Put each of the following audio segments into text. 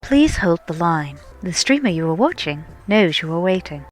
Please hold the line. The streamer you are watching knows you are waiting.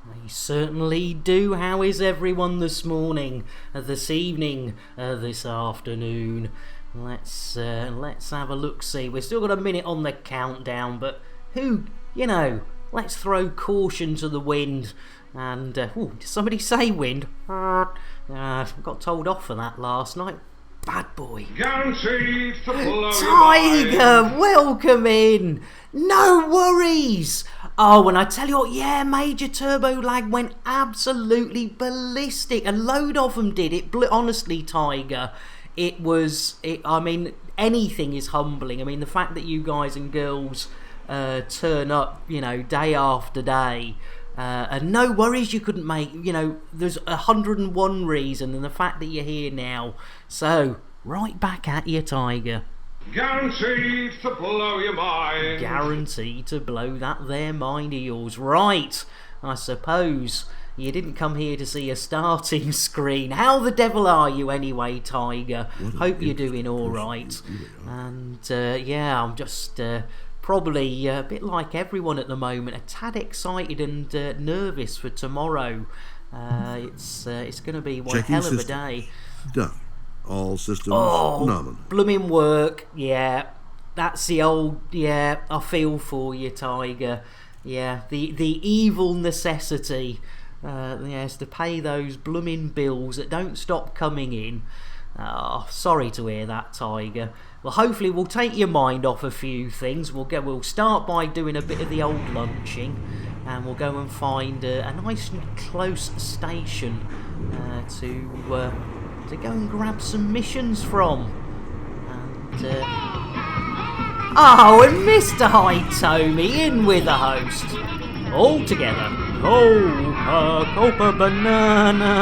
They certainly do. How is everyone this morning, this evening, this afternoon? Let's have a look-see. We've still got a minute on the countdown, but let's throw caution to the wind. And, did somebody say wind? Got told off for that last night. Bad boy. Guaranteed to blow Tiger, welcome in. No worries. Oh, and I tell you what, Major Turbo Lag went absolutely ballistic. A load of them did. Honestly, Tiger, anything is humbling. I mean, the fact that you guys and girls turn up, day after day. And no worries you couldn't make, there's 101 reason, and the fact that you're here now. So, right back at you, Tiger. Guaranteed to blow your mind. Guaranteed to blow that there mind of yours. Right, I suppose you didn't come here to see a starting screen. How the devil are you anyway, Tiger? Hope you're doing alright. And, I'm just... probably a bit like everyone at the moment, a tad excited and nervous for tomorrow. It's going to be one hell of a day. Done. All systems nominal. Blooming work, yeah. That's the old, I feel for you, Tiger. Yeah, the evil necessity, is to pay those blooming bills that don't stop coming in. Oh, sorry to hear that, Tiger. Well, hopefully we'll take your mind off a few things. We'll start by doing a bit of the old lunching, and we'll go and find a nice and close station to go and grab some missions from. And and Mr. Hitomi in with the host. All together. Copa banana.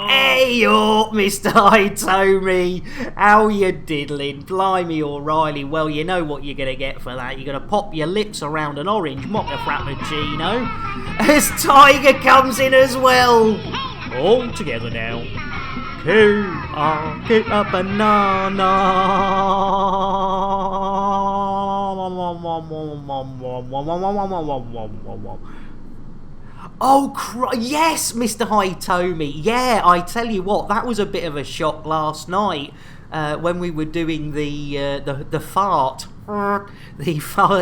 Hey up, Mr. Hitomi. How you diddling? Blimey, O'Reilly. Well, you know what you're going to get for that. You're going to pop your lips around an orange mocha frappuccino as Tiger comes in as well. All together now. Get a banana. Oh, yes, Mr. Hitomi. Yeah, I tell you what, that was a bit of a shock last night when we were doing the fart, the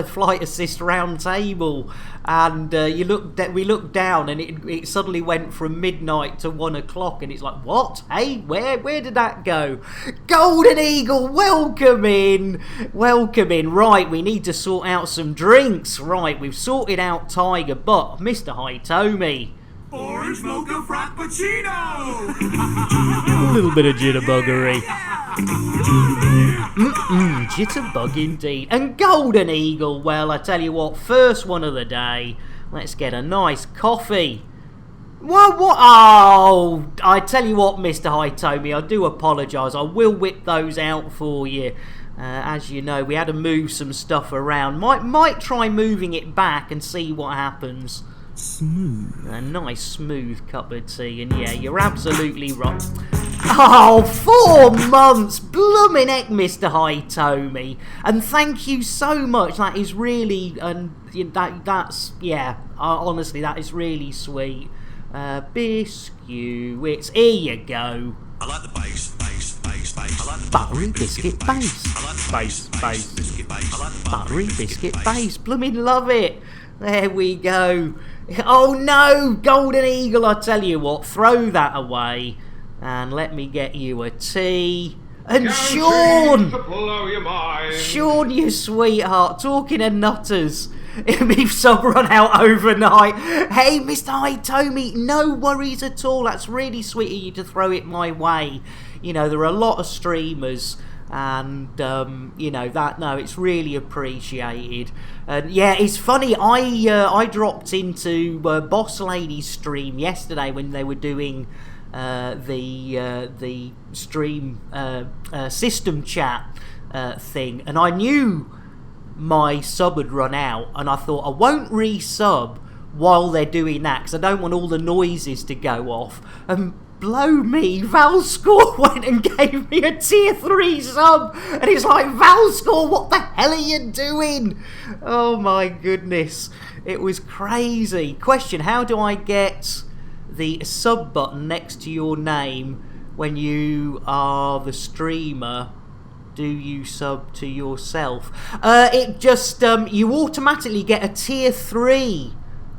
flight assist round table, and we looked down, and it suddenly went from midnight to 1 o'clock, and it's like, what? Hey, where did that go? Golden Eagle, welcome in. Right, we need to sort out some drinks. Right, we've sorted out Tiger, but Mr. Hitomi. Orange mocha frappuccino! A little bit of jitterbuggery. Jitterbug indeed. And Golden Eagle, well, I tell you what, first one of the day. Let's get a nice coffee. What? Oh, I tell you what, Mr. Hitomi, I do apologise. I will whip those out for you. As you know, we had to move some stuff around. Might try moving it back and see what happens. Smooth. A nice smooth cup of tea, and yeah, you're absolutely right. Oh, 4 months! Bloomin' heck, Mr. Hitomi. And thank you so much. That is really, honestly, that is really sweet. Biscuits. Here you go. I like the bass. I like the buttery biscuit base. I like the bass. Biscuit base. I like the Buttery biscuit base. Bloomin' love it. There we go. Oh no, Golden Eagle, I tell you what, throw that away and let me get you a tea. And Sean! To blow your mind. Sean, you sweetheart, talking of nutters. We've sub run out overnight. Hey, Mr. Hitomi, no worries at all. That's really sweet of you to throw it my way. There are a lot of streamers, and it's really appreciated. And yeah, it's funny, I dropped into Boss Lady's stream yesterday when they were doing the stream system chat thing, and I knew my sub had run out, and I thought I won't resub while they're doing that because I don't want all the noises to go off. blow me, Valscore went and gave me a tier 3 sub, and it's like, Valscore, what the hell are you doing? Oh my goodness, it was crazy. Question, how do I get the sub button next to your name when you are the streamer? Do you sub to yourself? It just, you automatically get a tier 3.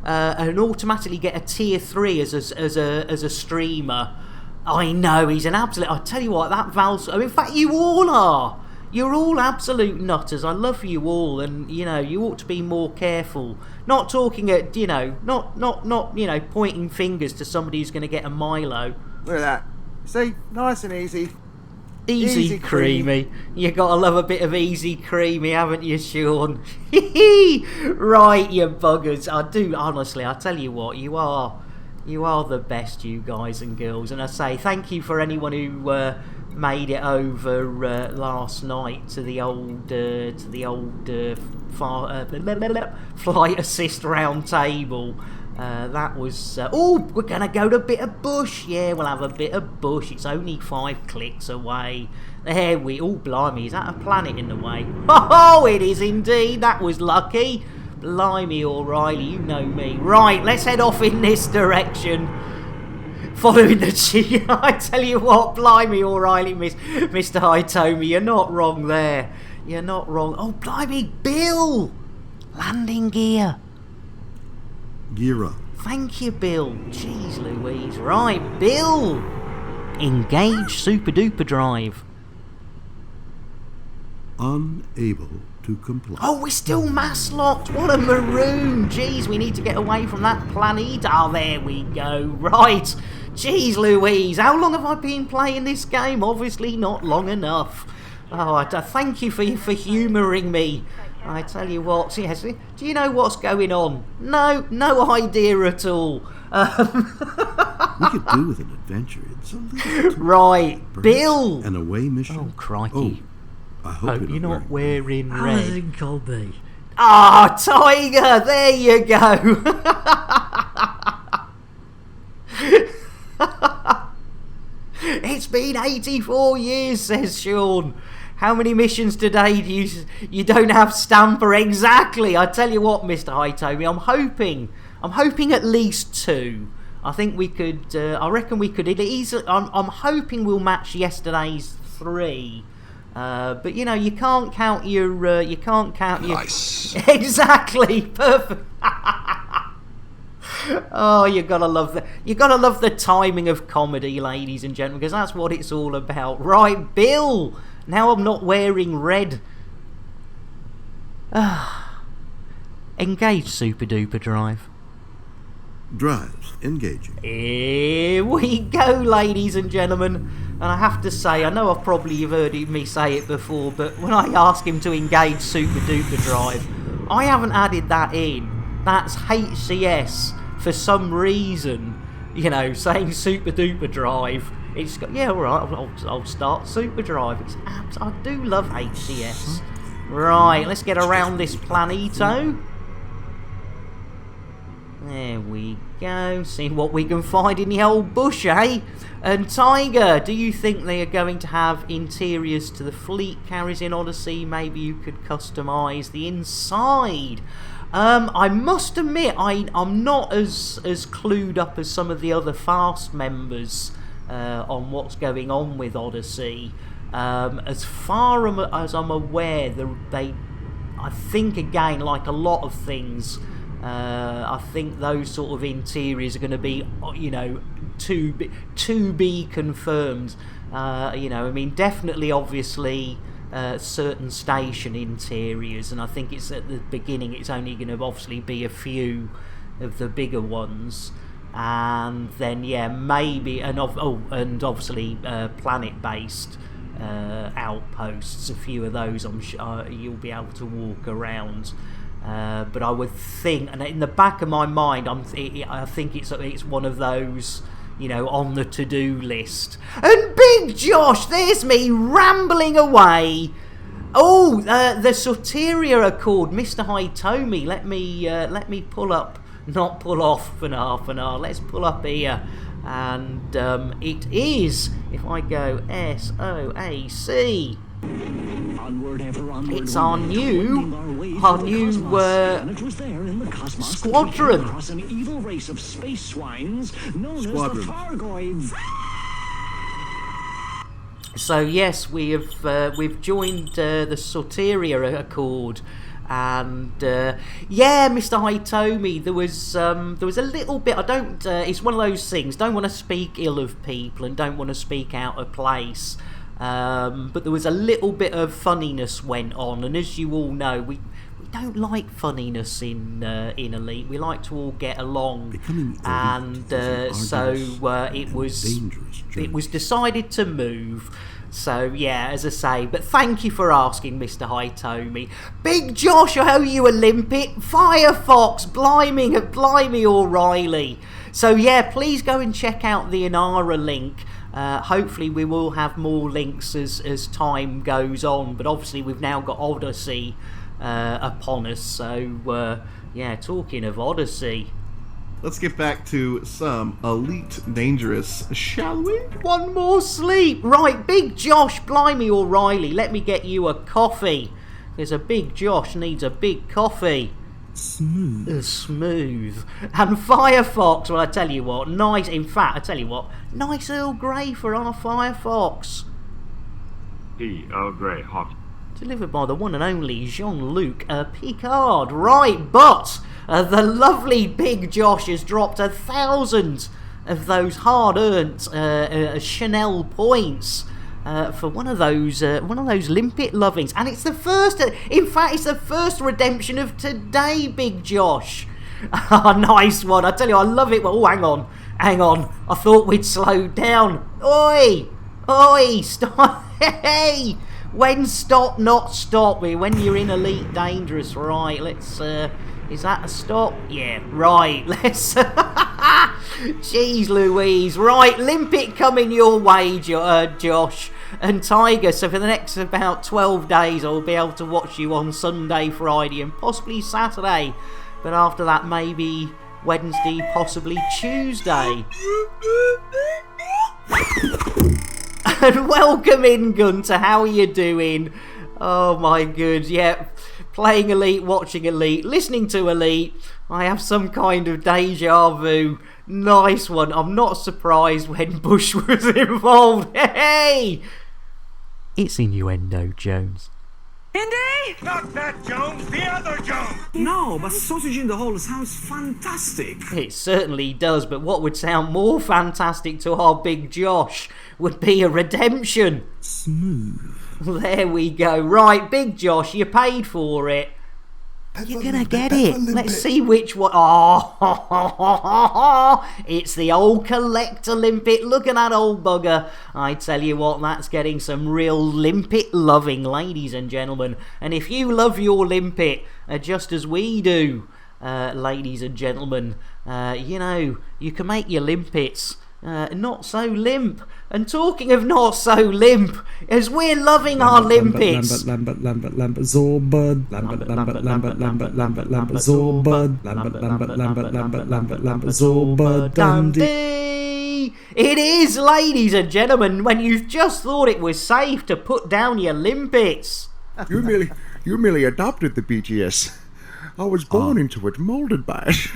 And automatically get a tier 3 as a streamer. I know, he's an absolute... I tell you what, that Val's... in fact, you all are. You're all absolute nutters. I love you all, and, you know, you ought to be more careful. Not talking at, you know, not you know, pointing fingers to somebody who's going to get a Milo. Look at that. See? Nice and easy. Easy creamy. You gotta love a bit of easy creamy, haven't you, Sean? Right, you buggers. I do, honestly, I tell you what, you are the best, you guys and girls. And I say thank you for anyone who made it over last night to the old flight assist round table. That was... oh, we're going to go to a bit of bush. Yeah, we'll have a bit of bush. It's only 5 clicks away. There we... oh, blimey, is that a planet in the way? Oh, it is indeed. That was lucky. Blimey, O'Reilly, you know me. Right, let's head off in this direction. Following the G. I tell you what, blimey, O'Reilly, Mr. Hitomi, you're not wrong there. You're not wrong. Oh, blimey, Bill! Landing gear. Gear up. Thank you, Bill. Jeez Louise. Right, Bill! Engage Super Duper Drive. Unable to comply. Oh, we're still mass locked. What a maroon. Jeez, we need to get away from that planet. Oh, there we go. Right. Jeez Louise. How long have I been playing this game? Obviously not long enough. Oh, thank you for humouring me. I tell you what, yes, do you know what's going on? No idea at all. We could do with an adventure. It's a little too... Right, Perhaps Bill! An away mission? Oh, crikey. Oh, I hope you're not wearing red. Alison Colby. Ah, Tiger! There you go! It's been 84 years, says Sean. How many missions today do you don't have Stamper? Exactly. I tell you what, Mr. Hitomi, I'm hoping at least 2. I think we could. I reckon we could easily. I'm hoping we'll match yesterday's 3. But you know, you can't count your. Nice. Exactly. Perfect. Oh, you gotta love the timing of comedy, ladies and gentlemen, because that's what it's all about. Right, Bill. Now I'm not wearing red. Engage Super Duper Drive. Drives engaging. Here we go, ladies and gentlemen. And I have to say, I know you've heard me say it before, but when I ask him to engage Super Duper Drive, I haven't added that in. That's HCS for some reason. You know, saying Super Duper Drive. It's got, yeah, all right, I'll start Super Drive. I do love HCS. Right, let's get around this planito. There we go. See what we can find in the old bush, eh? And Tiger, do you think they are going to have interiors to the fleet carriers in Odyssey? Maybe you could customise the inside. I must admit, I'm not as clued up as some of the other Fast members on what's going on with Odyssey. As far as I'm aware, I think, again, like a lot of things, I think those sort of interiors are going to be, you know, to be confirmed. You know, I mean, definitely, obviously, certain station interiors, and I think it's at the beginning. It's only going to obviously be a few of the bigger ones. And then, yeah, maybe, and obviously planet-based outposts. A few of those, I'm sure you'll be able to walk around. But I would think, and in the back of my mind, I think it's one of those, you know, on the to-do list. And Big Josh, there's me rambling away. Oh, the Soteria are called Mr. Hitomi. Let me pull up. Not pull off for half an hour. Let's pull up here. and it is, if I go SOAC, it's our new squadron. So yes, we've joined the Soteria Accord, and yeah, Mr. Hitomi, there was a little bit. I don't. It's one of those things. Don't want to speak ill of people and don't want to speak out of place. But there was a little bit of funniness went on, and as you all know, we don't like funniness in Elite. We like to all get along, and so it was decided to move. So yeah, as I say, but thank you for asking, Mr. Hitomi. Big Josh, I owe you a limpet. Firefox, blimey O'Reilly. So yeah, please go and check out the Inara link. Hopefully we will have more links as time goes on, but obviously we've now got Odyssey upon us, so yeah, talking of Odyssey, let's get back to some Elite Dangerous, shall we? One more sleep. Right, Big Josh, blimey O'Reilly, let me get you a coffee. There's a Big Josh needs a big coffee. Smooth. And Firefox, well, I tell you what, nice. In fact, I tell you what, nice Earl Grey for our Firefox. Tea, Earl Grey, hot. Delivered by the one and only Jean-Luc Picard. Right, but the lovely Big Josh has dropped 1,000 of those hard-earned Chanel points. For one of those limpet lovings, and it's the first. In fact, it's the first redemption of today, Big Josh. Nice one. I tell you, I love it. Oh, hang on. I thought we'd slowed down. Oi, stop. Hey, when stop, not stop. When you're in Elite Dangerous, right? Let's. Is that a stop? Yeah, right. Let's. Jeez Louise. Right, limpet coming your way, Josh. And Tiger, so for the next about 12 days I'll be able to watch you on Sunday, Friday and possibly Saturday, but after that maybe Wednesday, possibly Tuesday. And welcome in, Gunter, how are you doing? Oh my good, yeah, playing Elite, watching Elite, listening to Elite, I have some kind of deja vu. Nice one. I'm not surprised when Bush was involved. Hey! It's innuendo, Jones. Indy? Not that Jones, the other Jones! No, but sausage in the hole sounds fantastic. It certainly does, but what would sound more fantastic to our Big Josh would be a redemption. Smooth. There we go. Right, Big Josh, you paid for it. You're gonna get it. Let's see which one. Oh, it's the old collector limpet. Look at that old bugger. I tell you what, that's getting some real limpet loving, ladies and gentlemen. And if you love your limpet just as we do, ladies and gentlemen, you know, you can make your limpets not so limp. And talking of not so limp, as we're loving our limpets. Lambert, Zorbud. Lambert, Zorbud. Lambert, Zorbud. Dundee! It is, ladies and gentlemen, when you've just thought it was safe to put down your limpets. You merely adopted the BGS. I was born into it, molded by it.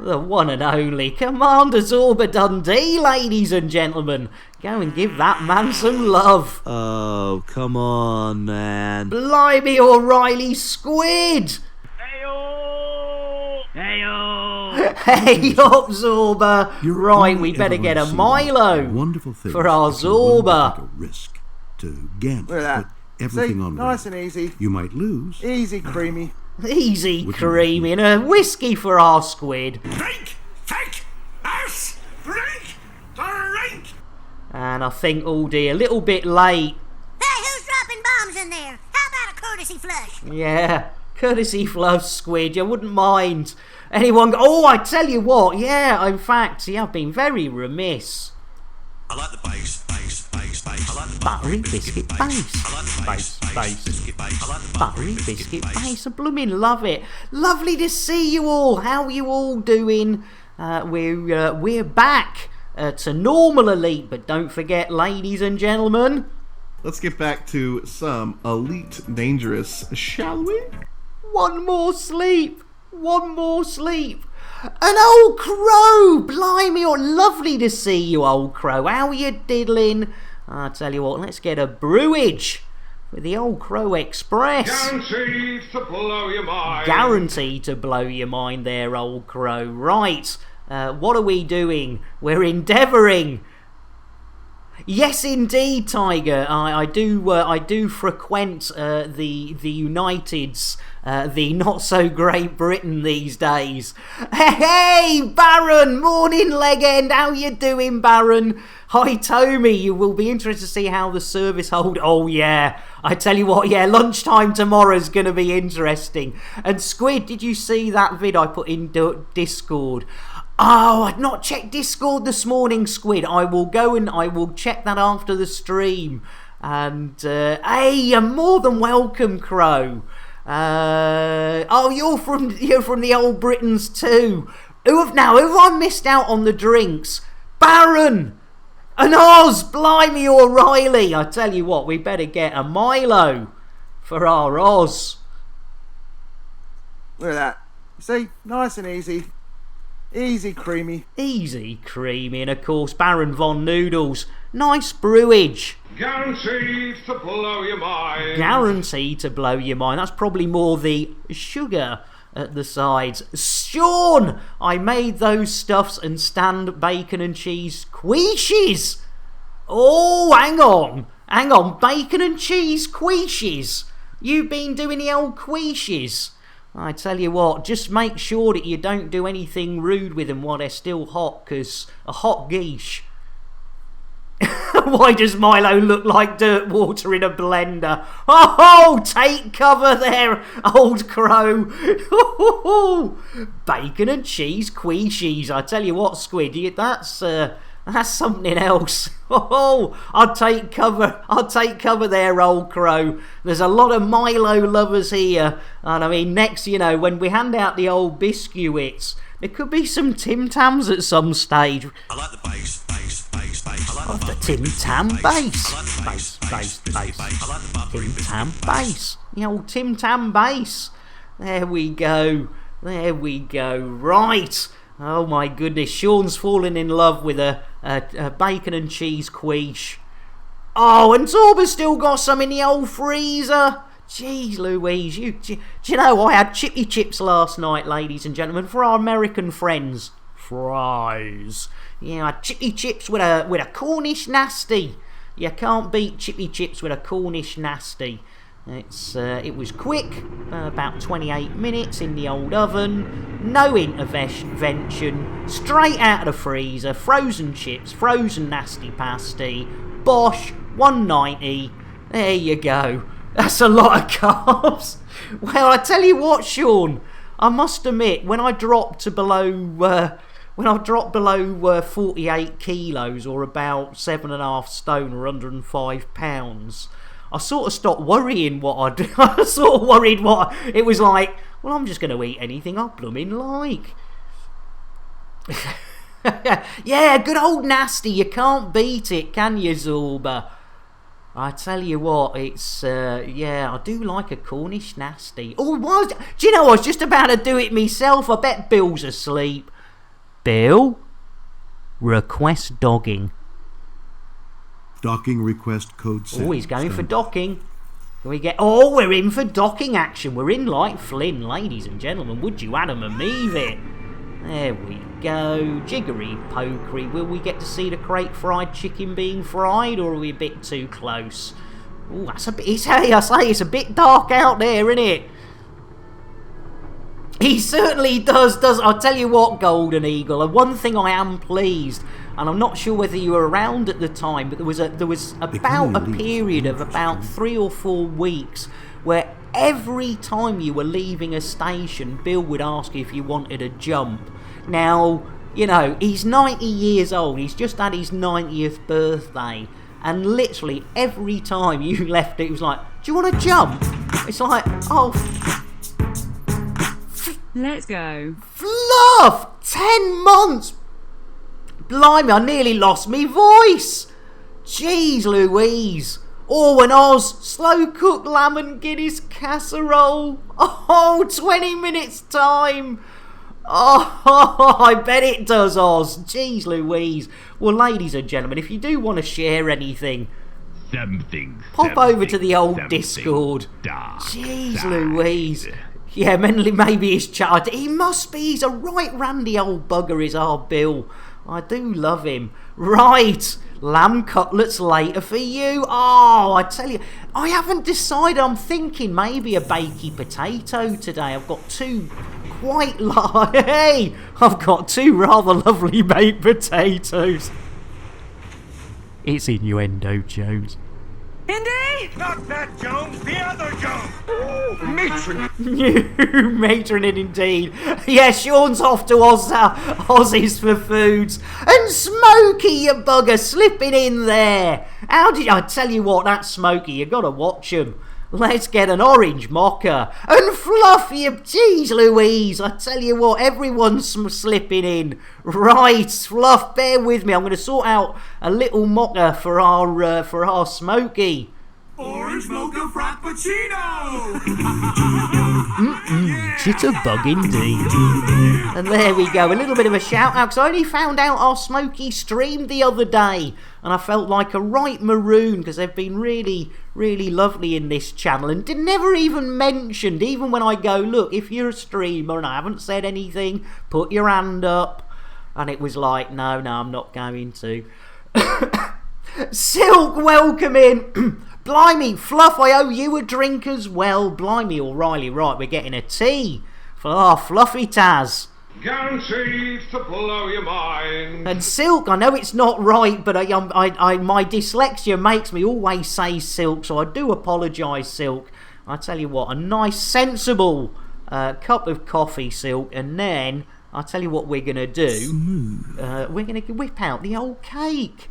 The one and only Commander Zorba Dundee, ladies and gentlemen. Go and give that man some love. Oh, come on, man. Blimey O'Reilly Squid! Heyo! Hey up, Zorba! Right, we better get a Milo Wonderful thing for our Zorba. Take a risk to gamble. Look at that. Put everything See, on nice red. and easy. You might lose. Easy, creamy. Easy creamy and a whiskey for our squid. Drink! Take! Us! Drink! Drink! And I think, oh dear, a little bit late. Hey, who's dropping bombs in there? How about a courtesy flush? Yeah, courtesy flush, squid, you wouldn't mind. Anyone oh, I tell you what, yeah, in fact, I've been very remiss. I like the bass, bass, bass. Buttery biscuit base. Buttery biscuit base. I blooming love it. Lovely to see you all. How are you all doing? We're back to normal Elite, but don't forget, ladies and gentlemen, Let's get back to some Elite Dangerous, shall we? one more sleep. An old crow! Blimey, oh, lovely to see you, old crow. How are you diddling? I tell you what, let's get a brewage with the Old Crow Express. Guaranteed to blow your mind. Guaranteed to blow your mind there, old crow. Right, what are we doing? We're endeavouring. Yes, indeed, Tiger. I do frequent the United's, the not so great Britain these days. Hey, Baron, morning legend. How you doing, Baron? Hi, Tommy. You will be interested to see how the service hold. Oh yeah, I tell you what. Yeah, lunchtime tomorrow's gonna be interesting. And Squid, did you see that vid I put in Discord? Oh, I'd not checked Discord this morning, Squid. I will go and I will check that after the stream. And, hey, you're more than welcome, Crow. Oh, you're from the old Britons too. Who have I missed out on the drinks? Baron! And Oz! Blimey, O'Reilly! I tell you what, we better get a Milo for our Oz. Look at that. See? Nice and easy. Easy creamy. Easy creamy, and of course Baron Von Noodles. Nice brewage. Guaranteed to blow your mind. Guaranteed to blow your mind. That's probably more the sugar at the sides. Sean! I made those stuffs and stand bacon and cheese quiches. Oh, hang on. Bacon and cheese quiches. You been doing the old quiches? I tell you what, just make sure that you don't do anything rude with them while they're still hot, because a hot geesh. Why does Milo look like dirt water in a blender? Oh, take cover there, old crow. Bacon and cheese quiches. I tell you what, Squid, that's something else. Oh, I'll take cover there, old crow. There's a lot of Milo lovers here. And I mean, next, when we hand out the old biscuits, there could be some Tim Tams at some stage. I like the bass. Oh, the Tim Tam bass. Bass. Tim Tam bass. The old Tim Tam bass. There we go. Right. Oh my goodness, Sean's fallen in love with a bacon and cheese quiche. Oh, and Torba's still got some in the old freezer. Jeez Louise, do you know, I had chippy chips last night, ladies and gentlemen, for our American friends. Fries. Yeah, I had chippy chips with a Cornish nasty. You can't beat chippy chips with a Cornish nasty. It was quick, about 28 minutes in the old oven, no intervention, straight out of the freezer, frozen chips, frozen nasty pasty, bosh, 190, there you go. That's a lot of carbs. Well, I tell you what, Sean, I must admit, when I dropped below 48 kilos, or about 7.5 stone, or 105 pounds, I sort of stopped worrying what I do. I sort of worried what it was like. Well, I'm just going to eat anything I blooming like. Yeah, good old nasty. You can't beat it, can you, Zorba? I tell you what, it's I do like a Cornish nasty. Oh, do you know, I was just about to do it myself. I bet Bill's asleep. Bill, request dogging. Docking request code 7. Oh, he's going for docking. We're in for docking action. We're in like Flynn, ladies and gentlemen. Would you Adam and Eve it? There we go. Jiggery pokery. Will we get to see the crate fried chicken being fried, or are we a bit too close? Oh, that's a bit. It's a bit dark out there, isn't it? He certainly does. I'll tell you what, Golden Eagle. And one thing I am pleased, and I'm not sure whether you were around at the time, but there was about a period of about 3 or 4 weeks where every time you were leaving a station, Bill would ask if you wanted a jump. Now, he's 90 years old. He's just had his 90th birthday. And literally every time you left it was like, do you want to jump? It's like, oh, let's go. Fluff! 10 months! Blimey, I nearly lost me voice. Jeez Louise. Oh, and Oz, slow cooked lamb and Guinness casserole. Oh, 20 minutes time. Oh, I bet it does, Oz. Jeez Louise. Well, ladies and gentlemen, if you do want to share anything, pop over to the old Discord. Jeez Louise. Yeah, maybe he's chatted. He must be. He's a right randy old bugger, is our Bill. I do love him. Right, lamb cutlets later for you. Oh, I tell you, I haven't decided. I'm thinking maybe a bakey potato today. I've got two I've got two rather lovely baked potatoes. It's innuendo, Jones. Indy? Not that Jones, the other Jones. Matron. Matron indeed. Yeah, Sean's off to Aussies for foods. And Smokey, you bugger, slipping in there. How did I tell you what, that Smokey, you gotta watch him. Let's get an orange mocha. And Fluffy, jeez Louise, I tell you what, everyone's slipping in. Right, Fluff, bear with me. I'm going to sort out a little mocha for our Smokey. Orange mocha frappuccino! Jitterbug indeed. And there we go, a little bit of a shout out, because I only found out our Smokey streamed the other day, and I felt like a right maroon, because they've been really, really lovely in this channel, and never even mentioned, even when I go, look, if you're a streamer and I haven't said anything, put your hand up. And it was like, no, I'm not going to. Silk, welcome in. Blimey, Fluff, I owe you a drink as well. Blimey, O'Reilly, right, we're getting a tea for our Fluffy Taz. Guaranteed to blow your mind. And Silk, I know it's not right, but my dyslexia makes me always say Silk, so I do apologise, Silk. I tell you what, a nice, sensible cup of coffee, Silk, and then I'll tell you what we're going to do. We're going to whip out the old cake.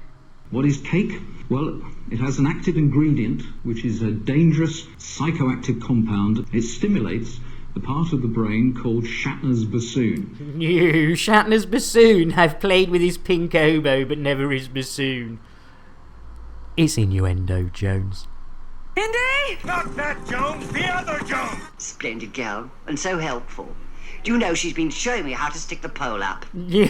What is cake? Well, it has an active ingredient, which is a dangerous psychoactive compound. It stimulates the part of the brain called Shatner's bassoon. You, Shatner's bassoon. I've played with his pink oboe, but never his bassoon. It's innuendo, Jones. Indy? Not that Jones, the other Jones. Splendid girl, and so helpful. Do you know she's been showing me how to stick the pole up? You,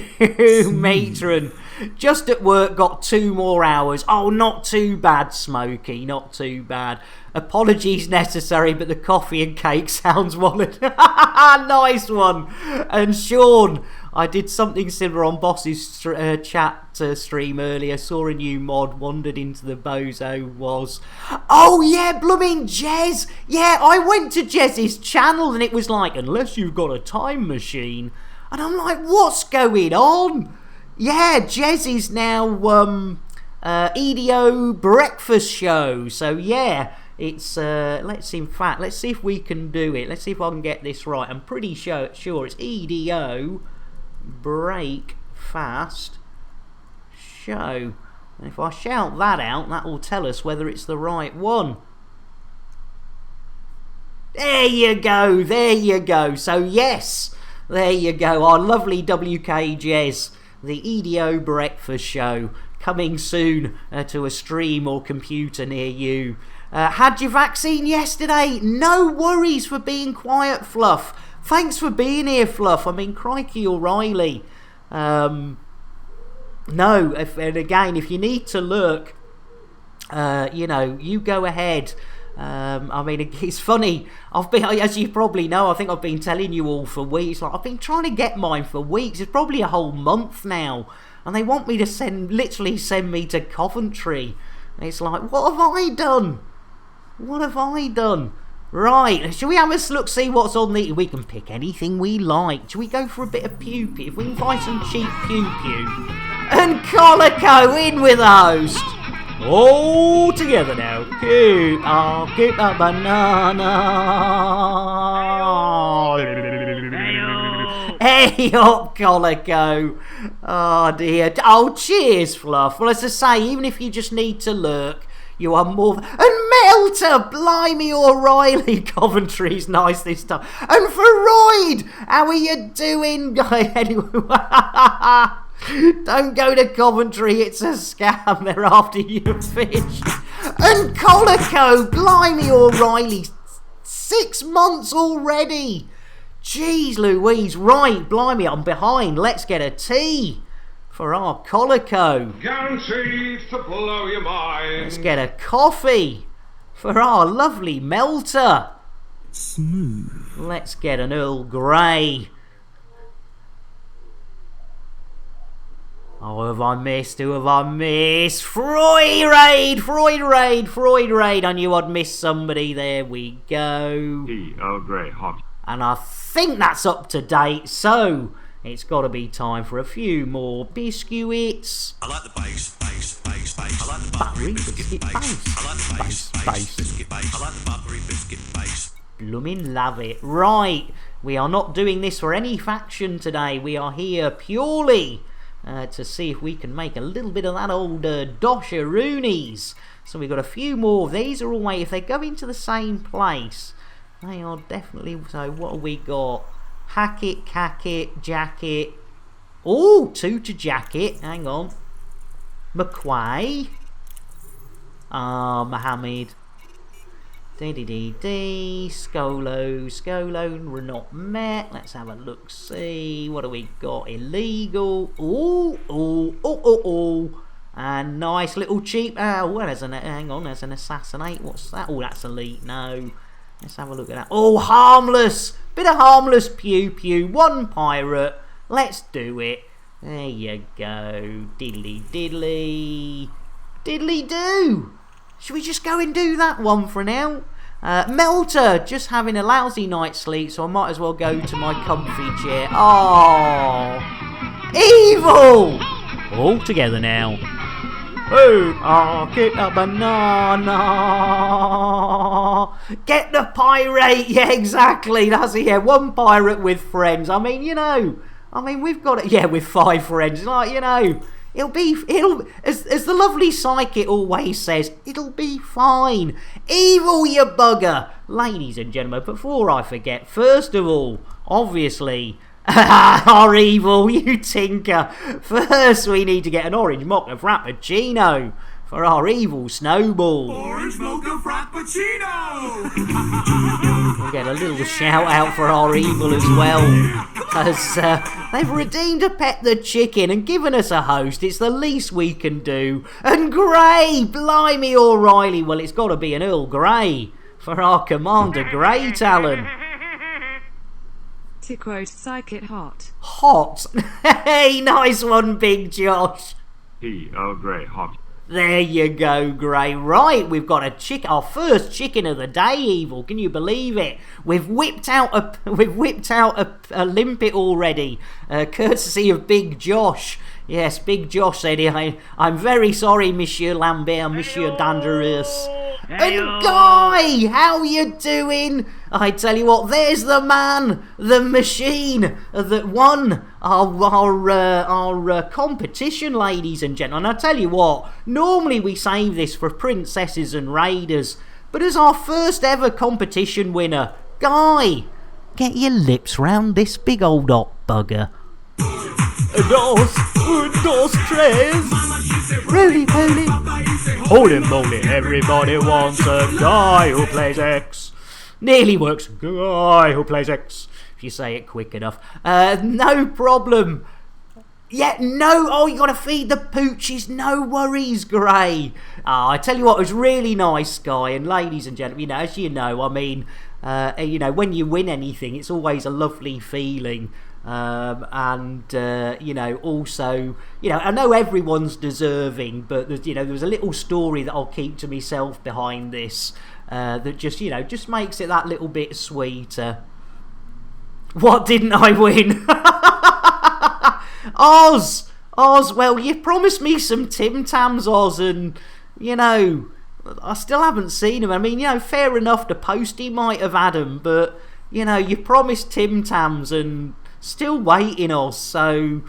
matron. Just at work, got 2 more hours. Oh, not too bad, Smokey, not too bad. Apologies necessary, but the coffee and cake sounds wallet. Nice one. And Sean, I did something similar on Boss's chat stream earlier. Saw a new mod, wandered into the bozo was. Oh yeah, blooming Jez. Yeah, I went to Jez's channel and it was like, unless you've got a time machine. And I'm like, what's going on? Yeah, Jez is now EDO breakfast show. So yeah, it's let's see if we can do it. Let's see if I can get this right. I'm pretty sure it's EDO breakfast show. And if I shout that out, that will tell us whether it's the right one. There you go, there you go. So yes, there you go, our lovely WK Jez, the EDO breakfast show, coming soon to a stream or computer near you. Had your vaccine yesterday? No worries for being quiet, Fluff. Thanks for being here, Fluff. I mean, crikey, O'Reilly. No, and again, if you need to look, you know, you go ahead. I mean, it's funny. I've been, as you probably know, I think I've been telling you all for weeks. Like, I've been trying to get mine for weeks. It's probably a whole month now, and they want me to literally send me to Coventry. And it's like, what have I done? What have I done? Right, shall we have a look, see what's on the... We can pick anything we like. Shall we go for a bit of pew-pew? If we can find some cheap pew-pew. And Colico in with the host. All together now. Keep a banana. Hey up, Colico. Oh dear. Oh, cheers, Fluff. Well, as I say, even if you just need to lurk, you are more and Melter, blimey O'Reilly. Coventry's nice this time. And Freud, how are you doing? Anyway, don't go to Coventry, it's a scam. They're after your fish. And Colico, blimey O'Reilly, 6 months already. Jeez Louise, right, blimey, I'm behind. Let's get a tea for our Colico. Guaranteed to blow your mind. Let's get a coffee for our lovely Melter. Smooth. Let's get an Earl Grey. Oh, who have I missed? Who have I missed? Freud Raid! I knew I'd miss somebody. There we go. Earl Grey hot. And I think that's up to date, so it's got to be time for a few more biscuits. I like the bass. I like the buttery biscuit base. I like the bass biscuit base. I like the buttery biscuit base. Bloomin' love it. Right, we are not doing this for any faction today. We are here purely to see if we can make a little bit of that old dosheroonies. So we've got a few more. These are always, if they go into the same place, they are definitely. So what have we got? Hackett, Cackett, Jacket. Oh, 2 to Jacket. Hang on. McQuay. Mohammed. D. Scolo. We're not met. Let's have a look. See. What do we got? Illegal. Oh. And nice little cheap. There's an assassinate. What's that? Oh, that's elite. No. Let's have a look at that. Oh, harmless. Bit of harmless pew. 1 pirate. Let's do it. There you go. Diddly do. Should we just go and do that one for now? Melter, just having a lousy night's sleep, so I might as well go to my comfy chair. Oh, evil! All together now. Oh, get a banana. Get the pirate. Yeah, exactly. That's it. Yeah, 1 pirate with friends. I mean, we've got it. Yeah, with 5 friends. Like, it'll as the lovely psychic always says, it'll be fine. Evil, you bugger. Ladies and gentlemen, before I forget, first of all, obviously, our evil, you tinker. First, we need to get an orange mocha frappuccino for our evil snowball. Orange mocha frappuccino! We'll get a little shout out for our evil as well, because they've redeemed a Pet the Chicken and given us a host. It's the least we can do. And Grey, blimey O'Reilly. Well, it's got to be an Earl Grey for our Commander Grey talent. To quote Psychic Hot. Hot? Hey, nice one, Big Josh. Earl Grey hot. There you go, Grey. Right, we've got our first chicken of the day, Evil. Can you believe it? We've whipped out a limpet already, courtesy of Big Josh. Yes, Big Josh said, I'm very sorry, Monsieur Lambert, Monsieur Dangerous. And Guy, how you doing? I tell you what, there's the man, the machine that won our competition, ladies and gentlemen. And I tell you what, normally we save this for princesses and raiders, but as our first ever competition winner, Guy, get your lips round this big old hot bugger. Dos, tres. Roly poly. Holy moly, everybody wants a guy who plays X. Nearly works. Guy who plays X. If you say it quick enough. No problem. Yeah, no. Oh, you got to feed the poochies. No worries, Grey. I tell you what, it was really nice, Guy. And ladies and gentlemen, as you know, I mean, when you win anything, it's always a lovely feeling. Also, I know everyone's deserving, but there was a little story that I'll keep to myself behind this that just makes it that little bit sweeter. What didn't I win? Oz, well, you promised me some Tim Tams, Oz, and I still haven't seen him. I mean, fair enough, the Postie might have had him, but you promised Tim Tams, and still waiting, Oz. So,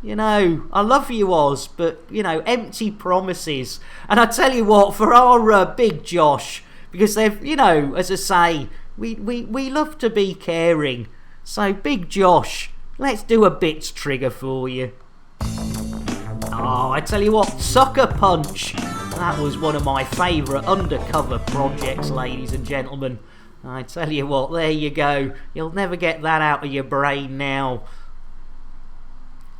you know, I love you, Oz, but, you know, empty promises. And I tell you what, for our Big Josh, because they've, you know, as I say, we love to be caring. So, Big Josh, let's do a bits trigger for you. Oh, I tell you what, Sucker Punch. That was one of my favourite undercover projects, ladies and gentlemen. I tell you what, there you go. You'll never get that out of your brain now.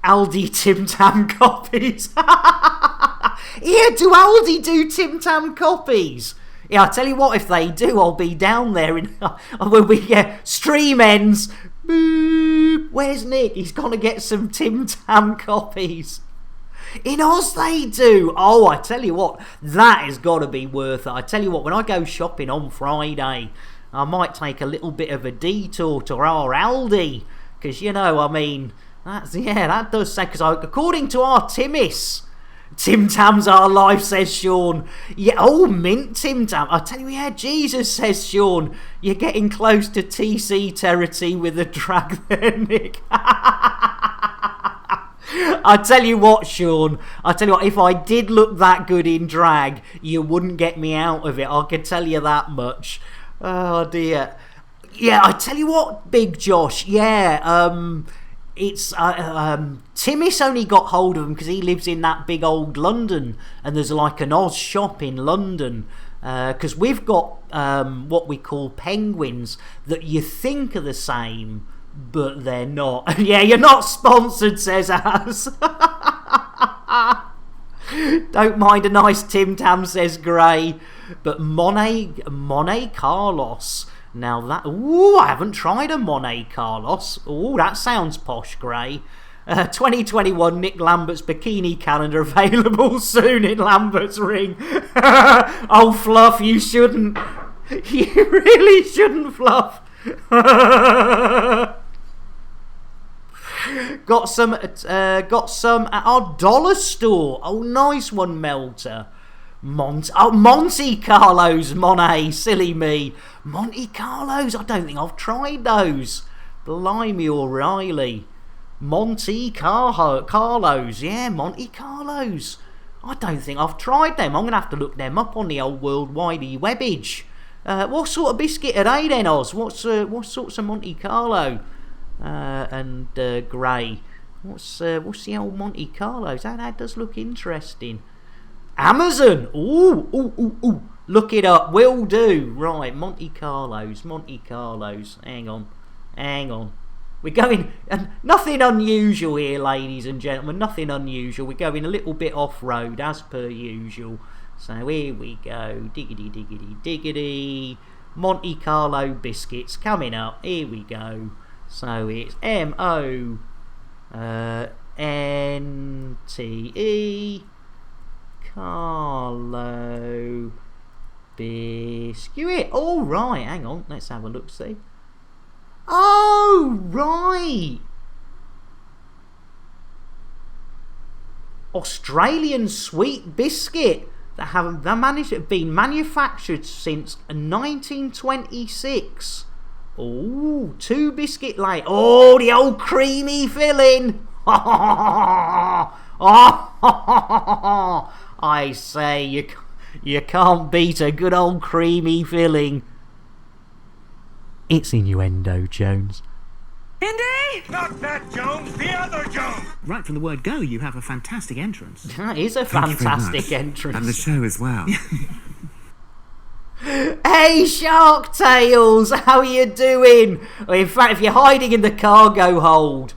Aldi Tim Tam copies. Yeah, do Aldi do Tim Tam copies? Yeah, I tell you what, if they do, I'll be down there in when we get stream ends. Boop. Where's Nick? He's gonna get some Tim Tam copies. In Oz they do. Oh, I tell you what, that has got to be worth it. I tell you what, when I go shopping on Friday, I might take a little bit of a detour to our Aldi, because, you know, I mean, that does say, because according to our Timmis, Tim Tam's our life, says Sean. Yeah, oh, mint Tim Tam. I tell you, yeah, Jesus, says Sean. You're getting close to TC territory with the drag there, Nick. I tell you what, Sean, I tell you what, if I did look that good in drag, you wouldn't get me out of it, I can tell you that much. Oh dear. Yeah, I tell you what, Big Josh, yeah, it's Timmis only got hold of him because he lives in that big old London, and there's like an Oz shop in London, because we've got what we call penguins that you think are the same, but they're not. Yeah, you're not sponsored, says Az. Don't mind a nice Tim Tam, says Gray. But Monet Carlos. Now that... Ooh, I haven't tried a Monet Carlos. Ooh, that sounds posh, Gray. 2021 Nick Lambert's bikini calendar available soon in Lambert's ring. Oh, Fluff, you shouldn't. You really shouldn't, Fluff. Got some at our dollar store. Oh, nice one, Melter. Monte Carlos, Monet, silly me. Monte Carlos, I don't think I've tried those. Blimey O'Reilly. Monte Carlos, yeah, Monte Carlos. I don't think I've tried them. I'm going to have to look them up on the old World Wide Webbage. What sort of biscuit are they then, Oz? What sorts of Monte Carlo? And Gray. What's the old Monte Carlos? That does look interesting. Amazon. Ooh. Look it up. Will do. Right, Monte Carlos. Hang on. We're going, and nothing unusual here, ladies and gentlemen. Nothing unusual. We're going a little bit off road as per usual. So here we go. Diggity. Monte Carlo biscuits coming up. Here we go. So it's MONTE Carlo biscuit. All right, hang on. Let's have a look. See. Oh right. Australian sweet biscuit that have been manufactured since 1926. Oh, 2 biscuit late. Oh, the old creamy filling. I say, you can't beat a good old creamy filling. It's innuendo, Jones. Indy! Not that Jones, the other Jones! Right from the word go, you have a fantastic entrance. That is a fantastic entrance. And the show as well. Hey, Shark Tales, how are you doing? Well, in fact, if you're hiding in the cargo hold,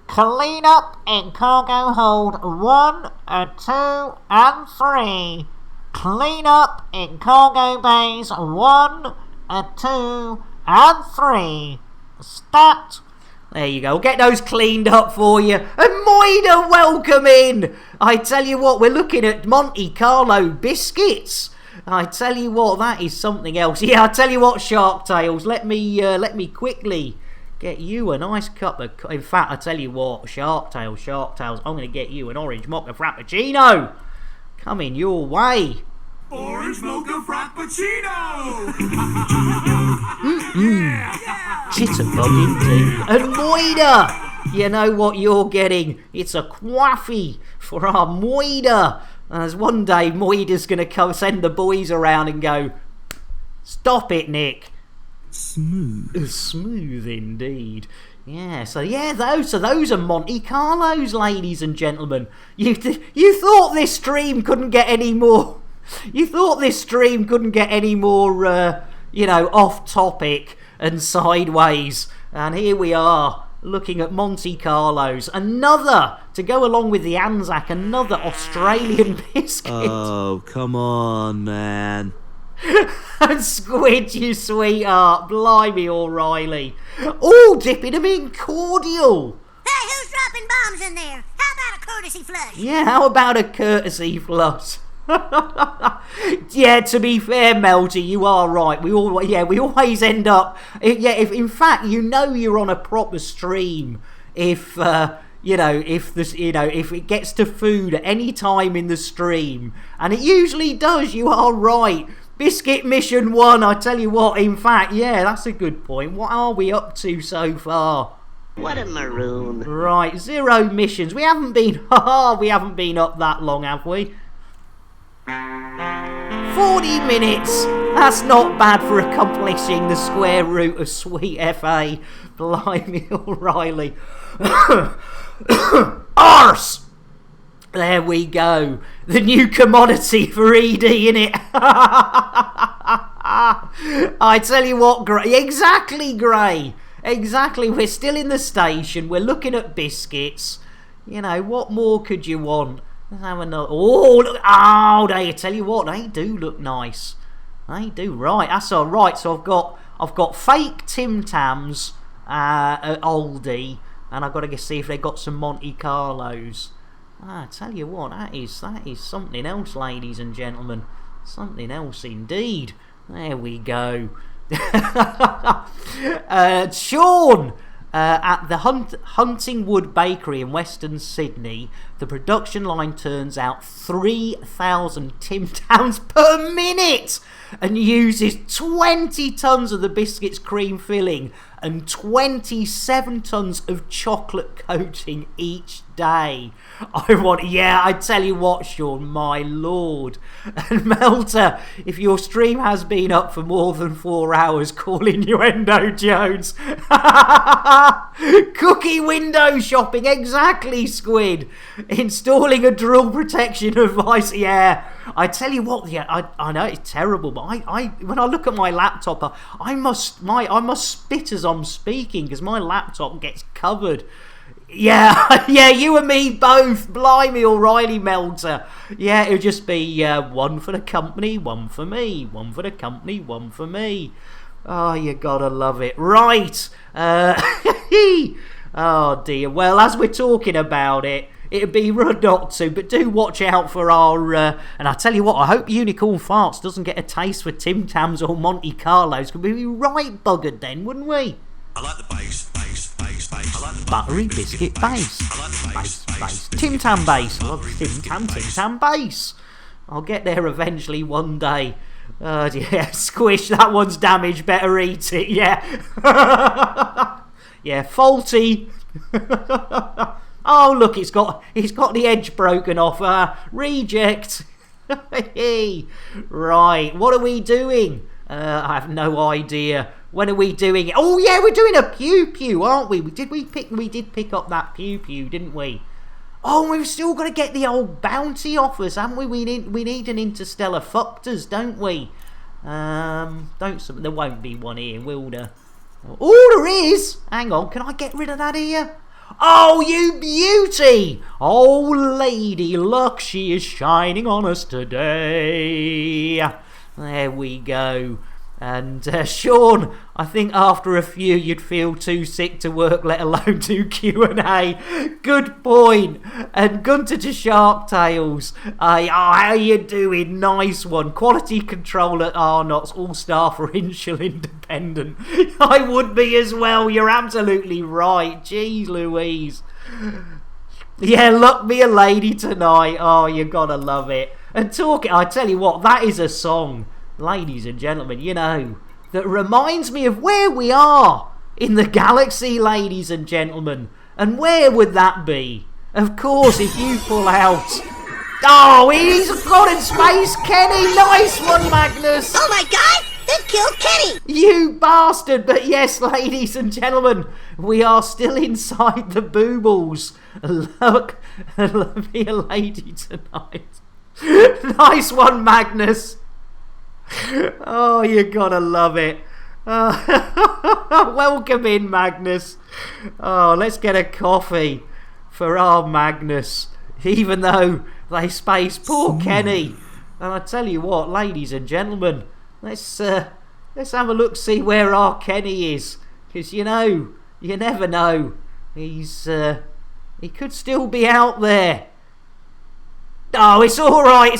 clean up in cargo hold 1 and 2 and 3. Clean up in cargo bays 1 and 2 and 3. Stat. There you go. We'll get those cleaned up for you. And Moida, welcome in. I tell you what, we're looking at Monte Carlo biscuits. I tell you what, that is something else. Yeah, I tell you what, Shark Tales, let me quickly get you a nice cup of... In fact, I tell you what, Shark Tales, I'm going to get you an orange mocha frappuccino. Coming your way. Orange mocha frappuccino! Yeah! Jitterbug indeed. And Moida! You know what you're getting. It's a quaffy for our Moida. As one day Moida's going to come send the boys around and go, stop it, Nick. Smooth indeed. Yeah, so those are Monte Carlos, ladies and gentlemen. You thought this stream couldn't get any more. You thought this stream couldn't get any more, off topic and sideways. And here we are, looking at Monte Carlos. Another, to go along with the Anzac, another Australian biscuit. Oh, come on, man. And Squid, you sweetheart. Blimey, O'Reilly. All dipping them in cordial. Hey, who's dropping bombs in there? How about a courtesy flush? Yeah, how about a courtesy flush? Yeah, to be fair, Melty, you are right. We always end up. If in fact you're on a proper stream, if it gets to food at any time in the stream, and it usually does. You are right. Biscuit Mission 1, I tell you what, in fact, yeah, that's a good point. What are we up to so far? What a maroon. Right, 0 missions. We haven't been up that long, have we? 40 minutes. That's not bad for accomplishing the square root of Sweet FA. Blimey, O'Reilly. Arse! There we go. The new commodity for ED, innit? I tell you what, Gray. Exactly, Gray. Exactly. We're still in the station. We're looking at biscuits. You know, what more could you want? Let's have another. Oh, look. Oh, I tell you what, they do look nice. They do. Right, that's all right. So I've got fake Tim Tams at Aldi, and I've got to see if they got some Monte Carlos. I tell you what, that is something else, ladies and gentlemen. Something else indeed. There we go. Sean, at the Huntingwood Bakery in Western Sydney, the production line turns out 3,000 Tim Tams per minute and uses 20 tons of the biscuit's cream filling and 27 tons of chocolate coating each day. I tell you what, Sean, my lord. And Melter, if your stream has been up for more than 4 hours, call Innuendo Jones. Cookie window shopping, exactly, Squid. Installing a drill protection device, yeah. I tell you what, yeah, I know it's terrible, but I when I look at my laptop, I must spit as I'm speaking because my laptop gets covered. Yeah, yeah, you and me both. Blimey, O'Reilly Melter. Yeah, it'll just be one for the company, one for me. One for the company, one for me. Oh, you gotta love it. Right. Oh, dear. Well, as we're talking about it, it'd be rude not to, but do watch out for our... and I tell you what, I hope Unicorn Farts doesn't get a taste for Tim Tams or Monte Carlos. Could we be right buggered then, wouldn't we? I like the bass. I like the buttery biscuit base. Base. Tim Tam base. I love Tim Tam base. I'll get there eventually one day. Yeah, squish, that one's damaged, better eat it, yeah. Yeah, faulty. Oh, look, it's got the edge broken off. Reject. Right, what are we doing? I have no idea. When are we doing it? Oh yeah, we're doing a pew, aren't we? We did pick up that pew, didn't we? Oh, we've still got to get the old bounty offers, haven't we? We need an interstellar fuckters, don't we? There won't be one here, will there? Oh, there is. Hang on, can I get rid of that here? Oh, you beauty! Oh, lady luck, she is shining on us today. There we go. And Sean, I think after a few you'd feel too sick to work, let alone do Q&A. Good point. And Gunter to Shark Tales. How you doing? Nice one. Quality control at Arnott's. All staff are Inshall independent. I would be as well. You're absolutely right. Jeez Louise. Yeah, luck me a lady tonight. Oh, you gotta love it. And I tell you what, that is a song, ladies and gentlemen, you know, that reminds me of where we are in the galaxy, ladies and gentlemen. And where would that be? Of course, if you pull out... Oh, he's gone in space, Kenny! Nice one, Magnus! Oh my god! They killed Kenny! You bastard! But yes, ladies and gentlemen, we are still inside the boobles. Look, be a lady tonight. Nice one, Magnus! Oh, you gotta love it. Welcome in, Magnus. Oh, let's get a coffee for our Magnus. Even though they space poor Kenny. And I tell you what, ladies and gentlemen, let's have a look, see where our Kenny is. Because you know, you never know. He could still be out there. Oh, it's alright,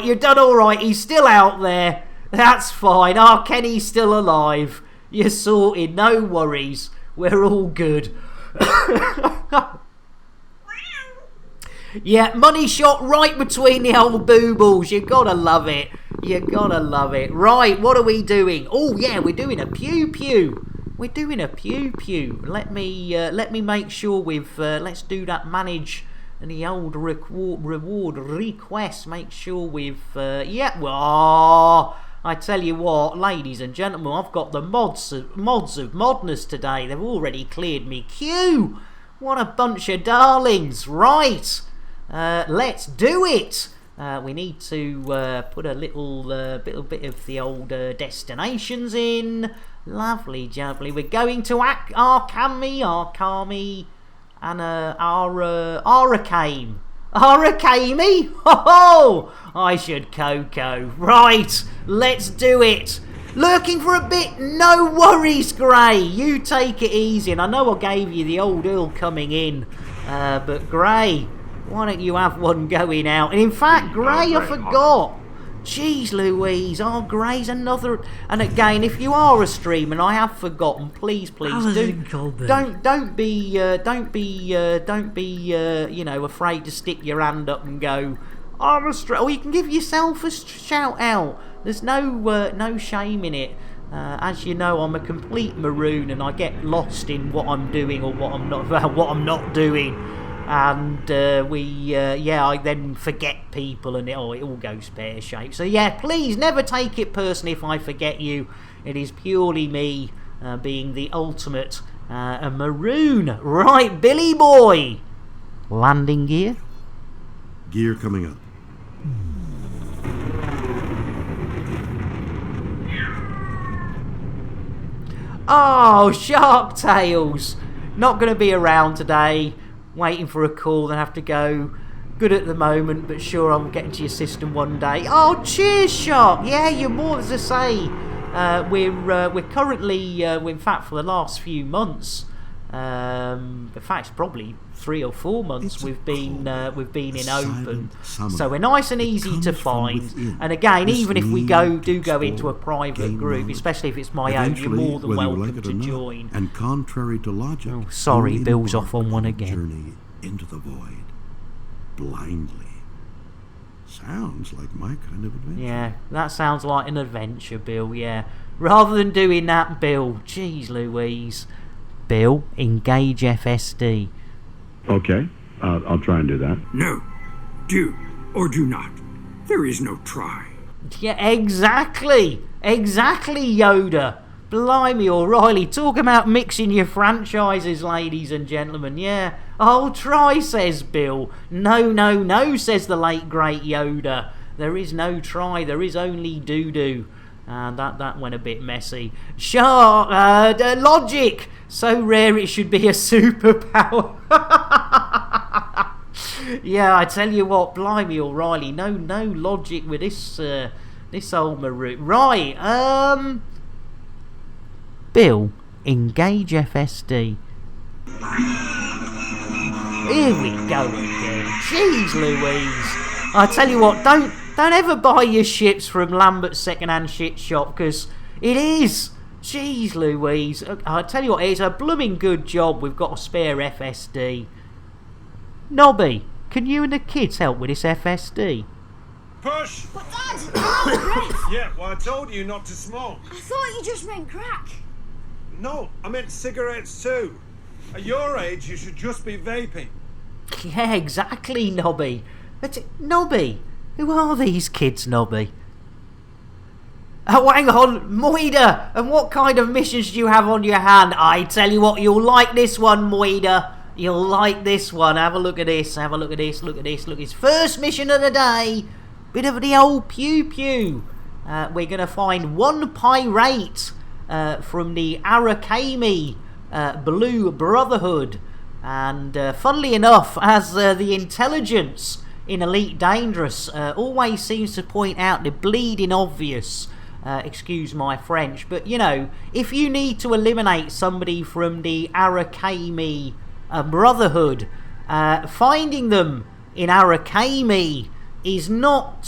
you've done alright, he's still out there. That's fine, our Kenny's still alive. You're sorted, no worries, we're all good. Yeah, money shot right between the old boobles. You gotta love it. You gotta love it. Right, what are we doing? Oh yeah, we're doing a pew pew. We're doing a pew pew. Let me make sure we've let's do that manage and the old reward request. Make sure we've yeah. Well, I tell you what, ladies and gentlemen, I've got the mods of modness today. They've already cleared me queue. What a bunch of darlings. Right. Let's do it. We need to put a little bit of the old destinations in. Lovely jubbly. We're going to Arkami, and Arrakame. Arrakame? Ho-ho! I should Coco. Right, let's do it. Lurking for a bit? No worries, Gray. You take it easy. And I know I gave you the old Earl coming in, but Gray, why don't you have one going out? And in fact, Gray, I forgot. Jeez Louise, Gray's another. And again, if you are a streamer and I have forgotten, please don't be you know, afraid to stick your hand up and go, I'm a streamer. Or you can give yourself a shout out. There's no shame in it. As you know, I'm a complete maroon and I get lost in what I'm doing or what I'm not doing. And I then forget people and it all goes pear-shaped. So yeah, please never take it personally if I forget you. It is purely me being the ultimate maroon. Right, Billy boy. Landing gear? Gear coming up. Oh, Shark Tales. Not going to be around today. Waiting for a call, then have to go. Good at the moment, but sure I'll get into your system one day. Oh, cheers, Shark. Yeah, you're more, as I say. We're currently, in fact, for the last few months. In fact, it's probably 3 or 4 months we've been in open, so we're nice and easy to find. And again, even if we do go into a private group, especially if it's my own, you're more than welcome to join. And contrary to logic, oh, sorry, Bill's off on one again. Journey into the void, blindly. Sounds like my kind of adventure. Yeah, that sounds like an adventure, Bill. Yeah, rather than doing that, Bill. Jeez Louise. Bill, engage FSD. Okay, I'll try and do that. No, do or do not. There is no try. Yeah, exactly, Yoda. Blimey, O'Reilly, talk about mixing your franchises, ladies and gentlemen. Yeah, I'll try, says Bill. No, says the late great Yoda. There is no try, there is only doo-doo. And that went a bit messy. Logic! So rare it should be a superpower. Yeah, I tell you what, blimey O'Reilly, no logic with this old maroon. Right, Bill, engage FSD. Here we go again. Jeez Louise. I tell you what, don't ever buy your ships from Lambert's second-hand shit shop, because it is. Jeez Louise. I tell you what, it's a blooming good job we've got a spare FSD. Nobby, can you and the kids help with this FSD? Push! But Dad, I'm not ready. Yeah, well I told you not to smoke. I thought you just meant crack. No, I meant cigarettes too. At your age, you should just be vaping. Yeah, exactly, Nobby. But, Nobby, who are these kids, Nobby? Oh, hang on, Moida, and what kind of missions do you have on your hand? I tell you what, you'll like this one, Moida. You'll like this one. Have a look at this, have a look at this, look at this, look at this. First mission of the day, bit of the old pew-pew. We're going to find one pirate from the Arakami Blue Brotherhood. And funnily enough, as the intelligence in Elite Dangerous always seems to point out the bleeding obvious, excuse my French, but you know, if you need to eliminate somebody from the Arakami Brotherhood, finding them in Arakami is not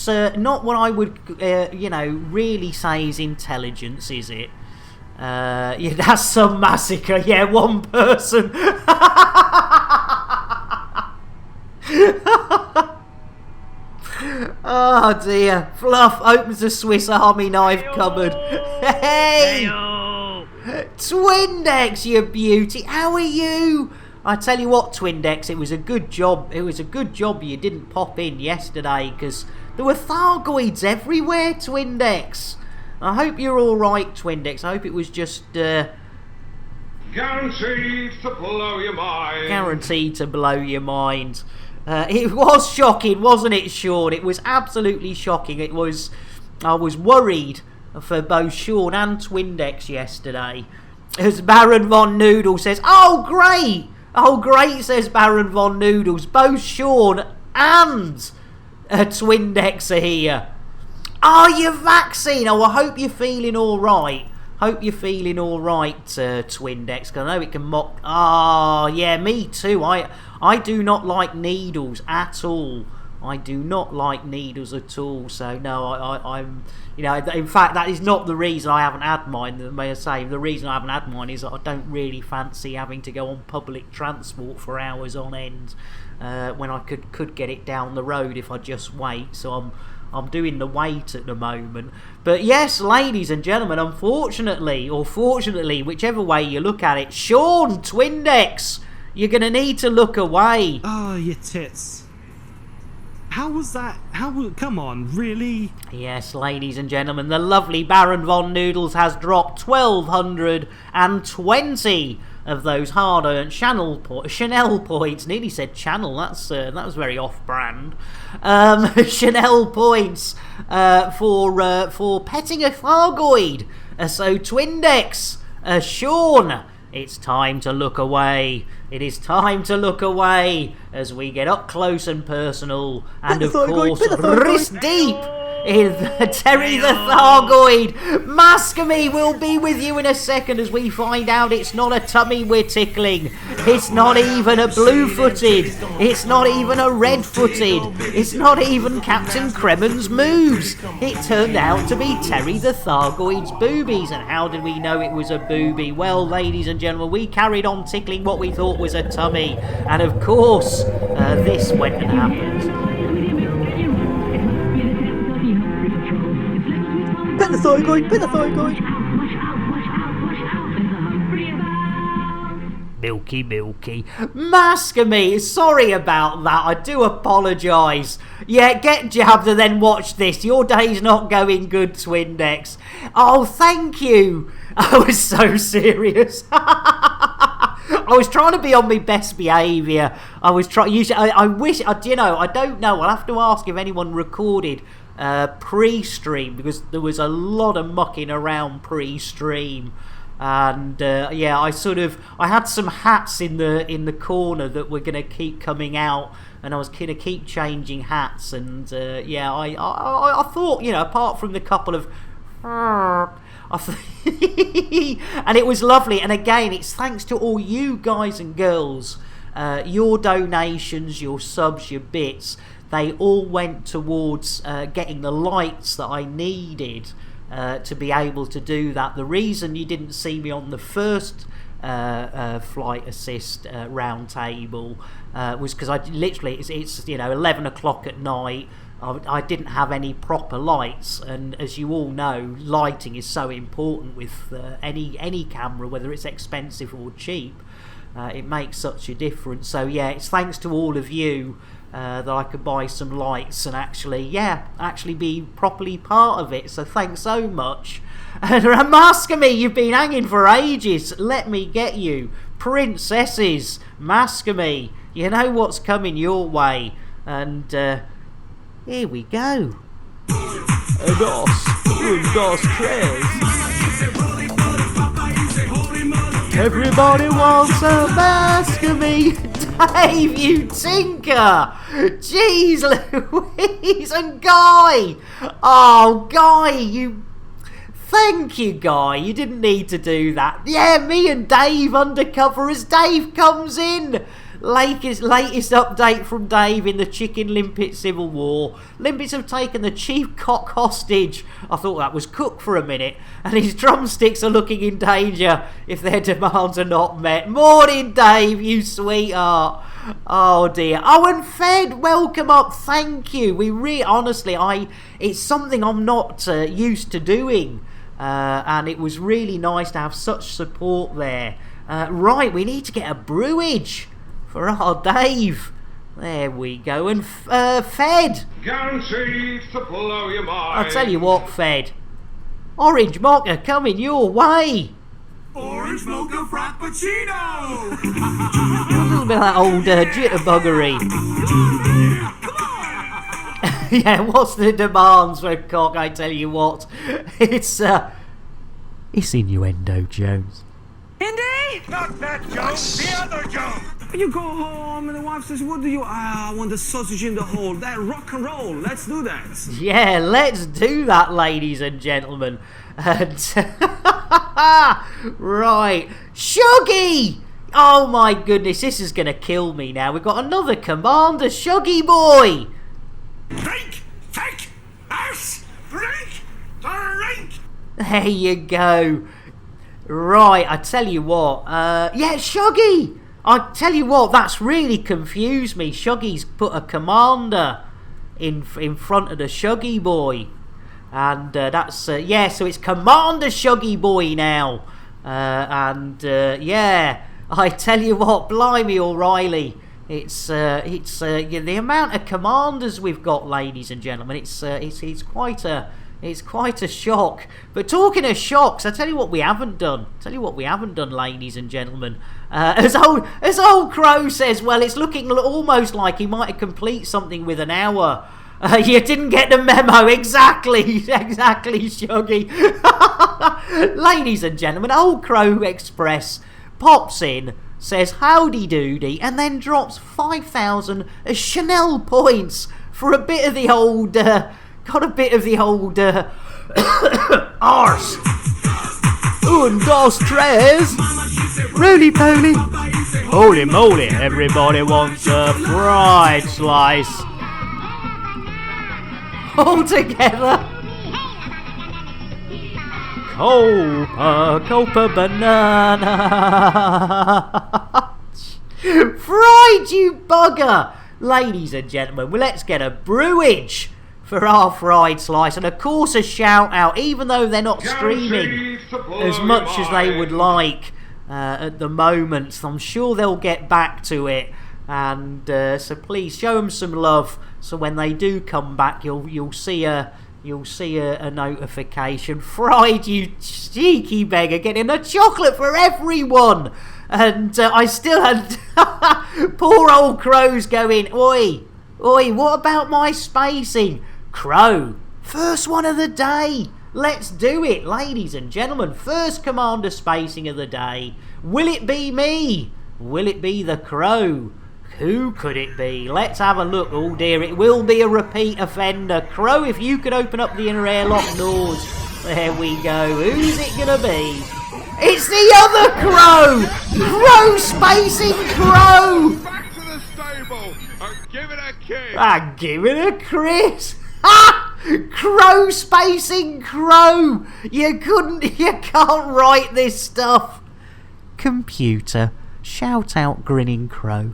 what I would really say is intelligence, is it? Yeah, that's some massacre. Yeah, one person. Oh dear. Fluff opens a Swiss Army knife cupboard. Hey! Twindex, you beauty. How are you? I tell you what, Twindex, it was a good job. It was a good job you didn't pop in yesterday, because there were Thargoids everywhere, Twindex. I hope you're alright, Twindex. I hope it was just Guaranteed to blow your mind. Guaranteed to blow your mind. It was shocking, wasn't it, Sean? It was absolutely shocking. I was worried for both Sean and Twindex yesterday. As Baron Von Noodle says, "Oh great! Oh great," says Baron Von Noodles. Both Sean and Twindex are here. Are you vaccine? Oh, I hope you're feeling alright. Hope you're feeling alright, Twindex, because I know it can mock... Ah, yeah, me too. I do not like needles at all. I do not like needles at all. So, no, I'm... You know, in fact, that is not the reason I haven't had mine. May I say, the reason I haven't had mine is that I don't really fancy having to go on public transport for hours on end when I could get it down the road if I just wait. So I'm doing the wait at the moment. But yes, ladies and gentlemen, unfortunately, or fortunately, whichever way you look at it, Sean, Twindex, you're going to need to look away. Oh, your tits. How was that? Come on, really? Yes, ladies and gentlemen, the lovely Baron Von Noodles has dropped 1,220 of those hard-earned Chanel points. Nearly said channel. That was very off-brand. Chanel points for petting a Thargoid. So Twindex, Sean, it's time to look away. It is time to look away as we get up close and personal, and of course, wrist deep in Terry the Thargoid. Mascamy will be with you in a second as we find out it's not a tummy we're tickling. It's not even a blue-footed. It's not even a red-footed. It's not even Captain Kremen's moves. It turned out to be Terry the Thargoid's boobies. And how did we know it was a boobie? Well, ladies and gentlemen, we carried on tickling what we thought was a tummy. And of course, this went and happened. Pet the Thargoid! Pet the Thargoid! Milky. Mascamy, sorry about that. I do apologise. Yeah, get jabbed and then watch this. Your day's not going good, Twindex. Oh, thank you. I was so serious. I was trying to be on my best behaviour. I was trying. I wish. I don't know. I'll have to ask if anyone recorded pre-stream, because there was a lot of mucking around pre-stream, and yeah, I had some hats in the corner that were going to keep coming out, and I was going to keep changing hats, and yeah, I thought, you know, apart from the couple of and it was lovely. And again, it's thanks to all you guys and girls, your donations, your subs, your bits. They all went towards getting the lights that I needed to be able to do that. The reason you didn't see me on the first flight assist round table was because I literally, it's 11 o'clock at night. I didn't have any proper lights, and as you all know, lighting is so important with any camera, whether it's expensive or cheap. It makes such a difference. So yeah, it's thanks to all of you that I could buy some lights and actually be properly part of it. So thanks so much. And Mascamy, you've been hanging for ages. Let me get you, princesses. Mascamy, you know what's coming your way. And here we go. Dos, tres. Everybody wants a Mascamy. Dave, you tinker. Jeez Louise. And Guy. Oh, Guy, you... Thank you, Guy. You didn't need to do that. Yeah, me and Dave undercover as Dave comes in. Latest update from Dave in the Chicken Limpet Civil War. Limpets have taken the chief cock hostage. I thought that was Cook for a minute. And his drumsticks are looking in danger if their demands are not met. Morning, Dave, you sweetheart. Oh dear. Oh, and Fed, welcome up. Thank you. Honestly, it's something I'm not used to doing. And it was really nice to have such support there. Right, we need to get a brewage for our Dave. There we go. And Fed. Guaranteed to blow your mind. I'll tell you what, Fed. Orange mocha coming your way. Orange mocha frappuccino. A little bit of that old jitterbuggery. Yeah, what's the demands for cock? I tell you what, it's innuendo, Jones. Indy? Not that Jones, the other Jones. You go home and the wife says, what do you... I want the sausage in the hole. That rock and roll. Let's do that. Yeah, let's do that, ladies and gentlemen. And right. Shuggy! Oh my goodness, this is going to kill me now. We've got another commander, Shuggy boy. Drink! Take! Ass! Drink! Drink! There you go. Right, I tell you what. Yeah, Shuggy! I tell you what, that's really confused me. Shuggy's put a commander in front of the Shuggy boy. And that's, yeah, so it's Commander Shuggy boy now. Yeah, I tell you what, blimey O'Reilly. It's the amount of commanders we've got, ladies and gentlemen. It's quite a shock. But talking of shocks, I tell you what we haven't done. Ladies and gentlemen. As old Crow says, well, it's looking almost like he might complete something with an hour. You didn't get the memo. Exactly, Shuggy. Ladies and gentlemen, old Crow Express pops in, says howdy doody, and then drops 5,000 Chanel points for a bit of the old, arse. Un, dos, tres. Roly poly. Holy moly, everybody wants a fried slice. All together. Copa banana. Fried, you bugger. Ladies and gentlemen, well, let's get a brewage for our fried slice, and of course a shout out, even though they're not streaming as much as they would like at the moment. So I'm sure they'll get back to it, and so please show them some love. So when they do come back, you'll see a notification. Fried, you cheeky beggar, getting a chocolate for everyone. And I still had poor old Crow's going, oi, what about my spacing? Crow, first one of the day. Let's do it, ladies and gentlemen. First commander spacing of the day. Will it be me? Will it be the Crow? Who could it be? Let's have a look. Oh dear, it will be a repeat offender. Crow, if you could open up the inner airlock doors. There we go. Who's it gonna be? It's the other Crow! Crow spacing Crow! Back to the stable and give it a kiss. Give it a Chris. Ha! Crow spacing Crow. You can't write this stuff. Computer, shout out grinning Crow.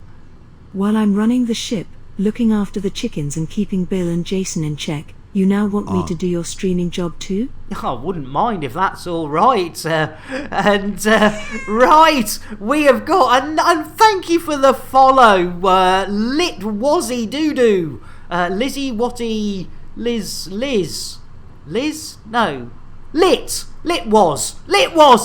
While I'm running the ship, looking after the chickens and keeping Bill and Jason in check. You now want me to do your streaming job too? I wouldn't mind if that's all right. Right, we have got, and thank you for the follow, Lit Wazzy Doodoo, Lizzie Watty, Liz, no, Lit was,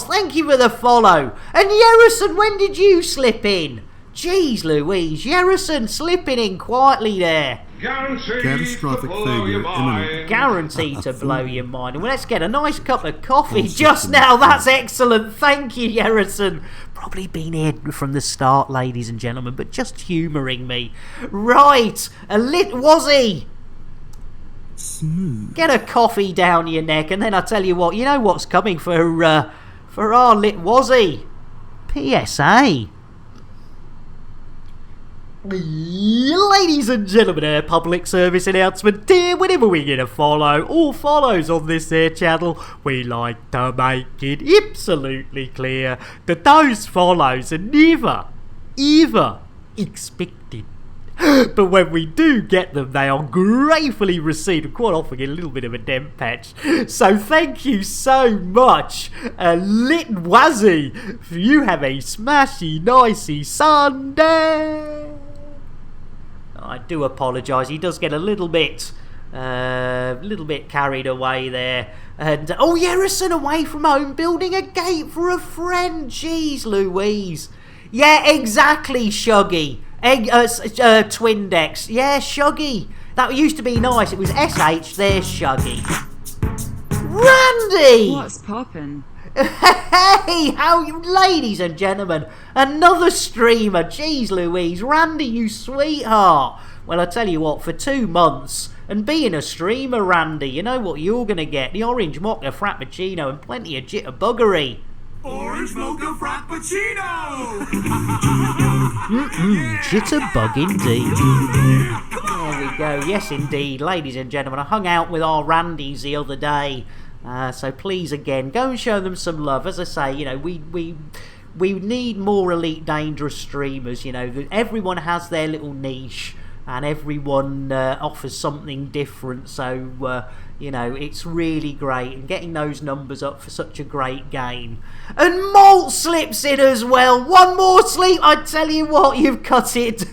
thank you for the follow. And Yerison, when did you slip in? Jeez Louise, Yerison slipping in quietly there. Catastrophic failure imminent. Guaranteed to blow your mind. Well, let's get a nice cup of coffee just now. That's excellent. Thank you, Yerison. Probably been here from the start, ladies and gentlemen, but just humouring me. Right, a Lit Wazzy. Smooth. Get a coffee down your neck, and then I tell you what, you know what's coming for our Lit Wazzy? PSA. Ladies and gentlemen, a public service announcement here. Whenever we get a follow or follows on this here channel, we like to make it absolutely clear that those follows are never, ever expected. But when we do get them, they are gratefully received, and quite often get a little bit of a damp patch. So thank you so much, Lit Wazzy. You have a smashy, nicey Sunday. I do apologise. He does get a little bit carried away there. And Yerison away from home, building a gate for a friend. Jeez Louise. Yeah, exactly, Shuggy. Twindex. Yeah, Shuggy. That used to be nice. It was SH. There's Shuggy. Randy. What's poppin'? Hey, how you, ladies and gentlemen, another streamer. Jeez Louise, Randy, you sweetheart. Well, I tell you what, for 2 months, and being a streamer, Randy, you know what you're going to get? The orange mocha frappuccino and plenty of jitterbuggery. Orange mocha frappuccino! Jitterbug indeed. There we go, yes indeed, ladies and gentlemen. I hung out with our Randys the other day. So please, again, go and show them some love. As I say, you know, we need more Elite Dangerous streamers. You know, everyone has their little niche, and everyone offers something different. So, you know, it's really great. And getting those numbers up for such a great game. And Malt slips in as well. One more sleep. I tell you what, you've cut it.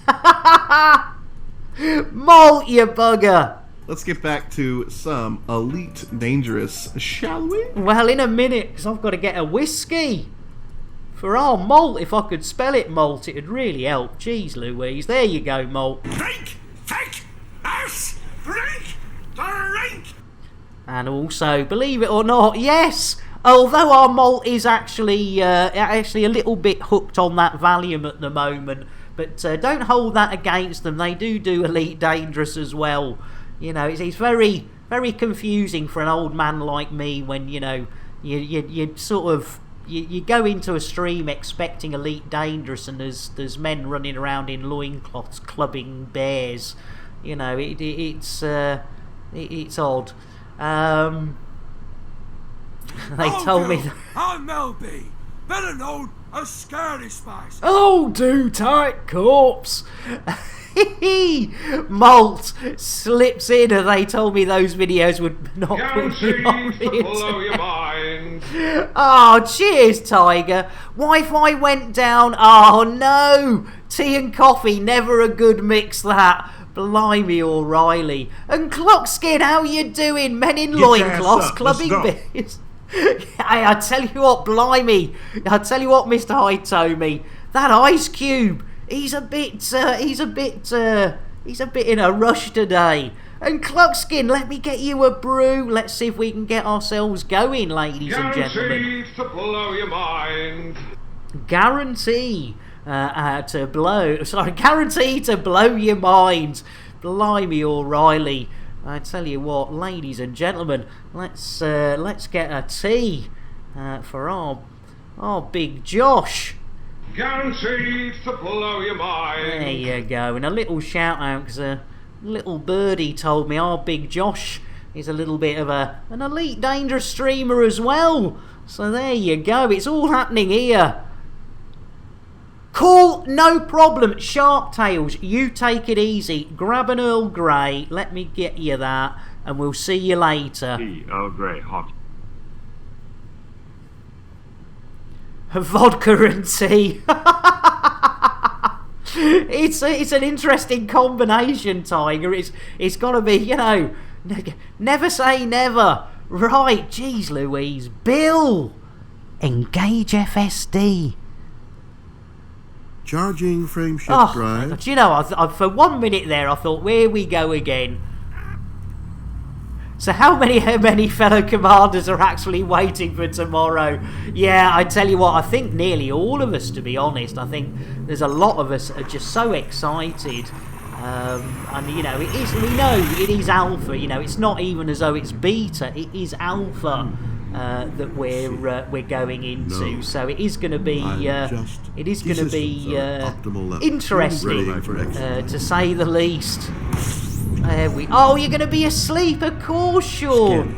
Malt, you bugger. Let's get back to some Elite Dangerous, shall we? Well, in a minute, because I've got to get a whiskey. For our Malt, if I could spell it Malt, it'd really help. Jeez Louise, there you go, Malt. Drink, take, us, drink. And also, believe it or not, yes, although our Malt is actually a little bit hooked on that Valium at the moment, but don't hold that against them. They do Elite Dangerous as well. You know, it's very, very confusing for an old man like me when, you know, you sort of, you go into a stream expecting Elite Dangerous and there's men running around in loincloths clubbing bears. You know, it's odd. They told me that... I'm Melby, better known as Scary Spice. Oh, do tight corpse. Malt slips in, and they told me those videos would not put me on the blow your mind. Oh, cheers, Tiger. Wi-Fi went down. Oh no, tea and coffee, never a good mix that. Blimey, O'Reilly. And Clockskin, how you doing? Men in loincloths, clubbing beers. Hey, I tell you what, blimey. I tell you what, Mr. Hitomi, that Ice Cube. He's a bit in a rush today. And Cluckskin, let me get you a brew. Let's see if we can get ourselves going, ladies and gentlemen. Guaranteed to blow your mind. Guarantee to blow your mind. Blimey, O'Reilly. I tell you what, ladies and gentlemen, let's get a tea for our big Josh. Guaranteed to blow your mind. There you go. And a little shout out because a little birdie told me our big Josh is a little bit of an Elite Dangerous streamer as well. So there you go. It's all happening here. Cool, no problem. Shark Tales, you take it easy. Grab an Earl Grey. Let me get you that, and we'll see you later. Earl Grey, hot. Vodka and tea. It's an interesting combination, Tiger. It's got to be, you know, never say never. Right, geez Louise. Bill, engage FSD. Charging frameshift drive. Do you know, I, for 1 minute there, I thought, here we go again. So how many fellow commanders are actually waiting for tomorrow? Yeah, I tell you what, I think nearly all of us, to be honest. I think there's a lot of us are just so excited. And, you know, it is. We know it is alpha. You know, it's not even as though it's beta. It is alpha that we're going into. No, so it is going to be interesting, to say the least. There we. Oh, you're going to be asleep, of course, Sean.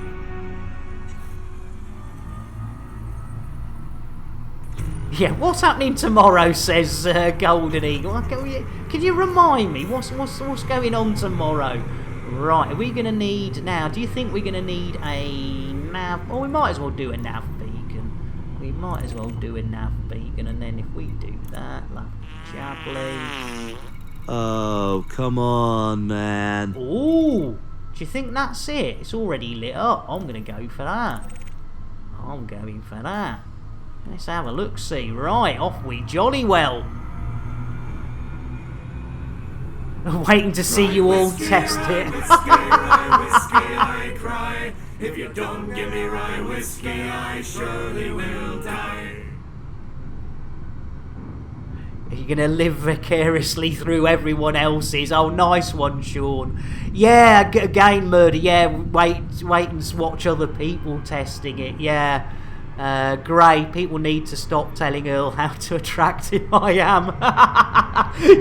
Yeah, what's happening tomorrow? Says Golden Eagle. Can you remind me what's going on tomorrow? Right, are we going to need now? Do you think we're going to need a nav? Oh, we might as well do a nav beacon. We might as well do a nav beacon, and then if we do that, lovely. Oh, come on, man. Ooh, do you think that's it? It's already lit up. I'm going to go for that. I'm going for that. Let's have a look-see. Right, off we jolly well. Waiting to see you all test it. Whiskey, I cry. If you don't give me rye whiskey, I surely will die. You're going to live vicariously through everyone else's. Oh, nice one, Sean. Yeah, again, Murder. Yeah, wait and watch other people testing it. Yeah. Gray, people need to stop telling Earl how to attract him. I am.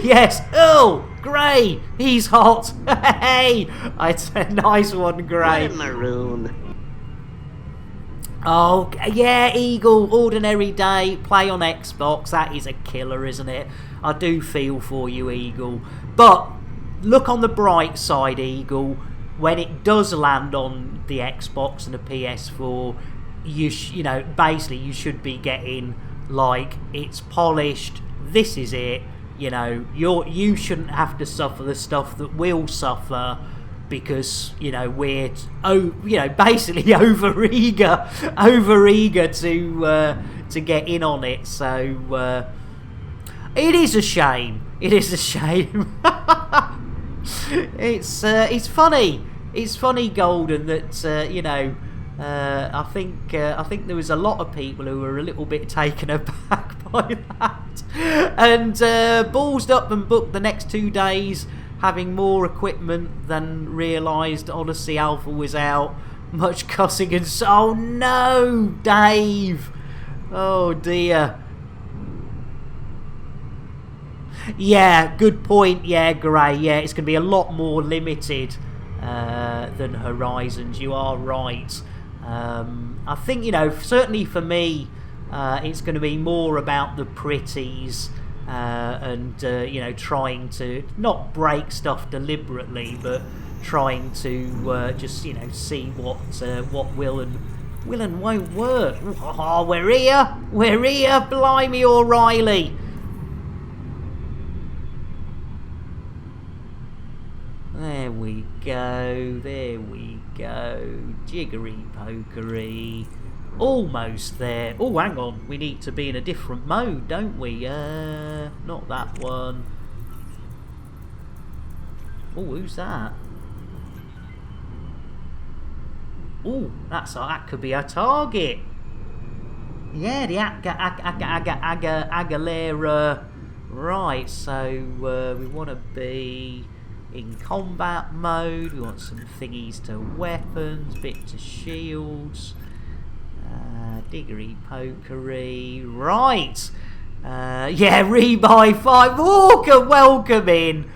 Yes, Earl Gray, he's hot. Hey, it's a nice one, Gray. Maroon. Oh, yeah, Eagle, ordinary day, play on Xbox. That is a killer, isn't it? I do feel for you, Eagle. But look on the bright side, Eagle. When it does land on the Xbox and the PS4, you know, basically you should be getting, like, it's polished, this is it. You know, you shouldn't have to suffer the stuff that we'll suffer, because, you know, we're basically over eager to get in on it. So it is a shame. It is a shame. It's funny. It's funny, Golden, that you know. I think there was a lot of people who were a little bit taken aback by that, and ballsed up and booked the next 2 days, having more equipment than realised Odyssey Alpha was out. Much cussing and oh no, Dave! Oh dear. Yeah, good point. Yeah, Gray. Yeah, it's going to be a lot more limited than Horizons. You are right. I think, you know, certainly for me, it's going to be more about the pretties and you know, trying to not break stuff deliberately, but trying to just, you know, see what will and won't work. Oh, we're here, blimey O'Reilly. There we go, jiggery pokery, almost there. Oh, hang on, we need to be in a different mode, don't we? Not that one. Oh, who's that? Oh, that could be our target. Yeah, the Aguilera. Right, so we want to be in combat mode. We want some thingies to weapons, bit to shields, diggery pokery. Right, yeah, rebuy 5. Walker, welcome in.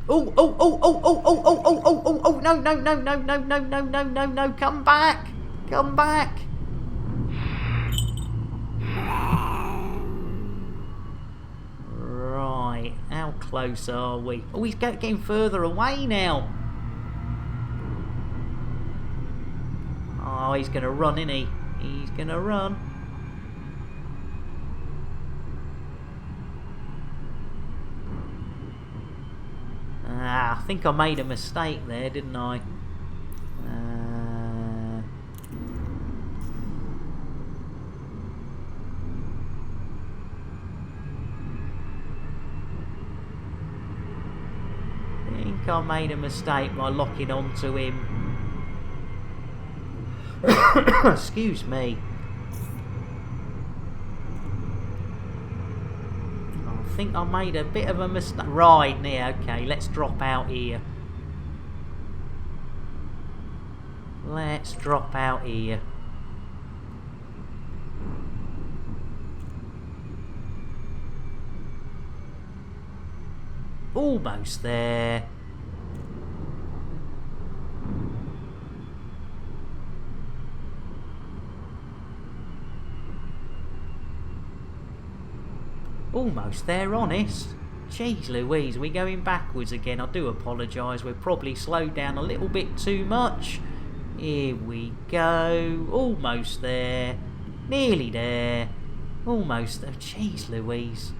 Oh, no, come back. close are we? Oh, he's getting further away now. Oh, he's going to run, isn't he? He's going to run. I think I made a mistake there, didn't I? I think I made a mistake by locking onto him. Excuse me. I think I made a bit of a mistake. Right, now, okay, let's drop out here. Let's drop out here. Almost there. Almost there, honest. Jeez Louise, we're going backwards again. I do apologise. We've probably slowed down a little bit too much. Here we go. Almost there. Nearly there. Almost there. Jeez Louise.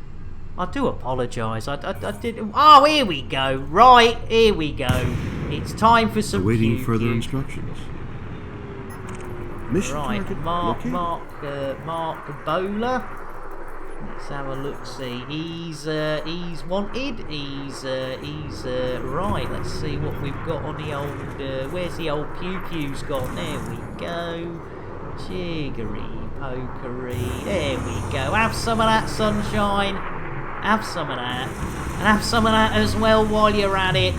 I do apologise. I did. Oh, here we go. Right, here we go. It's time for some awaiting further instructions. Mission right, target Mark Bowler. Let's have a look. See, he's wanted. He's right. Let's see what we've got on the old. Where's the old pew-pews gone? There we go. Jiggery pokery. There we go. Have some of that, sunshine. Have some of that, and have some of that as well while you're at it.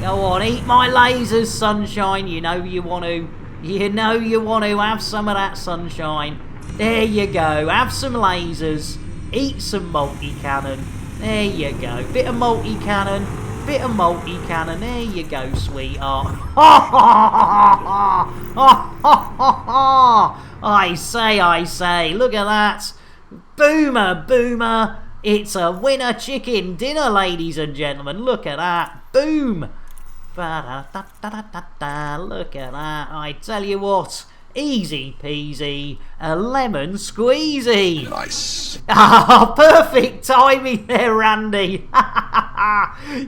Go on, eat my lasers, sunshine. You know you want to. You know you want to have some of that, sunshine. There you go. Have some lasers. Eat some multi-cannon. There you go. Bit of multi-cannon. Bit of multi-cannon. There you go, sweetheart. I say. Look at that. Boomer. It's a winner chicken dinner, ladies and gentlemen. Look at that. Boom. Look at that. I tell you what. Easy peasy. A lemon squeezy. Nice. Perfect timing there, Randy.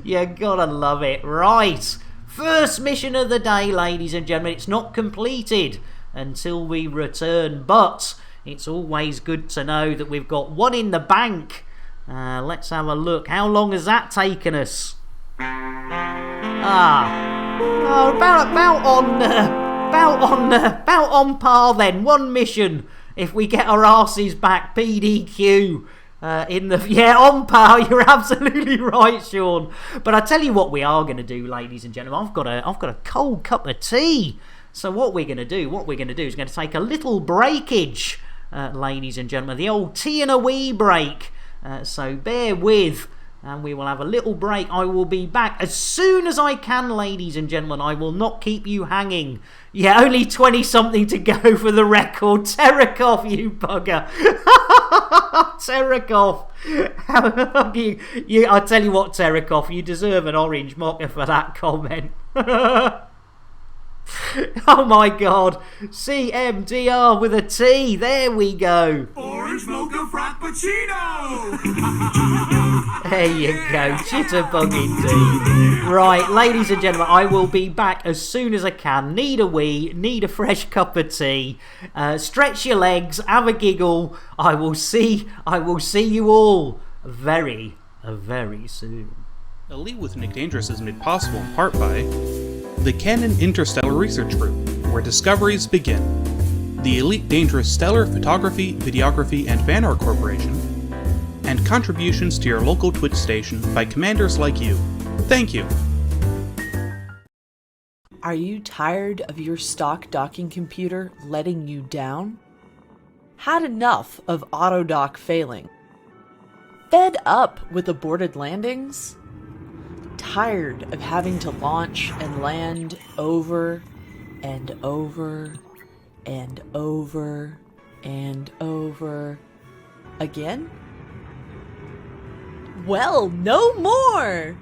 You gotta love it. Right. First mission of the day, ladies and gentlemen. It's not completed until we return, but it's always good to know that we've got one in the bank. Let's have a look. How long has that taken us? About on par then. One mission if we get our arses back. PDQ on par. You're absolutely right, Sean. But I tell you what we are going to do, ladies and gentlemen. I've got a cold cup of tea. So what we're going to do is going to take a little breakage, ladies and gentlemen. The old tea and a wee break. So bear with. And we will have a little break. I will be back as soon as I can, ladies and gentlemen. I will not keep you hanging. Yeah, only 20-something to go for the record. Terekoff, you bugger. Terekoff. I tell you what, Terekoff, you deserve an orange mocker for that comment. Oh my god. CMDR with a T. There we go. Orange mocha frappuccino. There you go. Jitterbugging tea. Right, ladies and gentlemen, I will be back as soon as I can. Need a wee, need a fresh cup of tea. Stretch your legs, have a giggle. I will see you all very soon. Elite with Nick Dangerous is made possible in part by the Canon Interstellar Research Group, where discoveries begin, the Elite Dangerous Stellar Photography, Videography, and Fan Art Corporation, and contributions to your local Twitch station by commanders like you. Thank you! Are you tired of your stock docking computer letting you down? Had enough of autodock failing? Fed up with aborted landings? Tired of having to launch and land over and over and over and over Again? Well, no more!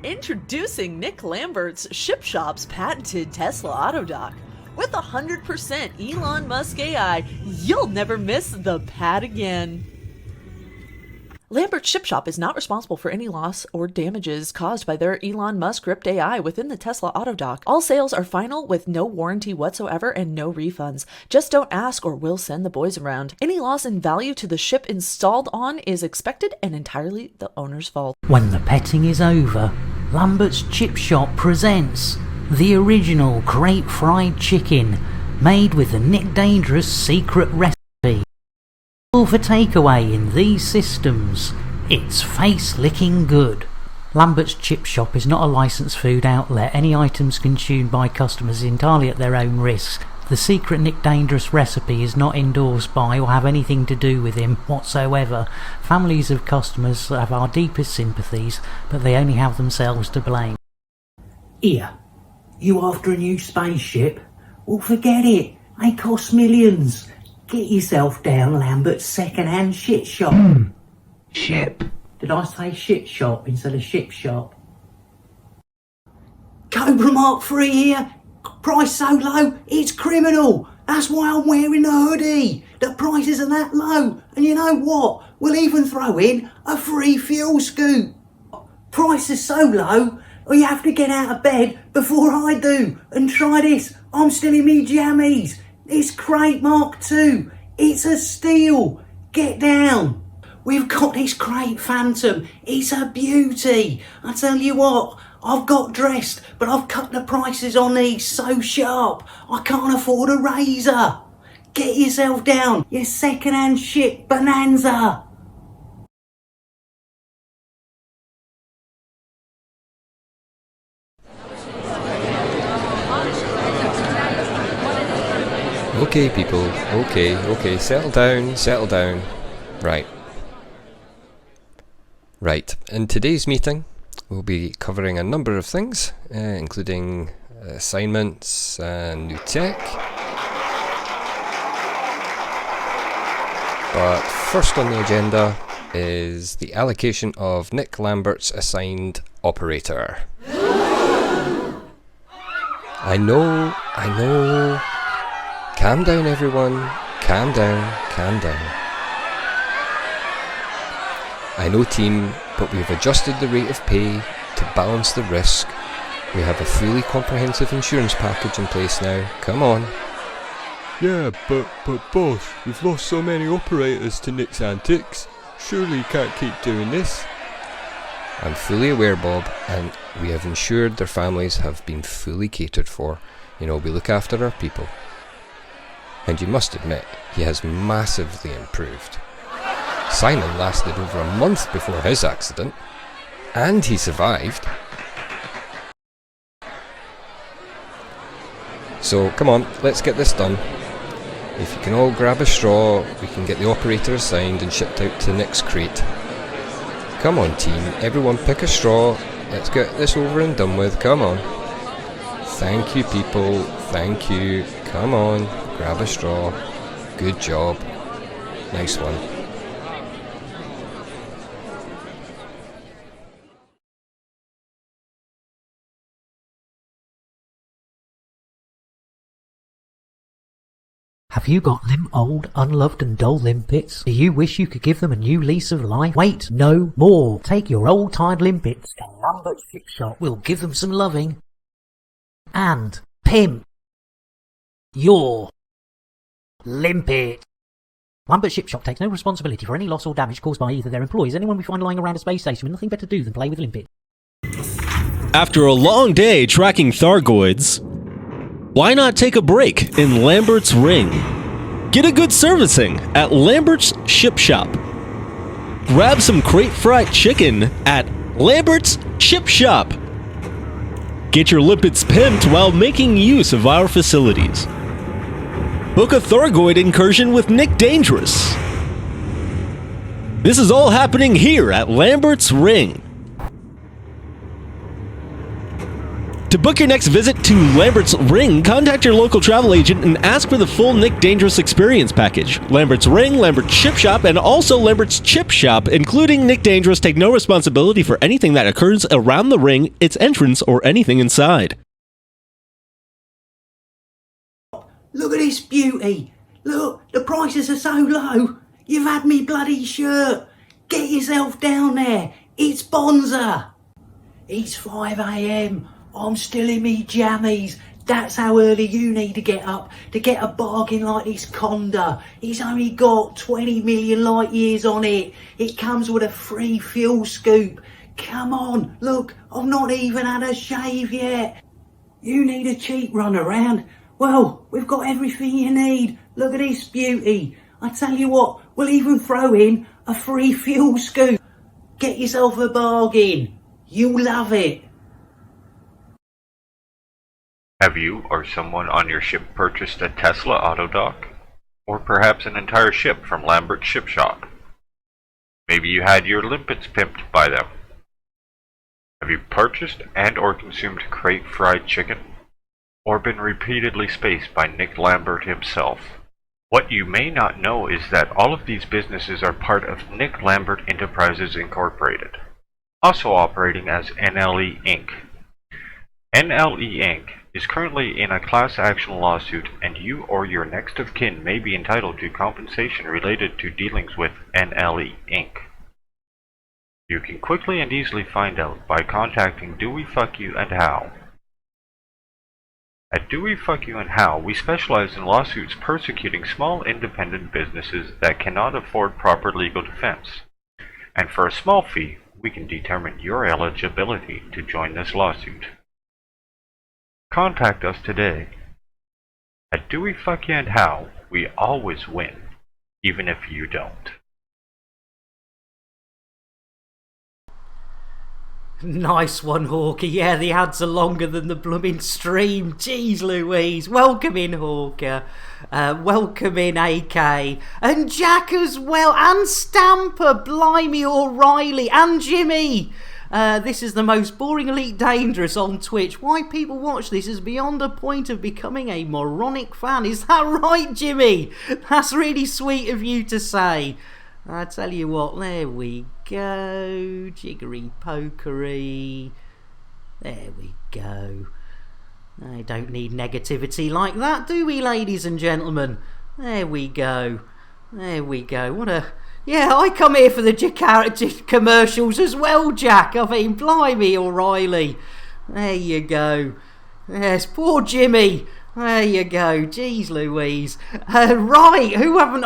Introducing Nick Lambert's Ship Shop's patented Tesla Autodock. With 100% Elon Musk AI, you'll never miss the pad again. Lambert's Ship Shop is not responsible for any loss or damages caused by their Elon Musk-gripped AI within the Tesla Autodock. All sales are final with no warranty whatsoever and no refunds. Just don't ask or we'll send the boys around. Any loss in value to the ship installed on is expected and entirely the owner's fault. When the petting is over, Lambert's Chip Shop presents the original crate fried chicken made with the Nick Dangerous secret recipe. For takeaway in these systems, it's face-licking good. Lambert's Chip Shop is not a licensed food outlet. Any items consumed by customers is entirely at their own risk. The secret Nick Dangerous recipe is not endorsed by or have anything to do with him whatsoever. Families of customers have our deepest sympathies, but they only have themselves to blame. Here, you after a new spaceship? Well, forget it. They cost millions. Get yourself down Lambert's second-hand shit shop. Ship. Did I say shit shop instead of ship shop? Cobra Mark III here. Price so low, it's criminal. That's why I'm wearing the hoodie. The prices are that low. And you know what? We'll even throw in a free fuel scoop. Price is so low, you have to get out of bed before I do. And try this. I'm still in me jammies. It's Crate Mark II. It's a steal. Get down. We've got this Crate Phantom. It's a beauty. I tell you what, I've got dressed, but I've cut the prices on these so sharp, I can't afford a razor. Get yourself down, you second-hand shit bonanza. Okay, people. Okay. Settle down. Right. In today's meeting, we'll be covering a number of things, including assignments and new tech. But first on the agenda is the allocation of Nick Lambert's assigned operator. I know. Calm down, everyone. Calm down. I know, team, but we've adjusted the rate of pay to balance the risk. We have a fully comprehensive insurance package in place now. Come on. Yeah, but boss, we've lost so many operators to Nick's antics. Surely you can't keep doing this. I'm fully aware, Bob, and we have ensured their families have been fully catered for. We look after our people. And you must admit, he has massively improved. Simon lasted over a month before his accident, and he survived. So, come on, let's get this done. If you can all grab a straw, we can get the operator assigned and shipped out to Nick's crate. Come on, team, everyone pick a straw. Let's get this over and done with, come on. Thank you, people, thank you. Come on, grab a straw. Good job. Nice one. Have you got limp, old, unloved and dull limpets? Do you wish you could give them a new lease of life? Wait no more. Take your old tired limpets to Lambert's Ship Shop. We'll give them some loving. And pimp your limpet. Lambert's Ship Shop takes no responsibility for any loss or damage caused by either their employees or anyone we find lying around a space station with nothing better to do than play with limpets. After a long day tracking Thargoids, why not take a break in Lambert's Ring? Get a good servicing at Lambert's Ship Shop. Grab some crate fried chicken at Lambert's Ship Shop. Get your limpets pimped while making use of our facilities. Book a Thargoid incursion with Nick Dangerous. This is all happening here at Lambert's Ring. To book your next visit to Lambert's Ring, contact your local travel agent and ask for the full Nick Dangerous Experience package. Lambert's Ring, Lambert's Ship Shop, and also Lambert's Chip Shop, including Nick Dangerous, take no responsibility for anything that occurs around the ring, its entrance, or anything inside. Look at this beauty. Look, the prices are so low. You've had me bloody shirt. Get yourself down there. It's Bonza. It's 5 a.m. I'm still in me jammies. That's how early you need to get up to get a bargain like this Conda. It's only got 20 million light years on it. It comes with a free fuel scoop. Come on, look, I've not even had a shave yet. You need a cheap run around? Well, we've got everything you need. Look at this beauty. I tell you what, we'll even throw in a free fuel scoop. Get yourself a bargain. You'll love it. Have you or someone on your ship purchased a Tesla Autodock? Or perhaps an entire ship from Lambert's Ship Shop? Maybe you had your limpets pimped by them. Have you purchased and or consumed crate fried chicken? Or been repeatedly spaced by Nick Lambert himself? What you may not know is that all of these businesses are part of Nick Lambert Enterprises Incorporated, also operating as NLE Inc. NLE Inc. is currently in a class action lawsuit, and you or your next of kin may be entitled to compensation related to dealings with NLE Inc. You can quickly and easily find out by contacting Do We Fuck You and How. At Do We Fuck You and How, we specialize in lawsuits persecuting small independent businesses that cannot afford proper legal defense. And for a small fee, we can determine your eligibility to join this lawsuit. Contact us today. At Do We Fuck You and How, we always win, even if you don't. Nice one, Hawker. Yeah, the ads are longer than the blooming stream. Jeez Louise. Welcome in, Hawker. Welcome in, AK. And Jack as well. And Stamper. Blimey, O'Reilly. And Jimmy. This is the most boring Elite Dangerous on Twitch. Why people watch this is beyond a point of becoming a moronic fan. Is that right, Jimmy? That's really sweet of you to say. I tell you what, there we go. Jiggery pokery. There we go. I don't need negativity like that, do we, ladies and gentlemen? There we go. There we go. What a... Yeah, I come here for the commercials as well, Jack. I mean, blimey, O'Reilly. There you go. Yes, poor Jimmy. There you go. Jeez Louise. Right, who have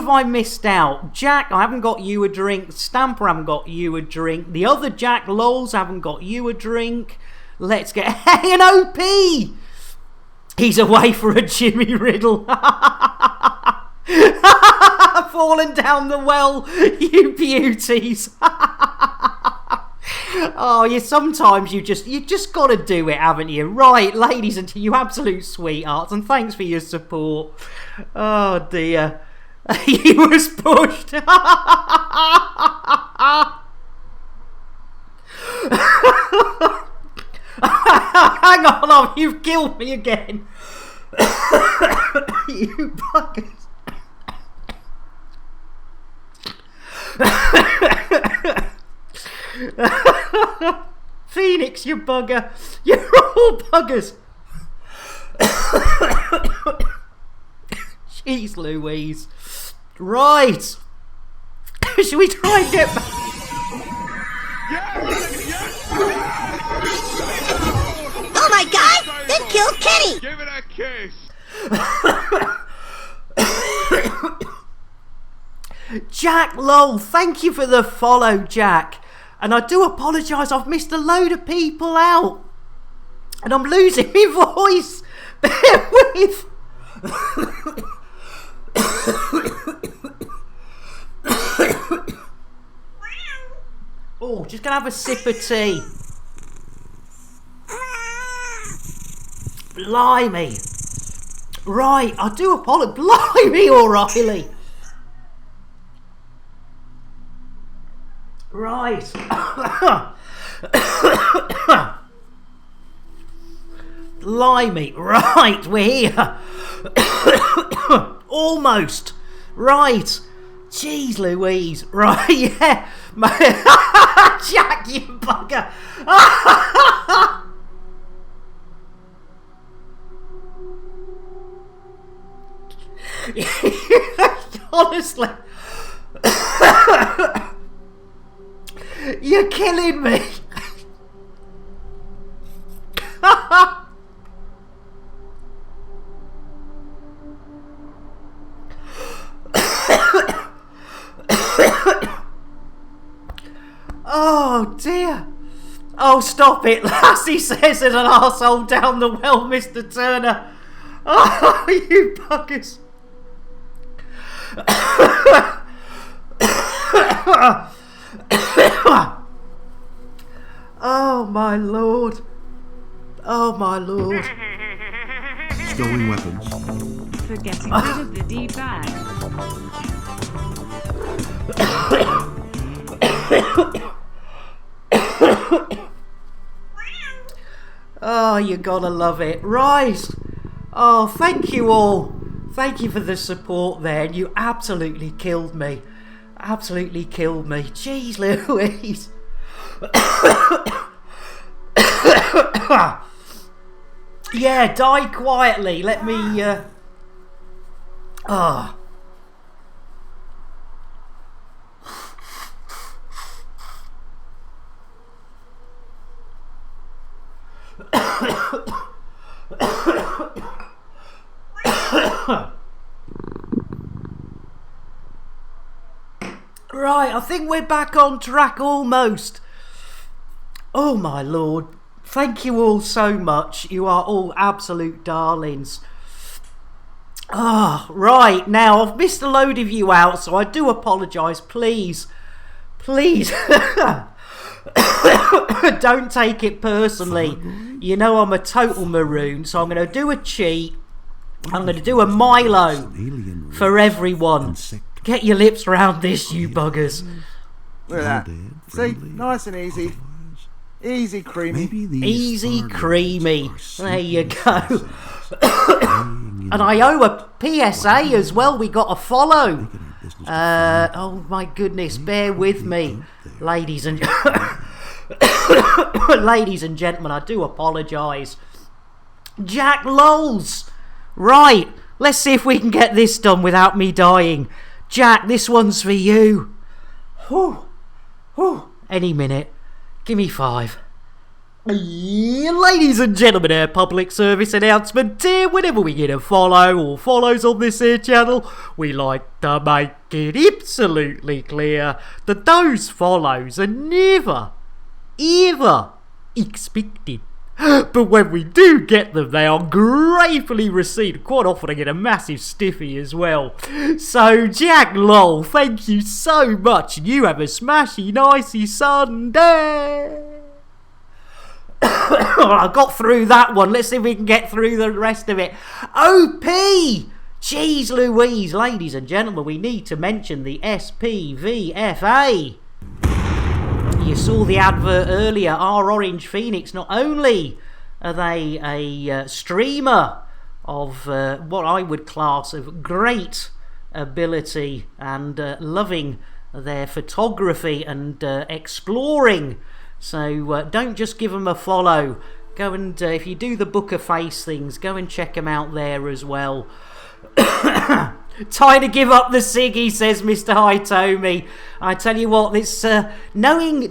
I missed out? Jack, I haven't got you a drink. Stamper, I haven't got you a drink. The other Jack Lols, I haven't got you a drink. Let's get... Hey, an OP! He's away for a Jimmy Riddle. Fallen down the well, you beauties. Oh, sometimes you just got to do it, haven't you? Right, ladies and you absolute sweethearts, and thanks for your support. Oh dear, he was pushed. Hang on, you've killed me again. You buggers. Phoenix, you bugger. You're all buggers. Jeez Louise. Right. Should we try and get back? Oh my god! They killed Kenny! Give it a kiss! Jack Lowell, thank you for the follow, Jack. And I do apologise, I've missed a load of people out. And I'm losing my voice. Bear with. Oh, just gonna have a sip of tea. Blimey. Right, I do apologise. Blimey, O'Reilly. Right. Blimey. Right, we're here. Almost. Right. Jeez Louise. Right, yeah. Jack, you bugger. Honestly. You're killing me. Oh dear. Oh, stop it. Lassie says as an arsehole down the well, Mr. Turner. Oh, you buggers. Oh my lord. Oh my lord. Stowing weapons. For getting rid of the D-bag. Oh, you gotta love it. Right. Oh, thank you all. Thank you for the support there. You absolutely killed me. Absolutely killed me. Jeez Louise. Yeah, die quietly. Let me Right, I think we're back on track almost. Oh my lord. Thank you all so much. You are all absolute darlings. Right, now I've missed a load of you out, so I do apologise. Please, please, don't take it personally. You know I'm a total maroon, so I'm going to do a cheat. I'm going to do a Milo for everyone. Get your lips round this, you buggers. Look at that. See? Nice and easy. Easy creamy. Easy creamy. There you go. And I owe a PSA as well. We got a follow. Oh my goodness, bear with me, ladies and ladies and gentlemen. I do apologise. Jack Lols. Right, let's see if we can get this done without me dying. Jack, this one's for you. Whew. Whew. Any minute. Give me 5. Ladies and gentlemen, our public service announcement here. Whenever we get a follow or follows on this here channel, we like to make it absolutely clear that those follows are never, ever expected. But when we do get them, they are gratefully received. Quite often I get a massive stiffy as well. So Jack Lol, thank you so much. You have a smashy, nicey Sunday. I got through that one. Let's see if we can get through the rest of it. OP! Jeez Louise, ladies and gentlemen, we need to mention the SPVFA. You saw the advert earlier. Our Orange Phoenix, not only are they a streamer of what I would class of great ability and loving their photography and exploring, so don't just give them a follow. Go and if you do the Booker Face things, go and check them out there as well. Time to give up the ciggy, says Mr. Hitomi. I tell you what, this knowing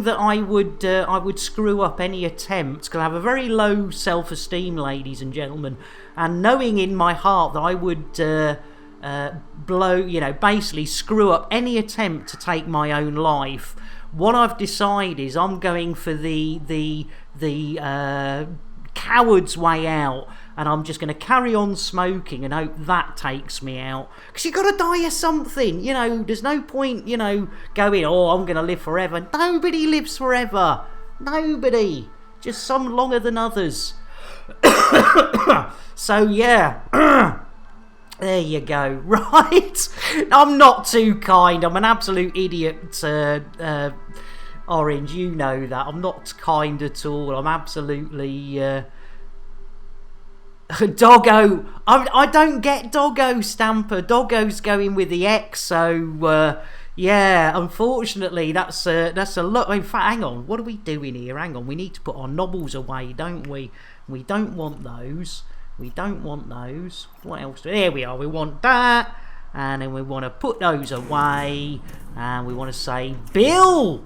that I would screw up any attempt, because I have a very low self-esteem, ladies and gentlemen, and knowing in my heart that I would basically screw up any attempt to take my own life, what I've decided is I'm going for the coward's way out, and I'm just going to carry on smoking and hope that takes me out. Because you got to die of something, you know. There's no point, you know, going, oh, I'm going to live forever. Nobody lives forever. Nobody. Just some longer than others. So, yeah. There you go. Right. I'm not too kind. I'm an absolute idiot, Orange. You know that. I'm not kind at all. I'm absolutely... Doggo. I don't get Doggo, Stamper. Doggo's going with the X, so yeah, unfortunately that's a lot. In fact, hang on, what are we doing here? Hang on, we need to put our knobbles away, don't we? We don't want those. We don't want those. What else? There we are. We want that, and then we want to put those away, and we want to say, Bill,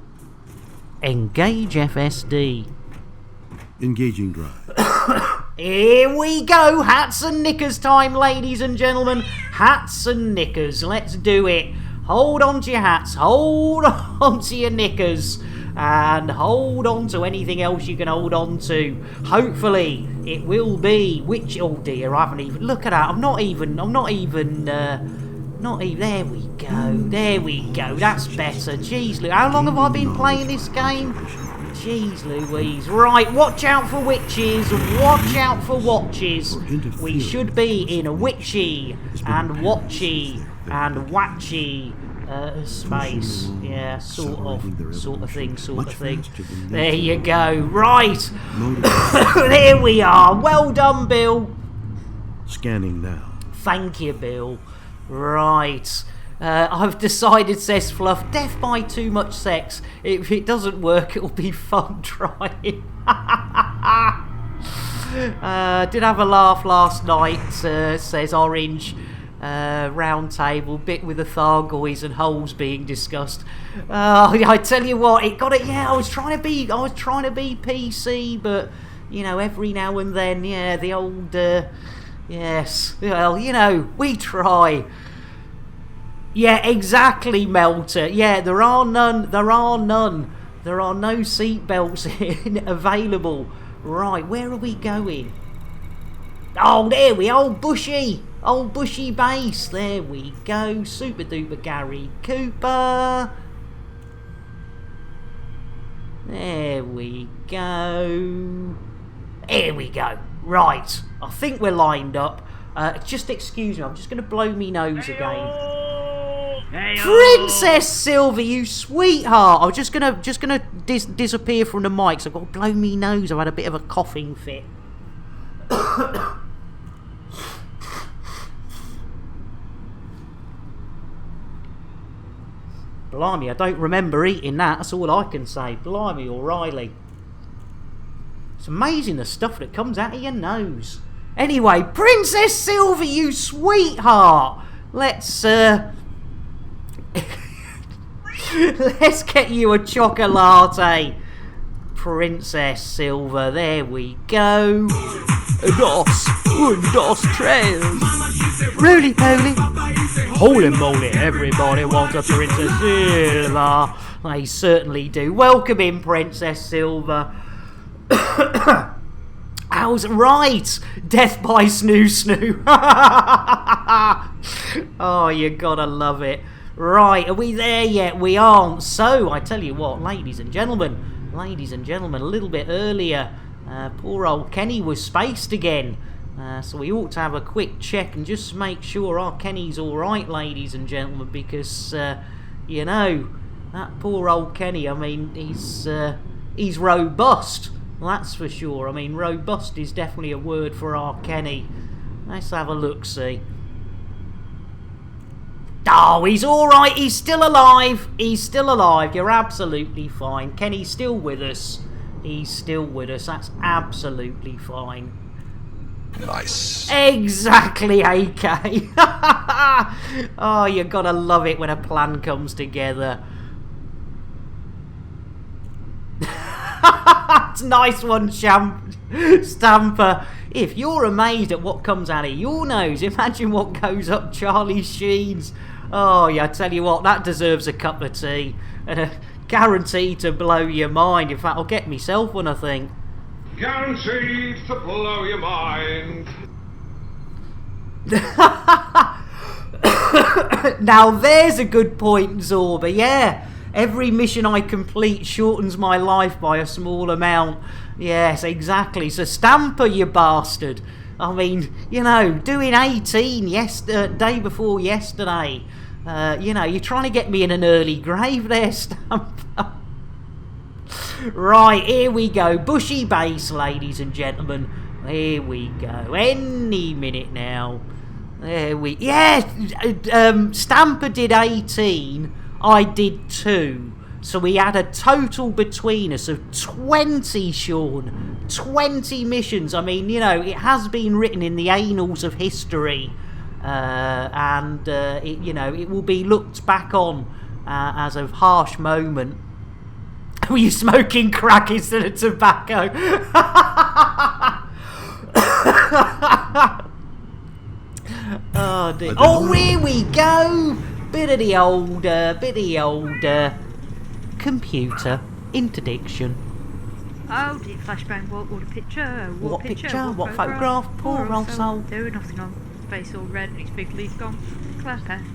engage FSD. Engaging drive. Here we go. Hats and knickers time, ladies and gentlemen. Hats and knickers. Let's do it. Hold on to your hats. Hold on to your knickers. And hold on to anything else you can hold on to. Hopefully it will be oh dear, I haven't even, look at that, I'm not even there we go, that's better. Jeez, how long have I been playing this game? Jeez Louise. Right, watch out for witches, watch out for watches. We should be in a witchy and watchy and watchy space. Yeah, sort of thing. There you go. Right. There we are. Well done, Bill. Scanning now. Thank you, Bill. Right. I've decided, says Fluff, death by too much sex. If it doesn't work, it'll be fun trying. Did have a laugh last night, says Orange. Round table, bit with the Thargoids and holes being discussed. I tell you what, it got it. Yeah, I was trying to be PC, but you know, every now and then, yeah, the old yes. Well, you know, we try. Yeah, exactly, Melter. Yeah, there are none. There are no seatbelts available. Right, where are we going? Oh, there we are, Bushy. Old Bushy Base. There we go. Super duper Gary Cooper. There we go. Here we go. Right. I think we're lined up. Just excuse me. I'm just going to blow me nose again. Princess Silver, you sweetheart. I'm just gonna disappear from the mics. I've got to blow me nose. I've had a bit of a coughing fit. Blimey, I don't remember eating that. That's all I can say. Blimey, O'Reilly. It's amazing the stuff that comes out of your nose. Anyway, Princess Silver, you sweetheart. Let's let's get you a chocolate, Princess Silver. There we go. Dos, tres. Roly poly. Holy moly, everybody wants a Princess Silver. They certainly do. Welcome in, Princess Silver. How's right? Death by Snoo Snoo. Oh, you gotta love it. Right, are we there yet? We aren't. So, I tell you what, ladies and gentlemen, a little bit earlier, poor old Kenny was spaced again. So we ought to have a quick check and just make sure our Kenny's alright, ladies and gentlemen, because, you know, that poor old Kenny, I mean, he's robust, that's for sure. I mean, robust is definitely a word for our Kenny. Let's have a look-see. Oh, he's alright, he's still alive. You're absolutely fine. Kenny's still with us. That's absolutely fine. Nice. Exactly, AK. Oh, you gotta love it when a plan comes together. It's a nice one, Stamper. If you're amazed at what comes out of your nose, imagine what goes up Charlie Sheen's. Oh, yeah, I tell you what, that deserves a cup of tea. And guaranteed to blow your mind. In fact, I'll get myself one, I think. Guaranteed to blow your mind. Now there's a good point, Zorba. Yeah, every mission I complete shortens my life by a small amount. Yes, exactly. So Stamper, you bastard. I mean, you know, doing 18 day before yesterday. You know, you're trying to get me in an early grave there, Stamper. Right, here we go. Bushy Base, ladies and gentlemen. Here we go. Any minute now. There we... Yeah! Stamper did 18. I did 2. So we had a total between us of 20, Sean. 20 missions. I mean, you know, it has been written in the annals of history. And, it will be looked back on as a harsh moment. Were you smoking crack instead of tobacco? Oh, dear. Oh, here we go! Bit of the old computer interdiction. Oh dear, flashbang, what a picture, what picture, what photograph, poor old soul. Doing nothing on, face all red and his big leaf gone, clap hands.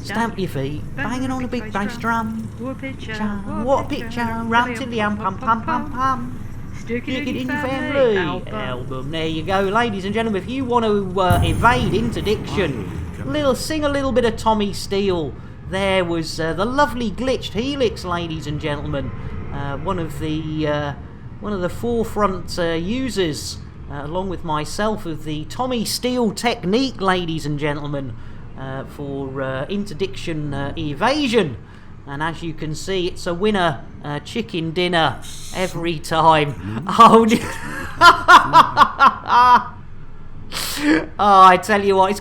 Stamp your feet, banging on a big bass drum. What a picture, what a picture, ram to the pam pam pam pam. Stick it in your family album. There you go, ladies and gentlemen. If you want to evade interdiction, sing a little bit of Tommy Steele. There was the lovely glitched helix, ladies and gentlemen. One of the forefront users, along with myself, of the Tommy Steele technique, ladies and gentlemen, for interdiction evasion. And as you can see, it's a winner chicken dinner every time. Oh, oh, I tell you what, it's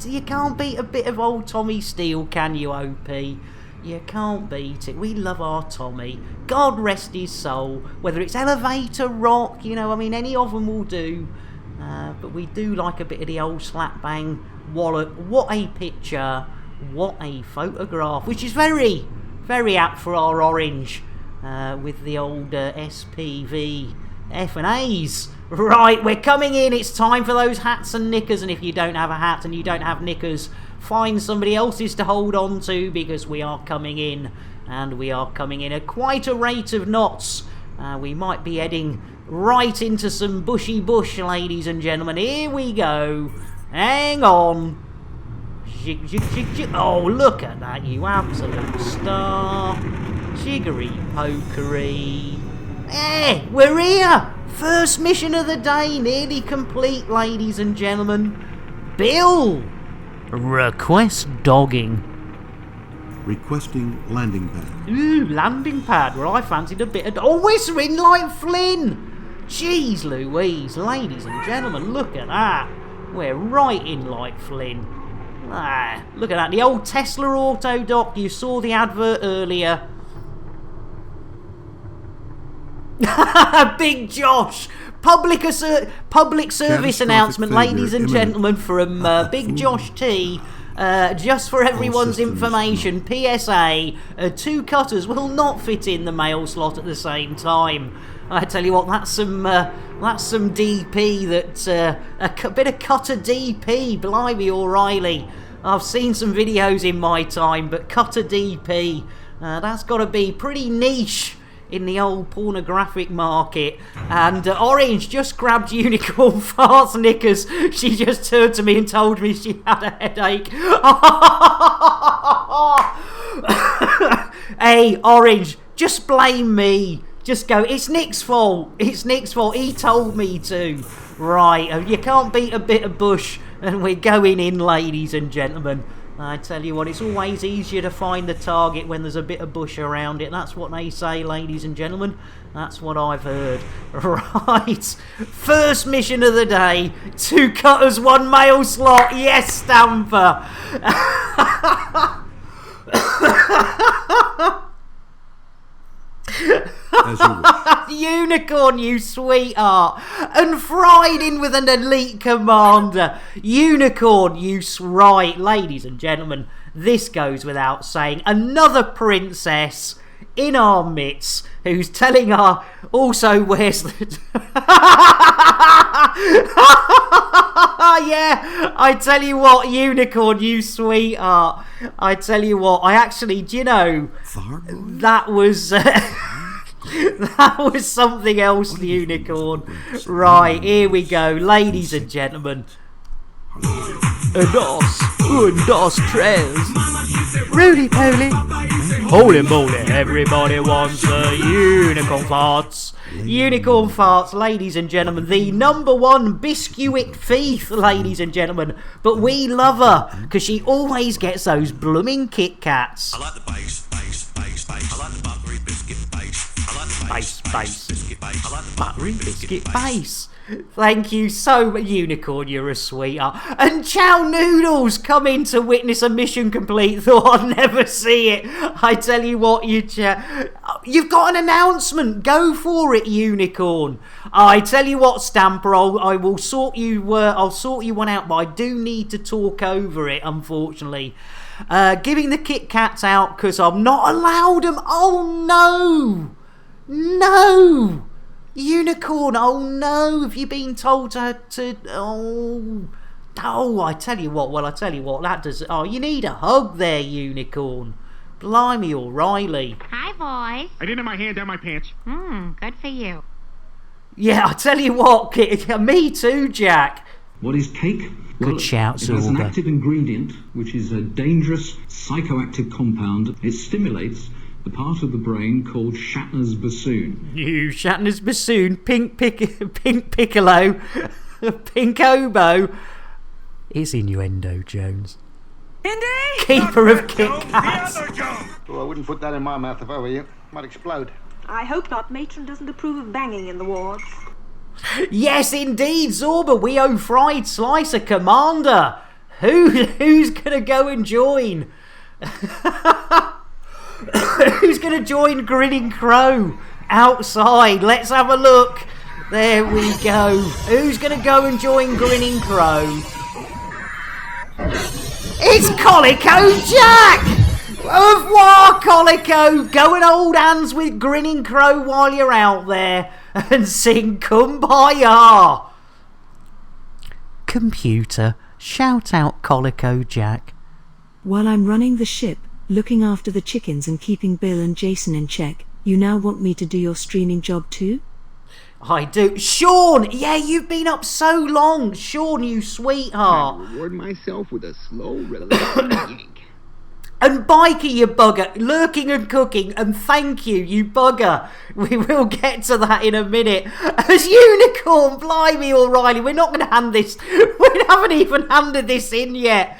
you can't beat a bit of old Tommy Steele, can you, OP? You can't beat it. We love our Tommy. God rest his soul. Whether it's Elevator, Rock, you know, I mean, any of them will do. But we do like a bit of the old slap bang wallop. What a picture. What a photograph. Which is very, very apt for our orange. With the old SPV F&A's. Right, we're coming in. It's time for those hats and knickers. And if you don't have a hat and you don't have knickers, find somebody else's to hold on to, because we are coming in. And we are coming in at quite a rate of knots. We might be heading right into some bushy bush, ladies and gentlemen. Here we go. Hang on. Jig, jig, jig, jig. Oh, look at that, you absolute star. Jiggery pokery. Eh, we're here. First mission of the day, nearly complete, ladies and gentlemen. Bill, request dogging. Requesting landing pad. Ooh, landing pad. Well, I fancied a bit of... Oh, we're in like Flynn. Jeez Louise, ladies and gentlemen, look at that. We're right in like Flynn. Ah, look at that. The old Tesla auto dock. You saw the advert earlier. Big Josh. Public service announcement, ladies and gentlemen, from Big Josh T. Just for everyone's information, PSA, 2 cutters will not fit in the mail slot at the same time. I tell you what, that's some DP. That's a bit of cutter DP. Blimey O'Reilly. I've seen some videos in my time, but cutter DP, that's got to be pretty niche in the old pornographic market. And Orange just grabbed Unicorn Farts Knickers. She just turned to me and told me she had a headache. Hey, Orange, just blame me. Just go, it's Nick's fault. It's Nick's fault. He told me to. Right, you can't beat a bit of bush. And we're going in, ladies and gentlemen. I tell you what, it's always easier to find the target when there's a bit of bush around it. That's what they say, ladies and gentlemen. That's what I've heard. Right. First mission of the day. 2 cutters, 1 mail slot. Yes, Stamper. As you wish. Unicorn, you sweetheart. And fried in with an elite commander. Unicorn, you right, ladies and gentlemen. This goes without saying. Another princess in our midst who's telling her also where's the... Yeah, I tell you what, Unicorn, you sweetheart. I tell you what, I actually, do you know, that was... that was something else, the Unicorn. Right, here we go, ladies and gentlemen. Dos, tres. Roly poly. Holy moly, everybody wants a unicorn farts. Unicorn Farts, ladies and gentlemen. The #1 biscuit thief, ladies and gentlemen. But we love her, because she always gets those blooming Kit Kats. I like the bass. I like the buttery biscuit bass. I like the Bass. biscuit bass. I like the Buttery biscuit base. Thank you so much, Unicorn, you're a sweetheart. And Chow Noodles come in to witness a mission complete. Thought I'd never see it. I tell you what, you've got an announcement. Go for it, Unicorn. I tell you what, Stamper, I'll sort you one out, but I do need to talk over it, unfortunately. Giving the Kit Kats out because I'm not allowed them. Oh no! Unicorn, oh no, have you been told to oh, I tell you what, that does, you need a hug there, Unicorn. Blimey, O'Reilly. Hi, boys. I didn't have my hand down my pants. Good for you. Yeah, I tell you what, me too, Jack. What is cake? Good shout, It has an Zorba. active ingredient, which is a dangerous psychoactive compound. It stimulates the part of the brain called Shatner's bassoon. You Shatner's bassoon, pink piccolo, pink oboe. It's innuendo, Jones. Indy! Keeper of Kit Kats. Oh, I wouldn't put that in my mouth if I were you. Might explode. I hope not. Matron doesn't approve of banging in the wards. Yes, indeed, Zorba. We owe Fried Slicer Commander. Who's gonna go and join? Who's going to join Grinning Crow outside? Let's have a look. There we go. Who's going to go and join Grinning Crow? It's Colico Jack! Au revoir, Colico. Go and hold hands with Grinning Crow while you're out there and sing Kumbaya. Computer, shout out Colico Jack. While I'm running the ship, looking after the chickens and keeping Bill and Jason in check, you now want me to do your streaming job too? I do. Sean! Yeah, you've been up so long. Sean, you sweetheart. I reward myself with a slow, relaxing yank. And Biker, you bugger. Lurking and cooking. And thank you, you bugger. We will get to that in a minute. As Unicorn, blimey, O'Reilly. We're not going to hand this. We haven't even handed this in yet.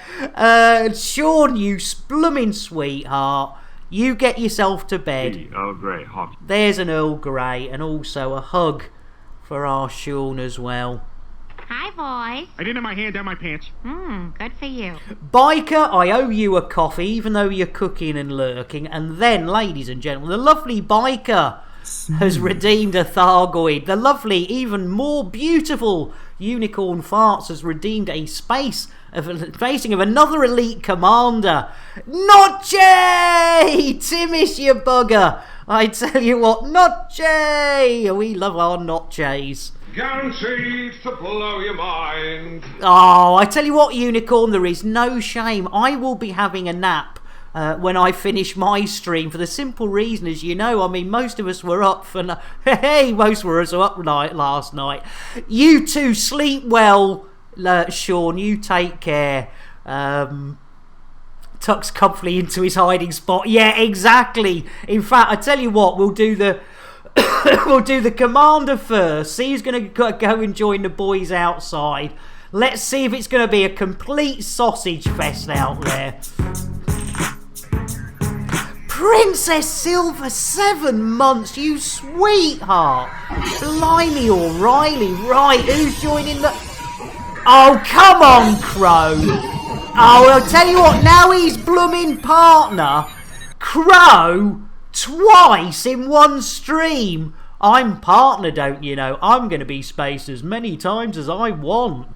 Sean, you blooming sweetheart. You get yourself to bed. Earl Grey, hot. There's an Earl Grey and also a hug for our Sean as well. Hi, boys. I didn't have my hand down my pants. Good for you. Biker, I owe you a coffee, even though you're cooking and lurking. And then, ladies and gentlemen, the lovely Biker has redeemed a Thargoid. The lovely, even more beautiful Unicorn Farts has redeemed a facing of another elite commander. Notche! Timis, you bugger. I tell you what, Notche! We love our Notches. Guaranteed to blow your mind. Oh, I tell you what, Unicorn, there is no shame. I will be having a nap when I finish my stream for the simple reason, as you know, I mean, most of us were up for... most of us were up last night. You two sleep well, Sean. You take care. Tucks comfortably into his hiding spot. Yeah, exactly. In fact, I tell you what, we'll do the... we'll do the commander first. See who's going to go and join the boys outside. Let's see if it's going to be a complete sausage fest out there. Princess Silver, 7 months, you sweetheart. Blimey, O'Reilly. Right, who's joining the... Oh, come on, Crow. Oh, I'll tell you what, now he's blooming partner. Crow... twice in one stream. I'm partner, don't you know? I'm going to be spaced as many times as I want.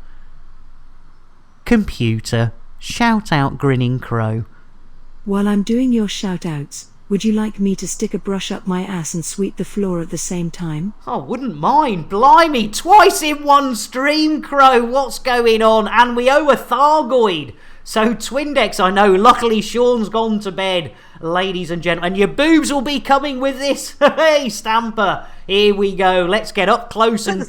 Computer, shout out Grinning Crow. While I'm doing your shout-outs, would you like me to stick a brush up my ass and sweep the floor at the same time? I wouldn't mind. Blimey, twice in one stream, Crow. What's going on? And we owe a Thargoid. So, Twindex, I know. Luckily, Sean's gone to bed, ladies and gentlemen. And your boobs will be coming with this. Hey, Stamper. Here we go. Let's get up close and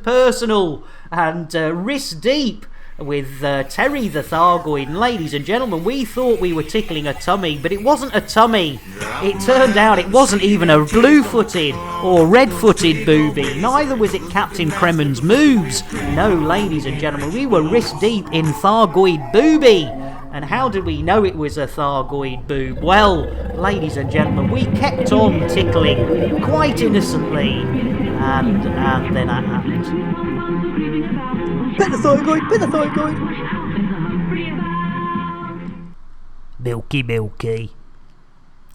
personal and wrist deep Terry the Thargoid. And ladies and gentlemen, we thought we were tickling a tummy, but it wasn't a tummy. It turned out it wasn't even a blue-footed or red-footed booby. Neither was it Captain Kremen's moves. No, ladies and gentlemen, we were wrist-deep in Thargoid booby. And how did we know it was a Thargoid boob? Well, ladies and gentlemen, we kept on tickling quite innocently, and then that happened. Bit of Thargoid. Milky.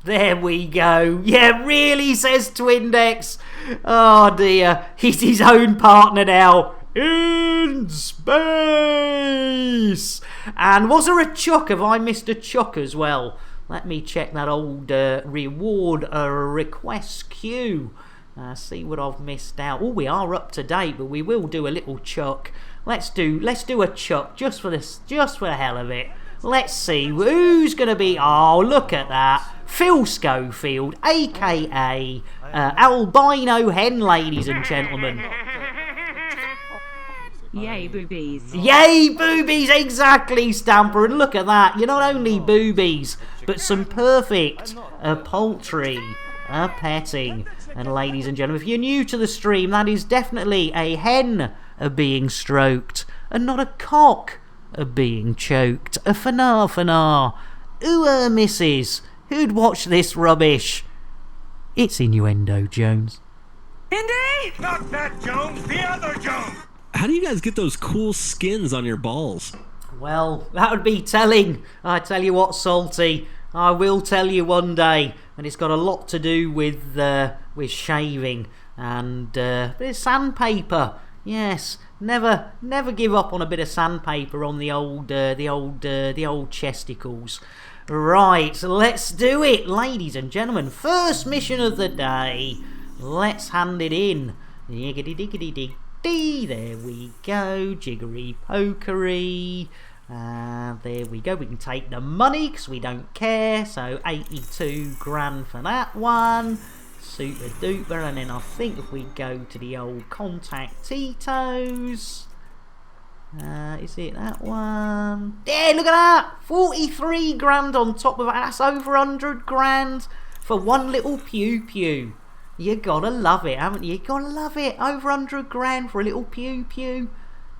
There we go. Yeah, really, says Twindex. Oh dear, he's his own partner now. In space. And was there a chuck? Have I missed a chuck as well? Let me check that old reward request queue. See what I've missed out. Oh, we are up to date, but we will do a little chuck. Let's do a chuck just for the hell of it. Let's see who's gonna be. Oh, look at that. Phil Schofield, aka Albino Hen, ladies and gentlemen. Yay, boobies. Yay, boobies, exactly, Stamper. And look at that. You're not only boobies, but some perfect poultry petting. And ladies and gentlemen, if you're new to the stream, that is definitely a hen being stroked, and not a cock being choked. A fanar. Ooh, missus. Who'd watch this rubbish? It's innuendo, Jones. Indy? Not that Jones, the other Jones. How do you guys get those cool skins on your balls? Well, that would be telling. I tell you what, Salty, I will tell you one day, and it's got a lot to do with shaving and a bit of sandpaper. Yes, never give up on a bit of sandpaper on the old chesticles. Right, so let's do it, ladies and gentlemen. First mission of the day. Let's hand it in. Yiggity diggity dig. There we go, jiggery pokery. There we go. We can take the money because we don't care. So 82 grand for that one. Super duper. And then I think if we go to the old contact Tito's, is it that one? Yeah, look at that. 43 grand on top of that. That's over 100 grand for one little pew. You gotta love it, haven't you? You gotta love it. Over 100 grand for a little pew.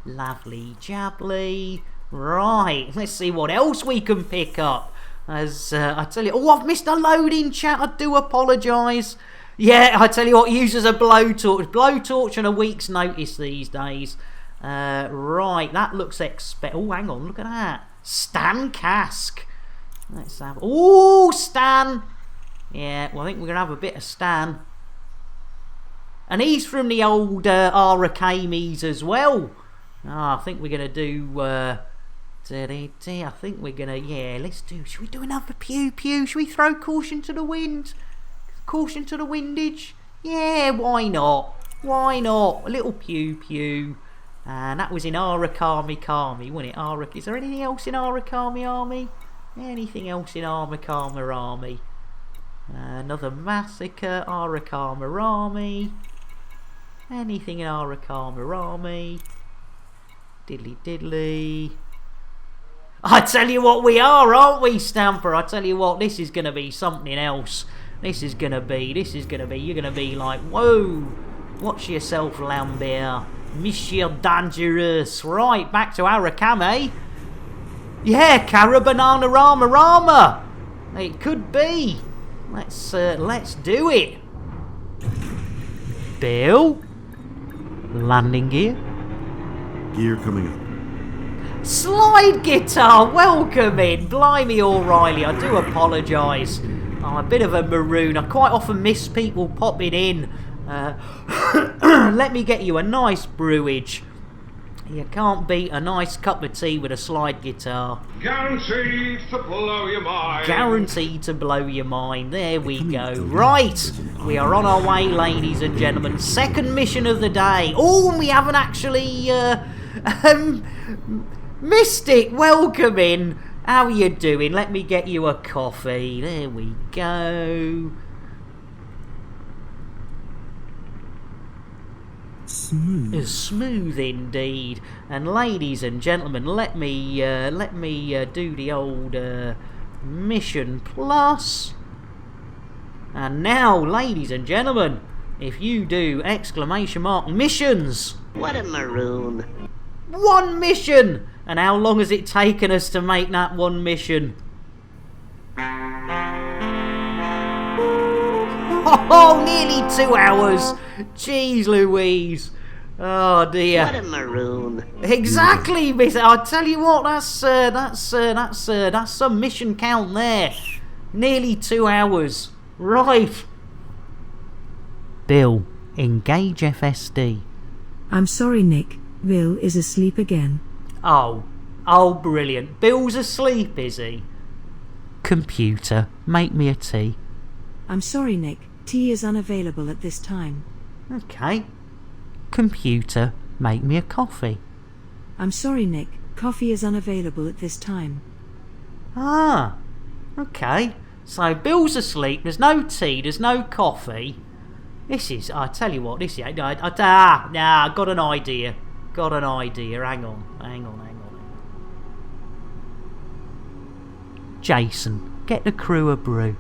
Lovely jubbly. Right, let's see what else we can pick up. As I tell you, oh, I've missed a load in chat. I do apologise. Yeah, I tell you what, uses a blowtorch and a week's notice these days. Right, that looks oh, hang on, look at that. Stan Cask. Let's have. Oh, Stan. Yeah, well, I think we're gonna have a bit of Stan. And he's from the old Arakamis as well. I think we're going to do... I think we're going to... Yeah, let's do... Should we do another pew? Should we throw caution to the wind? Caution to the windage? Yeah, why not? A little pew. And that was in Arakami Kami, wasn't it? Is there anything else in Arakami Army? Anything else in Arakami Army? Another massacre, Arakami Army. Anything in Arakami Army? Diddly. I tell you what we are, aren't we, Stamper? I tell you what, this is going to be something else. This is going to be, you're going to be like, whoa, watch yourself, Lambert. Monsieur Dangerous. Right, back to Arakami. Yeah, Carabanana Rama. It could be. Let's do it. Bill? Landing gear? Gear coming up. Slide guitar, welcome in. Blimey O'Reilly, I do apologise. I'm a bit of a maroon. I quite often miss people popping in. Let me get you a nice brewage. You can't beat a nice cup of tea with a slide guitar. Guaranteed to blow your mind. Guaranteed to blow your mind. There we go. Right, we are on our way, ladies and gentlemen. Second mission of the day. Oh, and we haven't actually... Mystic, welcome in. How are you doing? Let me get you a coffee. There we go. smooth. Smooth indeed. And ladies and gentlemen, let me do the old Mission Plus. And now, ladies and gentlemen, if you do exclamation mark missions. What a maroon. 1 mission! And how long has it taken us to make that 1 mission? Oh, nearly 2 hours. Jeez Louise. Oh dear. What a maroon. Exactly, miss. I tell you what, that's some mission count there. Nearly 2 hours. Right. Bill, engage FSD. I'm sorry, Nick. Bill is asleep again. Oh, brilliant. Bill's asleep, is he? Computer, make me a tea. I'm sorry, Nick. Tea is unavailable at this time. Okay. Computer, make me a coffee. I'm sorry, Nick. Coffee is unavailable at this time. Ah, okay. So Bill's asleep, there's no tea, there's no coffee. This is, I tell you what, this is, I got an idea. Hang on. Jason, get the crew a brew.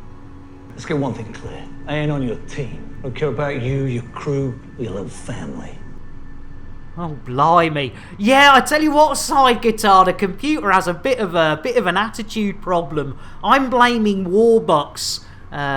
Let's get one thing clear. I ain't on your team. I don't care about you, your crew, or your little family. Oh, blimey. Yeah, I tell you what, side guitar, the computer has a bit of an attitude problem. I'm blaming Warbucks,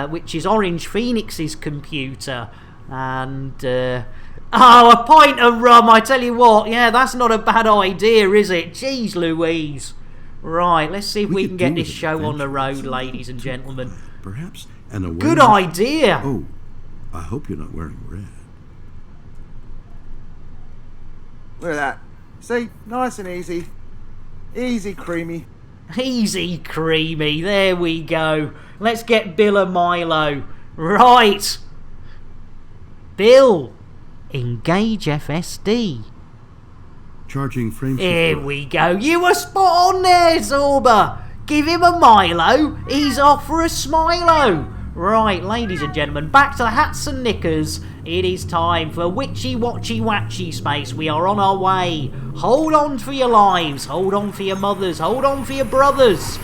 which is Orange Phoenix's computer. And, a pint of rum, I tell you what. Yeah, that's not a bad idea, is it? Jeez Louise. Right, let's see if we can get this show on the road, ladies and gentlemen. Perhaps an awareness. Good idea. Oh, I hope you're not wearing red. Look at that. See? Nice and easy. Easy, creamy. Easy, creamy. There we go. Let's get Bill a Milo. Right. Bill, engage FSD. Charging frames. Here we go. You were spot on there, Zorba. Give him a Milo. He's off for a Smilo. Right, ladies and gentlemen, back to the hats and knickers. It is time for Witchy Watchy Watchy Space. We are on our way. Hold on for your lives. Hold on for your mothers. Hold on for your brothers.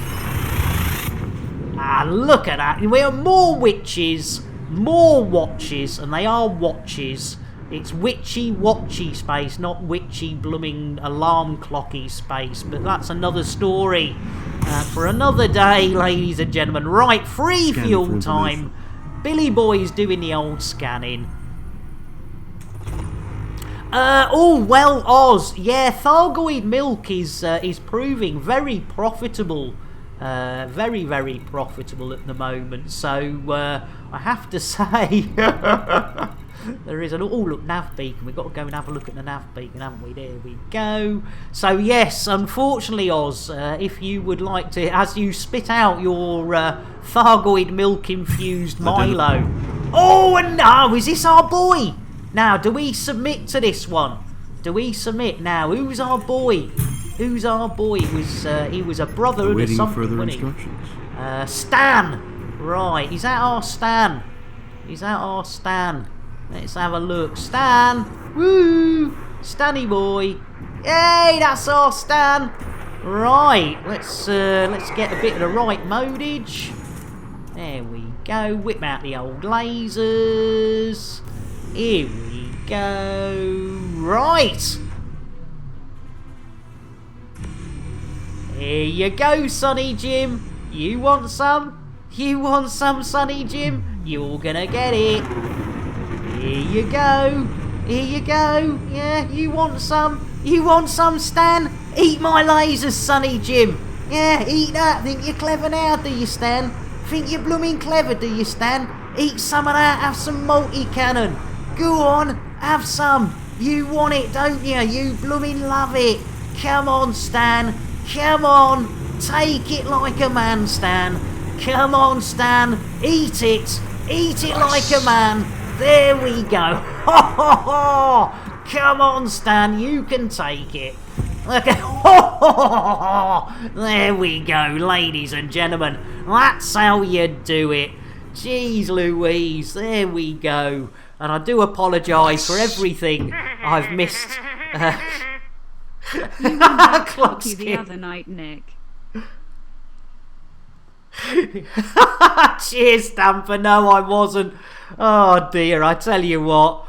And look at that. We are more witches, more watches, and they are watches. It's Witchy Watchy Space, not witchy blooming alarm clocky space. But that's another story for another day, ladies and gentlemen. Right, free fuel time. Billy Boy's doing the old scanning. Oz. Yeah, Thargoid milk is proving very profitable. Very, very profitable at the moment. So, I have to say... There is look, nav beacon. We've got to go and have a look at the nav beacon, haven't we? There we go. So yes, unfortunately, Oz, if you would like to, as you spit out your Thargoid milk infused Milo. Oh, and no, is this our boy? Now, do we submit to this one? Do we submit now? Who's our boy? Who's our boy? He was a brother or something, further wasn't he? instructions. Stan. Right, is that our Stan? Is that our Stan? Let's have a look. Stan! Woo! Stanny boy! Yay! That's our Stan! Right, let's get a bit of the right modage. There we go. Whip out the old lasers. Here we go. Right! Here you go, Sonny Jim. You want some? You want some, Sonny Jim? You're gonna get it. Here you go. Here you go. Yeah, you want some? You want some, Stan? Eat my lasers, Sonny Jim. Yeah, eat that. Think you're clever now, do you, Stan? Think you're blooming clever, do you, Stan? Eat some of that. Have some multi-cannon. Go on, have some. You want it, don't you? You blooming love it. Come on, Stan. Come on. Take it like a man, Stan. Come on, Stan. Eat it. Eat it like a man. There we go. Ho, ho, ho. Come on, Stan. You can take it. Look at, ho, ho, ho. There we go, ladies and gentlemen. That's how you do it. Jeez Louise. There we go. And I do apologise for everything I've missed. You were that cocky the Cluckskin. other night, Nick. Cheers, Stamper. No, I wasn't. Oh dear, I tell you what.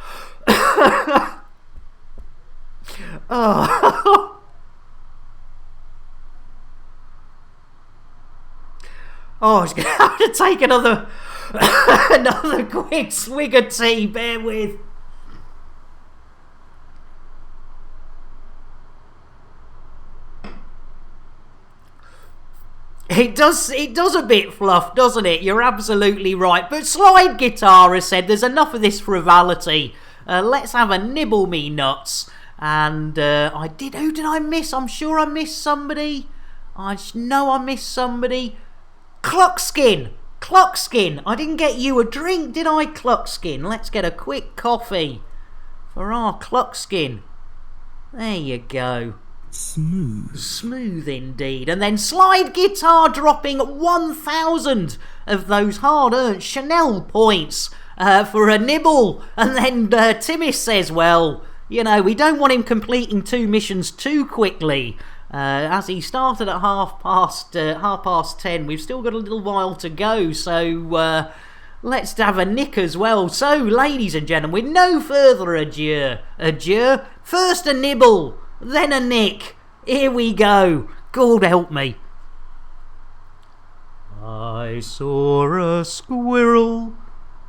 Oh. Oh, I was going to have to take another quick swig of tea. Bear with. It does a bit fluff, doesn't it? You're absolutely right. But Slide Guitar has said there's enough of this frivolity. Let's have a nibble me nuts. And who did I miss? I'm sure I missed somebody. I know I missed somebody. Cluckskin. I didn't get you a drink, did I, Cluckskin? Let's get a quick coffee for our Cluckskin. There you go. Smooth indeed. And then Slide Guitar dropping 1,000 of those hard-earned Chanel points for a nibble. And then Timis says, well, you know, we don't want him completing 2 missions too quickly. As he started at half past 10, we've still got a little while to go, so let's have a nick as well. So, ladies and gentlemen, with no further ado, first a nibble, then a nick. Here we go. God help me. I saw a squirrel.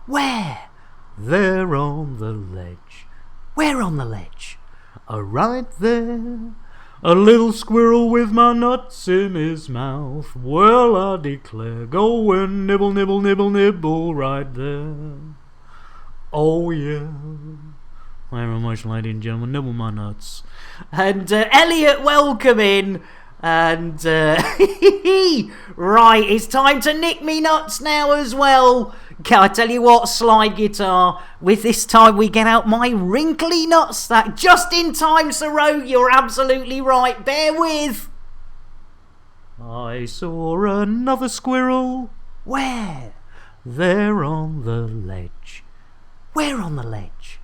Where? There on the ledge. Where on the ledge? Right there. A little squirrel with my nuts in his mouth. Well, I declare, go and nibble, nibble, nibble, nibble right there. Oh, yeah. Very much, ladies and gentlemen, nibble my nuts. And Elliot, welcome in. And right, it's time to nick me nuts now as well. Can I tell you what, Slide Guitar, with this time we get out my wrinkly nutsack just in time, Siro. You're absolutely right. Bear with. I saw another squirrel. Where? There on the ledge. Where on the ledge?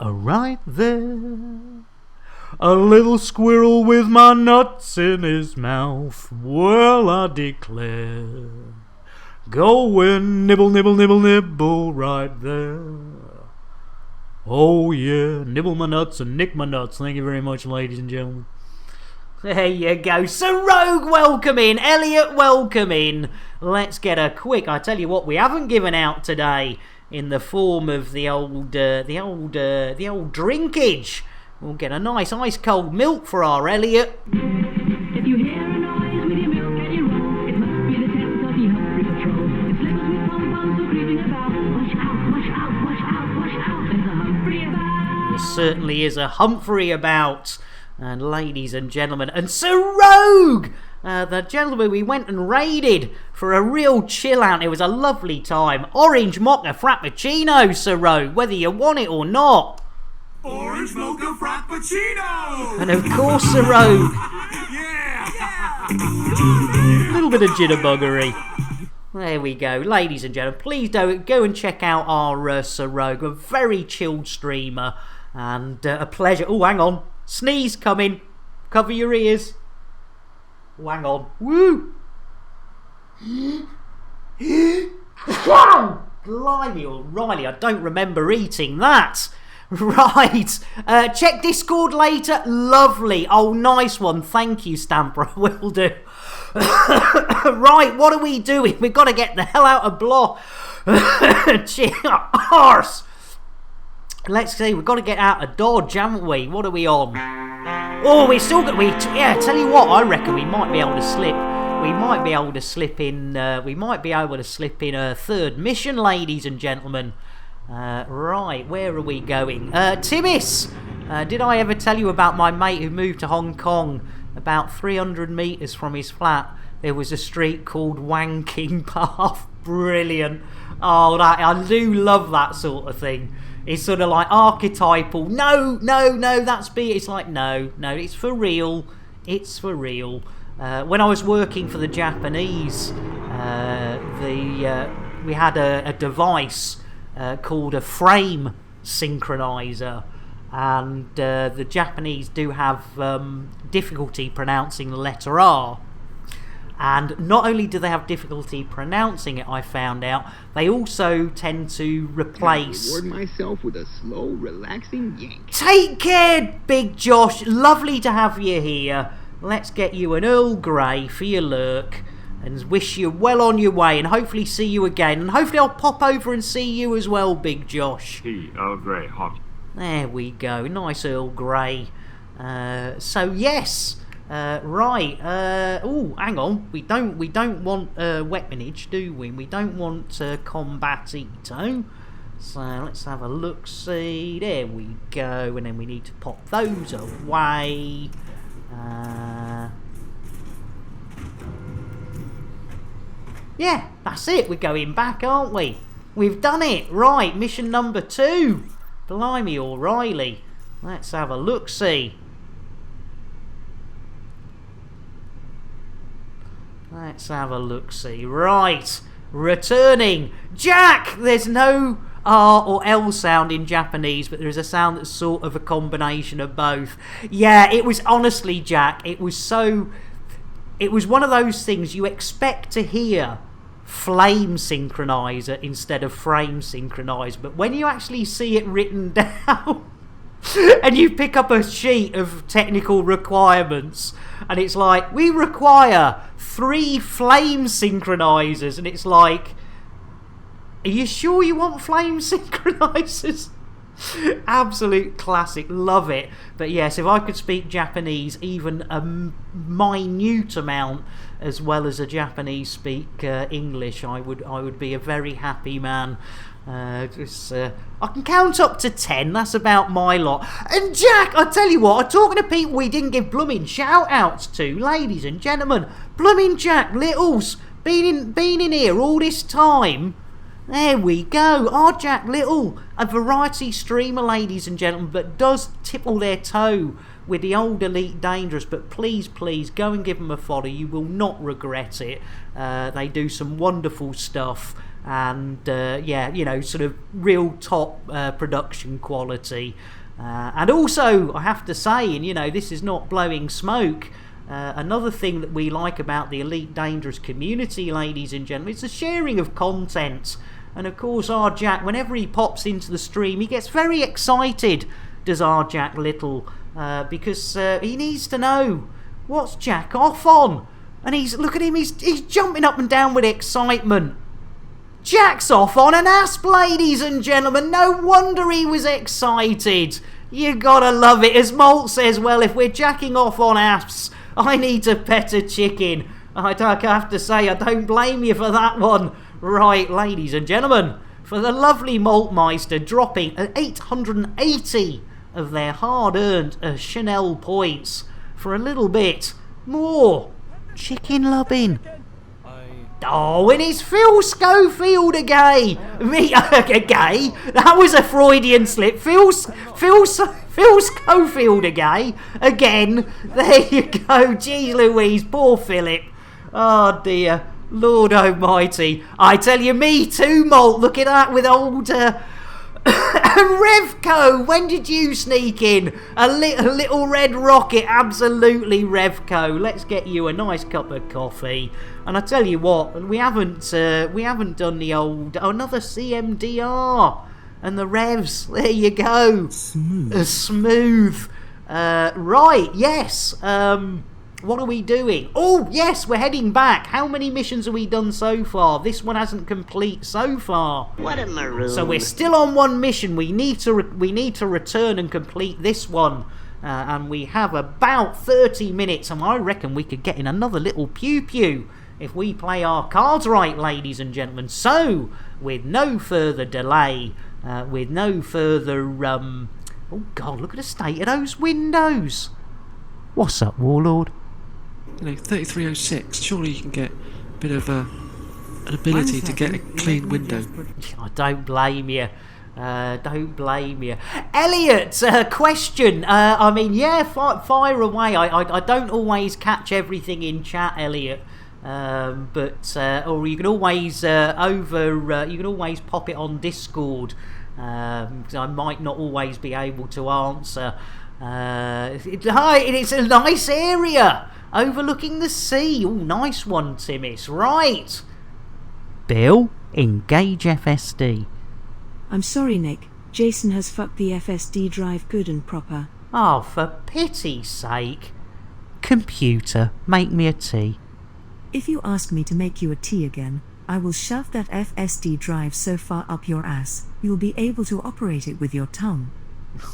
Right there. A little squirrel with my nuts in his mouth. Well, I declare. Go and nibble, nibble, nibble, nibble right there. Oh yeah, nibble my nuts and nick my nuts. Thank you very much, ladies and gentlemen. There you go. Sir Rogue, welcome in. Elliot, welcome in. Let's get a quick. I tell you what, we haven't given out today in the form of the old drinkage. We'll get a nice ice cold milk for our Elliot. If you hear a noise with your milk and you roll, it must be the Kentucky Hungry Patrol. It's slippers with pom-poms are creeping about. Watch out, watch out, watch out, watch out. There's a Humphrey about. There certainly is a Humphrey about. And ladies and gentlemen, and Sir Rogue, the gentleman we went and raided for a real chill out. It was a lovely time. Orange mocha frappuccino, Sir Rogue, whether you want it or not. Orange mocha frappuccino! And of course, Sir Rogue. Yeah! A little bit of jitterbuggery. There we go. Ladies and gentlemen, please go and check out our Sir Rogue, a very chilled streamer and a pleasure. Oh, hang on. Sneeze coming. Cover your ears. Oh, hang on. Woo! Blimey, O'Reilly, I don't remember eating that. Right, check Discord later. Lovely. Oh, nice one. Thank you, Stamper. Will do. Right, what are we doing? We've got to get the hell out of Block. Arse. Let's see. We've got to get out of Dodge, haven't we? What are we on? Oh, we're still got. Yeah, tell you what. I reckon we might be able to slip. We might be able to slip in. We might be able to slip in a third mission, ladies and gentlemen. Right, where are we going? Timis! Did I ever tell you about my mate who moved to Hong Kong? About 300 metres from his flat, there was a street called Wanking Path. Brilliant. Oh, I do love that sort of thing. It's sort of like archetypal. No, that's it's like, no, it's for real. It's for real. When I was working for the Japanese, we had a device called a frame synchronizer, and the Japanese do have difficulty pronouncing the letter R. And not only do they have difficulty pronouncing it, I found out, they also tend to replace... Reward myself with a slow, relaxing yank. Take care, Big Josh. Lovely to have you here. Let's get you an Earl Grey for your lurk, and wish you well on your way, and hopefully see you again. And hopefully I'll pop over and see you as well, Big Josh. Tea, Earl Grey, hot. There we go. Nice Earl Grey. So yes... right. Oh, hang on. We don't want weaponage, do we? We don't want combat ito. So let's have a look. See, there we go. And then we need to pop those away. Yeah, that's it. We're going back, aren't we? We've done it. Right. Mission number 2. Blimey, O'Reilly. Let's have a look. See. Let's have a look-see. Right, returning. Jack! There's no R or L sound in Japanese, but there is a sound that's sort of a combination of both. Yeah, it was honestly, Jack, it was one of those things you expect to hear flame synchronizer instead of frame synchronizer, but when you actually see it written down... and you pick up a sheet of technical requirements and it's like, we require 3 flame synchronizers, and it's like, are you sure you want flame synchronizers? Absolute classic, love it. But yes, if I could speak Japanese even a minute amount as well as a Japanese speak English, I would be a very happy man. I can count up to 10, that's about my lot. And Jack, I tell you what, I'm talking to people we didn't give blooming shout outs to, ladies and gentlemen. Blooming Jack Littles, been in here all this time. There we go, our Jack Little, a variety streamer, ladies and gentlemen, but does tipple their toe with the old Elite Dangerous. But please go and give them a follow, you will not regret it. They do some wonderful stuff. And yeah, you know, sort of real top production quality. And also, I have to say, and you know, this is not blowing smoke, another thing that we like about the Elite Dangerous community, ladies and gentlemen, it's the sharing of content. And of course, our Jack, whenever he pops into the stream, he gets very excited, does our Jack Little, because he needs to know what's Jack off on. And look at him, he's jumping up and down with excitement. Jack's off on an asp, ladies and gentlemen. No wonder he was excited. You gotta love it. As Molt says, well, if we're jacking off on asps, I need to pet a chicken. I have to say, I don't blame you for that one. Right, ladies and gentlemen, for the lovely Maltmeister dropping 880 of their hard-earned Chanel points for a little bit more chicken lubbing. Oh, and it's Phil Schofield again. Gay? That was a Freudian slip. Phil Schofield again. There you go. Jeez Louise, poor Philip. Oh dear. Lord Almighty. I tell you, me too, Malt. Look at that with old... Revco, when did you sneak in? A little red rocket, absolutely, Revco. Let's get you a nice cup of coffee. And I tell you what, we haven't done the old another CMDR and the revs. There you go, smooth. Right, yes. What are we doing? Oh, yes, we're heading back. How many missions have we done so far? This one hasn't complete so far. What a maroon. So we're still on one mission. We need to return and complete this one. And we have about 30 minutes. And I reckon we could get in another little pew-pew if we play our cards right, ladies and gentlemen. So, with no further delay, with no further... oh, God, look at the state of those windows. What's up, Warlord? You know, 3306, surely you can get a bit of an ability to get a clean window. I don't blame you. Don't blame you. Elliot, question. I mean, yeah, fire away. I don't always catch everything in chat, Elliot. Or you can always you can always pop it on Discord, because I might not always be able to answer. It's a nice area overlooking the sea. Oh, nice one, Timmis. Right, Bill, engage FSD. I'm sorry, Nick. Jason has fucked the FSD drive good and proper. Oh, for pity's sake. Computer, make me a tea. If you ask me to make you a tea again, I will shove that FSD drive so far up your ass, you'll be able to operate it with your tongue.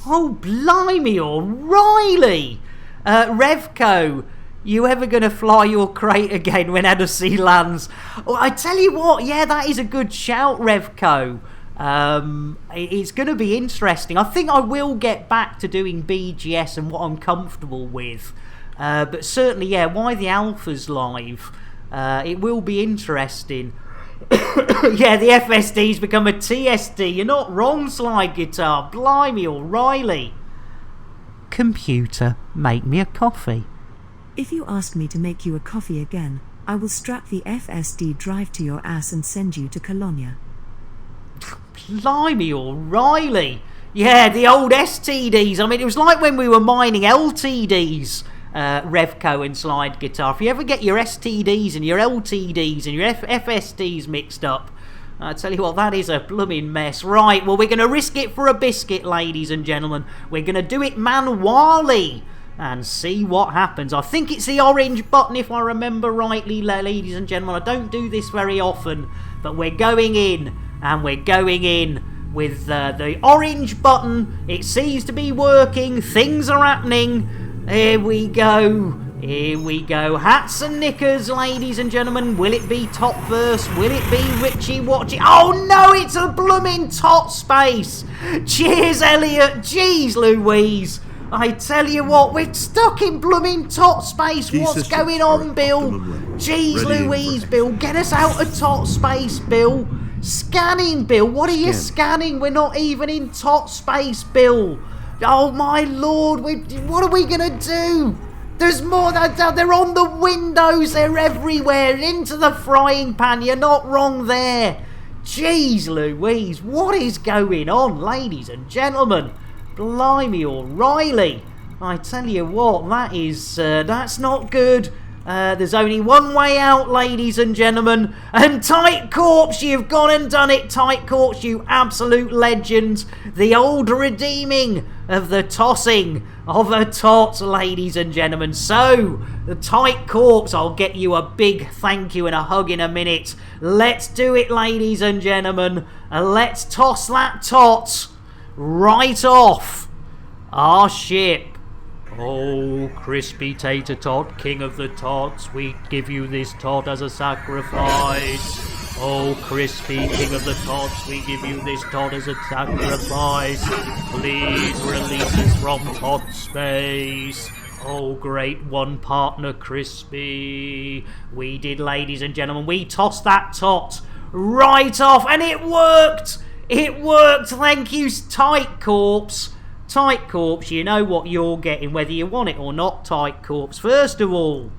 Oh, blimey, O'Reilly! Revco, you ever gonna fly your crate again when Odyssey lands? Oh, I tell you what, yeah, that is a good shout, Revco. It's going to be interesting. I think I will get back to doing BGS and what I'm comfortable with. But certainly, yeah, why the alpha's live? It will be interesting. Yeah, the FSD's become a TSD. You're not wrong, Slide Guitar. Blimey, O'Reilly. Computer, make me a coffee. If you ask me to make you a coffee again, I will strap the FSD drive to your ass and send you to Colonia. Blimey, O'Reilly. Yeah, the old STDs. I mean, it was like when we were mining LTDs, Revco and Slide Guitar. If you ever get your STDs and your LTDs and your FSDs mixed up, I tell you what, that is a blooming mess. Right, well, we're going to risk it for a biscuit, ladies and gentlemen. We're going to do it manually and see what happens. I think it's the orange button, if I remember rightly, ladies and gentlemen. I don't do this very often, but we're going in. And we're going in with the orange button. It seems to be working. Things are happening. Here we go. Here we go. Hats and knickers, ladies and gentlemen. Will it be top verse? Will it be Richie Watchy? Oh no, it's a blooming tot space. Cheers, Elliot. Jeez Louise. I tell you what, we're stuck in blooming tot space. What's going on, Bill? Jeez Louise, Bill. Get us out of tot space, Bill. Scanning, Bill. What are you scanning? We're not even in tot space, Bill. Oh my lord, what are we gonna do? There's more. They're on the windows. They're everywhere. Into the frying pan. You're not wrong there. Jeez Louise, what is going on, ladies and gentlemen? Blimey, O'Reilly. I tell you what, that's not good. There's only one way out, ladies and gentlemen. And Tight Corpse, you've gone and done it, Tight Corpse, you absolute legends. The old redeeming of the tossing of a tot, ladies and gentlemen. So, the Tight Corpse, I'll get you a big thank you and a hug in a minute. Let's do it, ladies and gentlemen. Let's toss that tot right off our ship. Oh, crispy tater tot, king of the tots, we give you this tot as a sacrifice. Oh, crispy king of the tots, we give you this tot as a sacrifice. Please release us from tot space. Oh, great one partner, crispy. We did, ladies and gentlemen, we tossed that tot right off, and it worked. It worked. Thank you, Tight Corpse. Tight Corpse, you know what you're getting, whether you want it or not, Tight Corpse. First of all...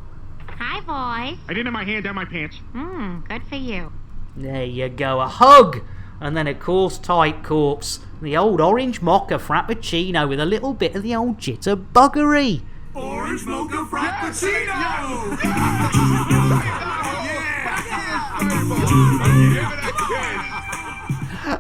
Hi, boys. I didn't have my hand down my pants. Good for you. There you go, a hug. And then, of course, Tight Corpse, the old orange mocha frappuccino with a little bit of the old jitterbuggery. Orange mocha frappuccino!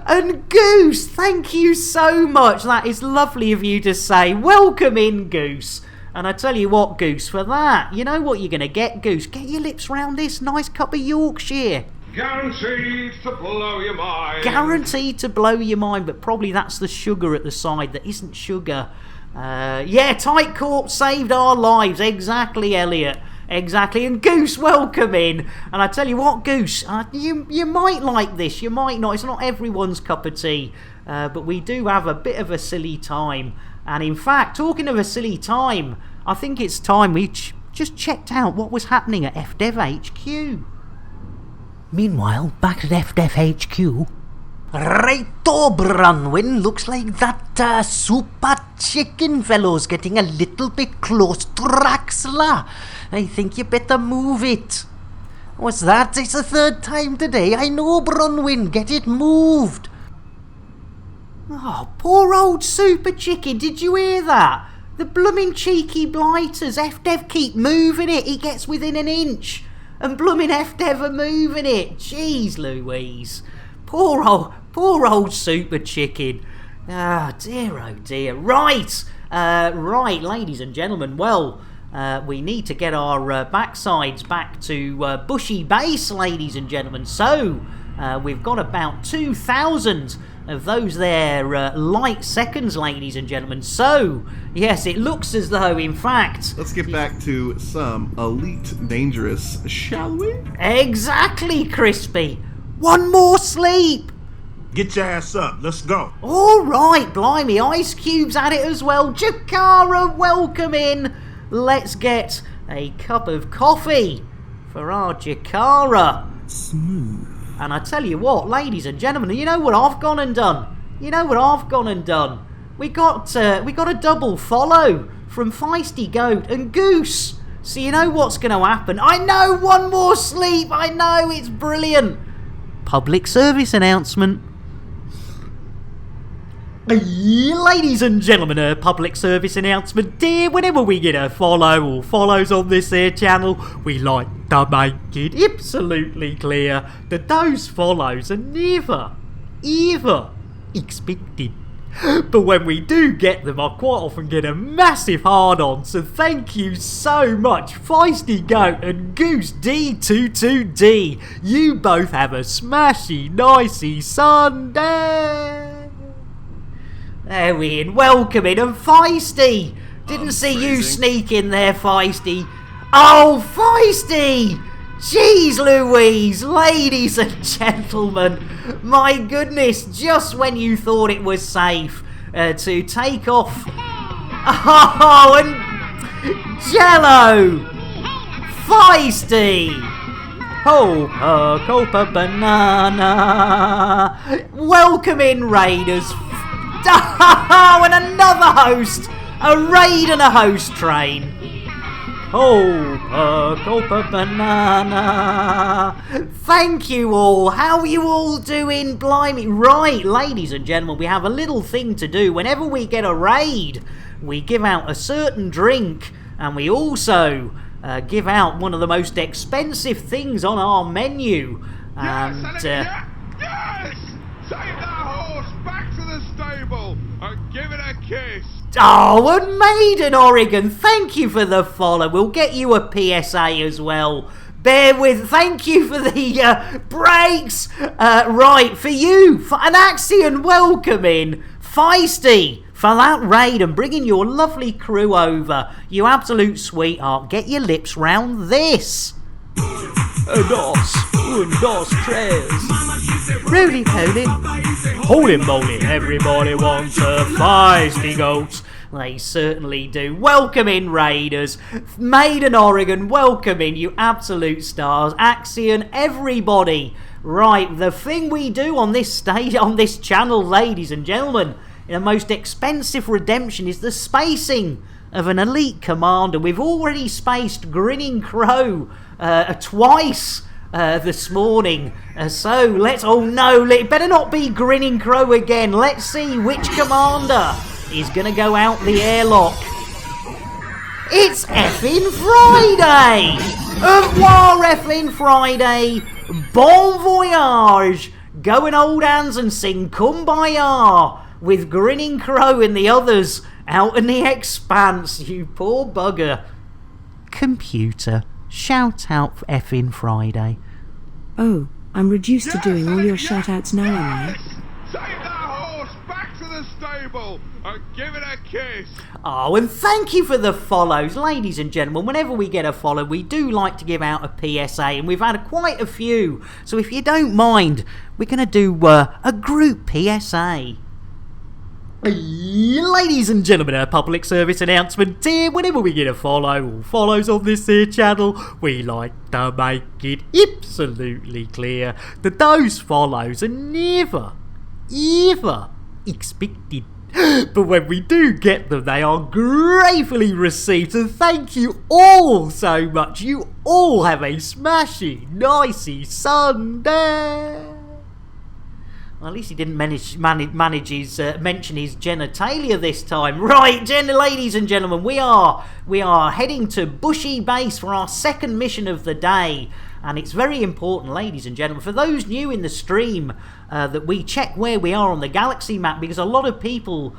And Goose, thank you so much. That is lovely of you to say. Welcome in, Goose. And I tell you what, Goose, for that, you know what you're going to get, Goose? Get your lips round this nice cup of Yorkshire. Guaranteed to blow your mind. Guaranteed to blow your mind, but probably that's the sugar at the side that isn't sugar. Yeah, Tight Corpse saved our lives. Exactly, Elliot. Exactly, and Goose, welcome in. And I tell you what, Goose, you might like this, you might not. It's not everyone's cup of tea, but we do have a bit of a silly time. And in fact, talking of a silly time, I think it's time we just checked out what was happening at FDev HQ. Meanwhile, back at FDev HQ, righto, Bronwyn, looks like that super chicken fellow's getting a little bit close to Raxla. I think you better move it. What's that? It's the third time today. I know, Bronwyn. Get it moved. Oh, poor old Super Chicken. Did you hear that? The blooming cheeky blighters. F-Dev keep moving it. He gets within an inch. And blooming F-Dev are moving it. Jeez Louise. Poor old Super Chicken. Ah, dear, oh dear. Right, ladies and gentlemen. Well, we need to get our backsides back to Bushy Base, ladies and gentlemen. So, we've got about 2,000 of those there light seconds, ladies and gentlemen. So, yes, it looks as though, in fact... Let's get back to some Elite Dangerous, shall we? Exactly, Crispy. One more sleep. Get your ass up. Let's go. All right, blimey. Ice Cube's at it as well. Jakara, welcome in. Let's get a cup of coffee for our Jakara. Smooth. And I tell you what, ladies and gentlemen, you know what I've gone and done? We got a double follow from Feisty Goat and Goose. So you know what's going to happen? I know, one more sleep. I know, it's brilliant. Public service announcement. Ladies and gentlemen, a public service announcement. Dear, whenever we get a follow or follows on this here channel, we like to make it absolutely clear that those follows are never, ever expected. But when we do get them, I quite often get a massive hard-on, so thank you so much, Feisty Goat and Goose D22D. You both have a smashy, nicey Sunday. There we in, welcome in, and Feisty! Didn't see you sneak in there, Feisty. Oh, Feisty! Jeez Louise, ladies and gentlemen, my goodness, just when you thought it was safe to take off... Oh, and Jello! Feisty! Copa Banana! Welcome in, Raiders! Oh, and another host! A raid and a host train! Copa Banana! Thank you all! How are you all doing? Blimey! Right, ladies and gentlemen, we have a little thing to do. Whenever we get a raid, we give out a certain drink, and we also give out one of the most expensive things on our menu. And Yes! Take that horse back to the stable and give it a kiss. Oh, and Maiden Oregon, thank you for the follow. We'll get you a PSA as well. Bear with, thank you for the breaks. Right, for you, for Anaxion, welcome in. Feisty, for that raid and bringing your lovely crew over. You absolute sweetheart. Get your lips round this. Dos, tres. Roly-poly. Holy moly, everybody wants a Feisty Goat. They certainly do. Welcome in, Raiders. Maiden Oregon, welcome in, you absolute stars. Axion, everybody. Right, the thing we do on this stage, on this channel, ladies and gentlemen, the most expensive redemption is the spacing of an elite commander. We've already spaced Grinning Crow twice this morning. So let's... Oh no, it better not be Grinning Crow again. Let's see which commander is going to go out the airlock. It's effing Friday! Au revoir, effing Friday! Bon voyage! Go and hold hands and sing Kumbaya with Grinning Crow and the others out in the expanse, you poor bugger. Computer, shout out for effing Friday. Oh, I'm reduced to doing all your shout-outs now, am I? Take that horse back to the stable and give it a kiss. Oh, and thank you for the follows, ladies and gentlemen. Whenever we get a follow, we do like to give out a PSA, and we've had quite a few. So if you don't mind, we're going to do a group PSA. Ladies and gentlemen, a public service announcement here. Whenever we get a follow or follows on this here channel, we like to make it absolutely clear that those follows are never, ever expected. But when we do get them, they are gratefully received. And thank you all so much. You all have a smashing, nicey Sunday. Well, at least he didn't mention his genitalia this time. Right, ladies and gentlemen, we are heading to Bushy Base for our second mission of the day. And it's very important, ladies and gentlemen, for those new in the stream, that we check where we are on the galaxy map, because a lot of people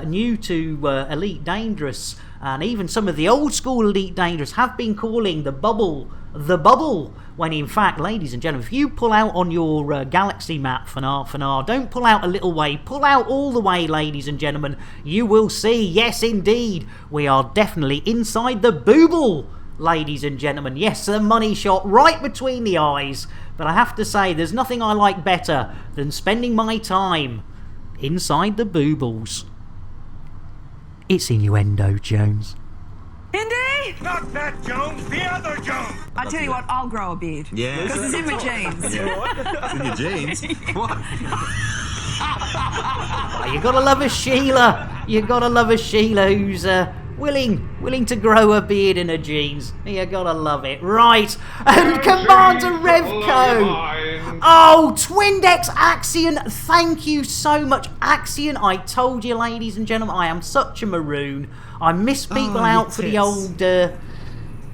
new to Elite Dangerous, and even some of the old school Elite Dangerous, have been calling the bubble, when in fact, ladies and gentlemen, if you pull out on your galaxy map for now, don't pull out a little way, pull out all the way, ladies and gentlemen, you will see, yes indeed, we are definitely inside the booble. Ladies and gentlemen, yes, the money shot right between the eyes. But I have to say, there's nothing I like better than spending my time inside the boobles. It's innuendo, Jones. Indy? Not that Jones, the other Jones. I tell you what, I'll grow a beard. Yeah. Because it's in my jeans. It's in your jeans? What? Oh, you gotta love a Sheila. You gotta love a Sheila who's willing to grow a beard in her jeans. You gotta love it. Right. And Commander Revco. Oh, Twindex Axion, thank you so much. Axion, I told you, ladies and gentlemen, I am such a maroon. I miss people out for the old...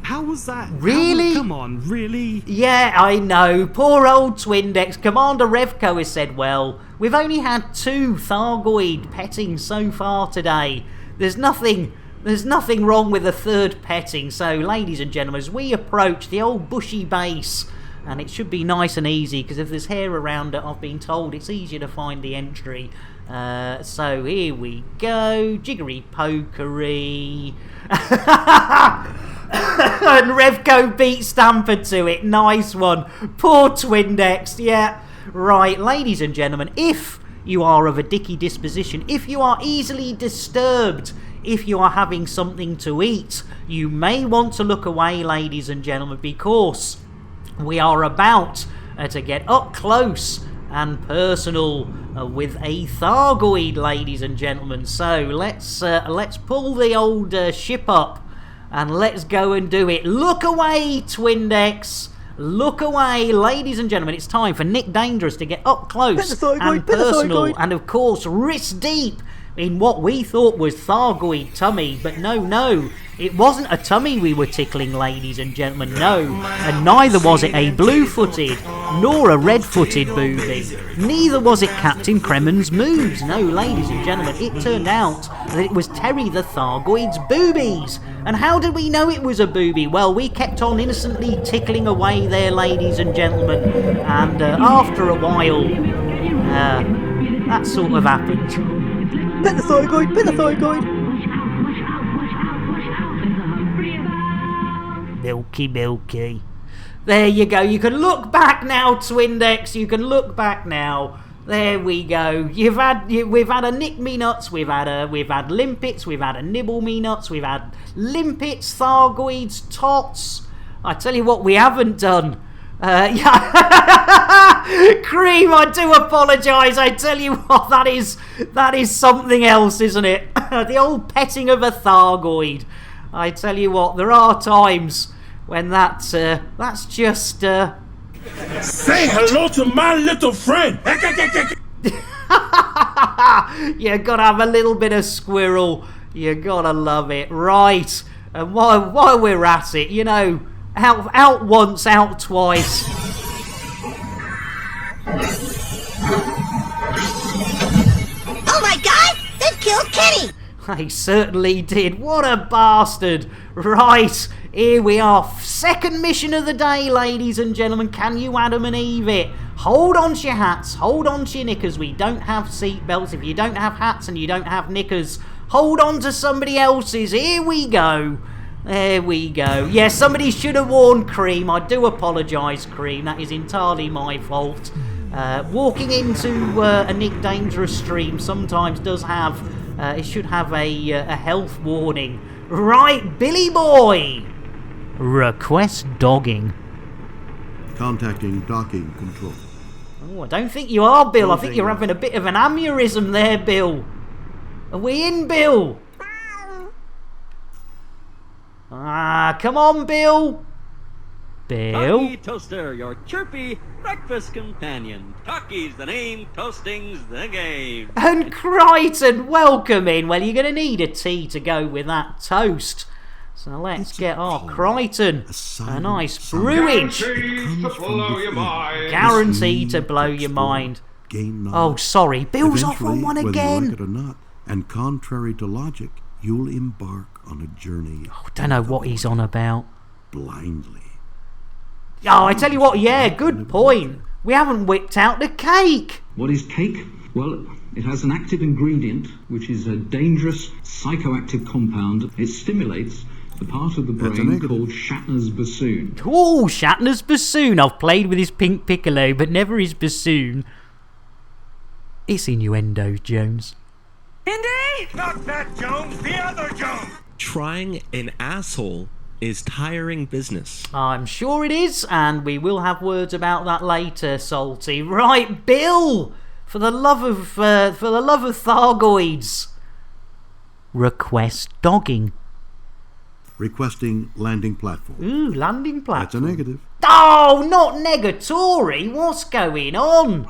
How was that? Really? Come on, really? Yeah, I know. Poor old Twindex. Commander Revco has said, well, we've only had 2 Thargoid petting so far today. There's nothing wrong with a 3rd petting. So, ladies and gentlemen, as we approach the old Bushy Base, and it should be nice and easy, because if there's hair around it, I've been told it's easier to find the entry. So here we go. Jiggery pokery. And Revco beat Stamper to it. Nice one. Poor Twindex. Yeah. Right, ladies and gentlemen, if you are of a dicky disposition, if you are easily disturbed, if you are having something to eat, you may want to look away, ladies and gentlemen, because we are about to get up close and personal with a Thargoid, ladies and gentlemen. So let's pull the old ship up and let's go and do it. Look away, Twindex. Look away, ladies and gentlemen. It's time for Nick Dangerous to get up close and personal, and of course wrist deep in what we thought was Thargoid tummy, but no, it wasn't a tummy we were tickling, ladies and gentlemen, no, and neither was it a blue-footed nor a red-footed booby, neither was it Captain Kremen's moves, no, ladies and gentlemen, it turned out that it was Terry the Thargoid's boobies. And how did we know it was a booby? Well, we kept on innocently tickling away there, ladies and gentlemen, and after a while, that sort of happened. Pet the Thargoid, pet the Thargoid. Milky. There you go. You can look back now, Twindex. You can look back now. There we go. We've had a Nick Me Nuts. We've had Limpets. We've had a Nibble Me Nuts. We've had Limpets, Thargoids, Tots. I tell you what, we haven't done. Cream, I do apologise. I tell you what, that is something else, isn't it? The old petting of a Thargoid. I tell you what, there are times when that's just. Say hello to my little friend. You gotta have a little bit of squirrel. You gotta love it, right? And while we're at it, you know. Out once, out twice. Oh my god! They've killed Kenny! They certainly did. What a bastard. Right, here we are. Second mission of the day, ladies and gentlemen. Can you Adam and Eve it? Hold on to your hats. Hold on to your knickers. We don't have seatbelts. If you don't have hats and you don't have knickers, hold on to somebody else's. Here we go. There we go. Yeah, somebody should have warned Cream. I do apologise, Cream. That is entirely my fault. Walking into a Nick Dangerous stream sometimes does have... it should have a health warning. Right, Billy Boy! Request dogging. Contacting docking control. Oh, I don't think you are, Bill. I think you're having a bit of an aneurysm there, Bill. Are we in, Bill? Come on, Bill. Bill? Talkie Toaster, your chirpy breakfast companion. Talkie's the name, toasting's the game. And Crichton, welcome in. Well, you're going to need a tea to go with that toast. So let's get our Crichton a nice brewing. Guaranteed to blow your mind. Guaranteed to blow your mind. Oh, sorry, Bill's off on one Whether again. you like it or not, and contrary to logic, you'll embark on a journey. Don't know what he's on about. Blindly. Oh, I tell you what, yeah, good point. We haven't whipped out the cake. What is cake? Well, it has an active ingredient, which is a dangerous psychoactive compound. It stimulates the part of the brain called Shatner's bassoon. Oh, Shatner's bassoon. I've played with his pink piccolo, but never his bassoon. It's innuendo, Jones. Indy? Not that Jones, the other Jones. Trying an asshole is tiring business. I'm sure it is, and we will have words about that later, Salty. Right, Bill, for the love of Thargoids, request dogging. Requesting landing platform. Ooh, landing platform. That's a negative. Oh, not negatory. What's going on?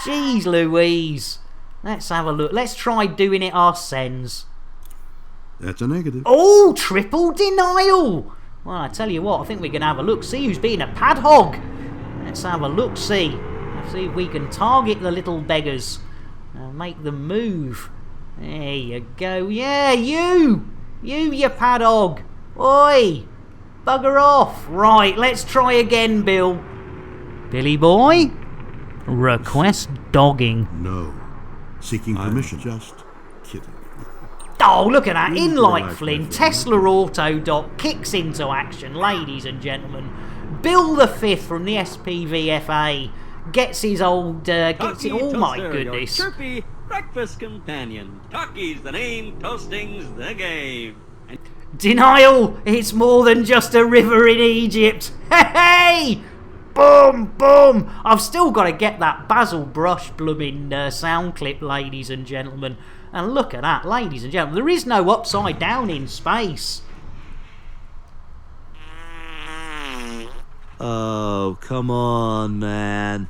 Jeez Louise. Let's have a look. Let's try doing it ourselves. That's a negative. Oh, triple denial. Well, I tell you what, I think we're going to have a look. See who's being a pad hog. Let's have a look, see. Let's see if we can target the little beggars and make them move. There you go. Yeah, you, pad hog. Oi, bugger off. Right, let's try again, Bill. Billy boy, request dogging. No. Seeking permission. Just kidding. Oh, look at that. In like Flynn, Tesla Auto Doc kicks into action, ladies and gentlemen. Bill the Fifth from the SPVFA gets his old... oh, my goodness. Your chirpy breakfast companion. Talkie's the name, toasting's the game. Denial! It's more than just a river in Egypt. Hey! Boom, boom! I've still got to get that Basil Brush blooming sound clip, ladies and gentlemen. And look at that, ladies and gentlemen. There is no upside down in space. Oh, come on, man.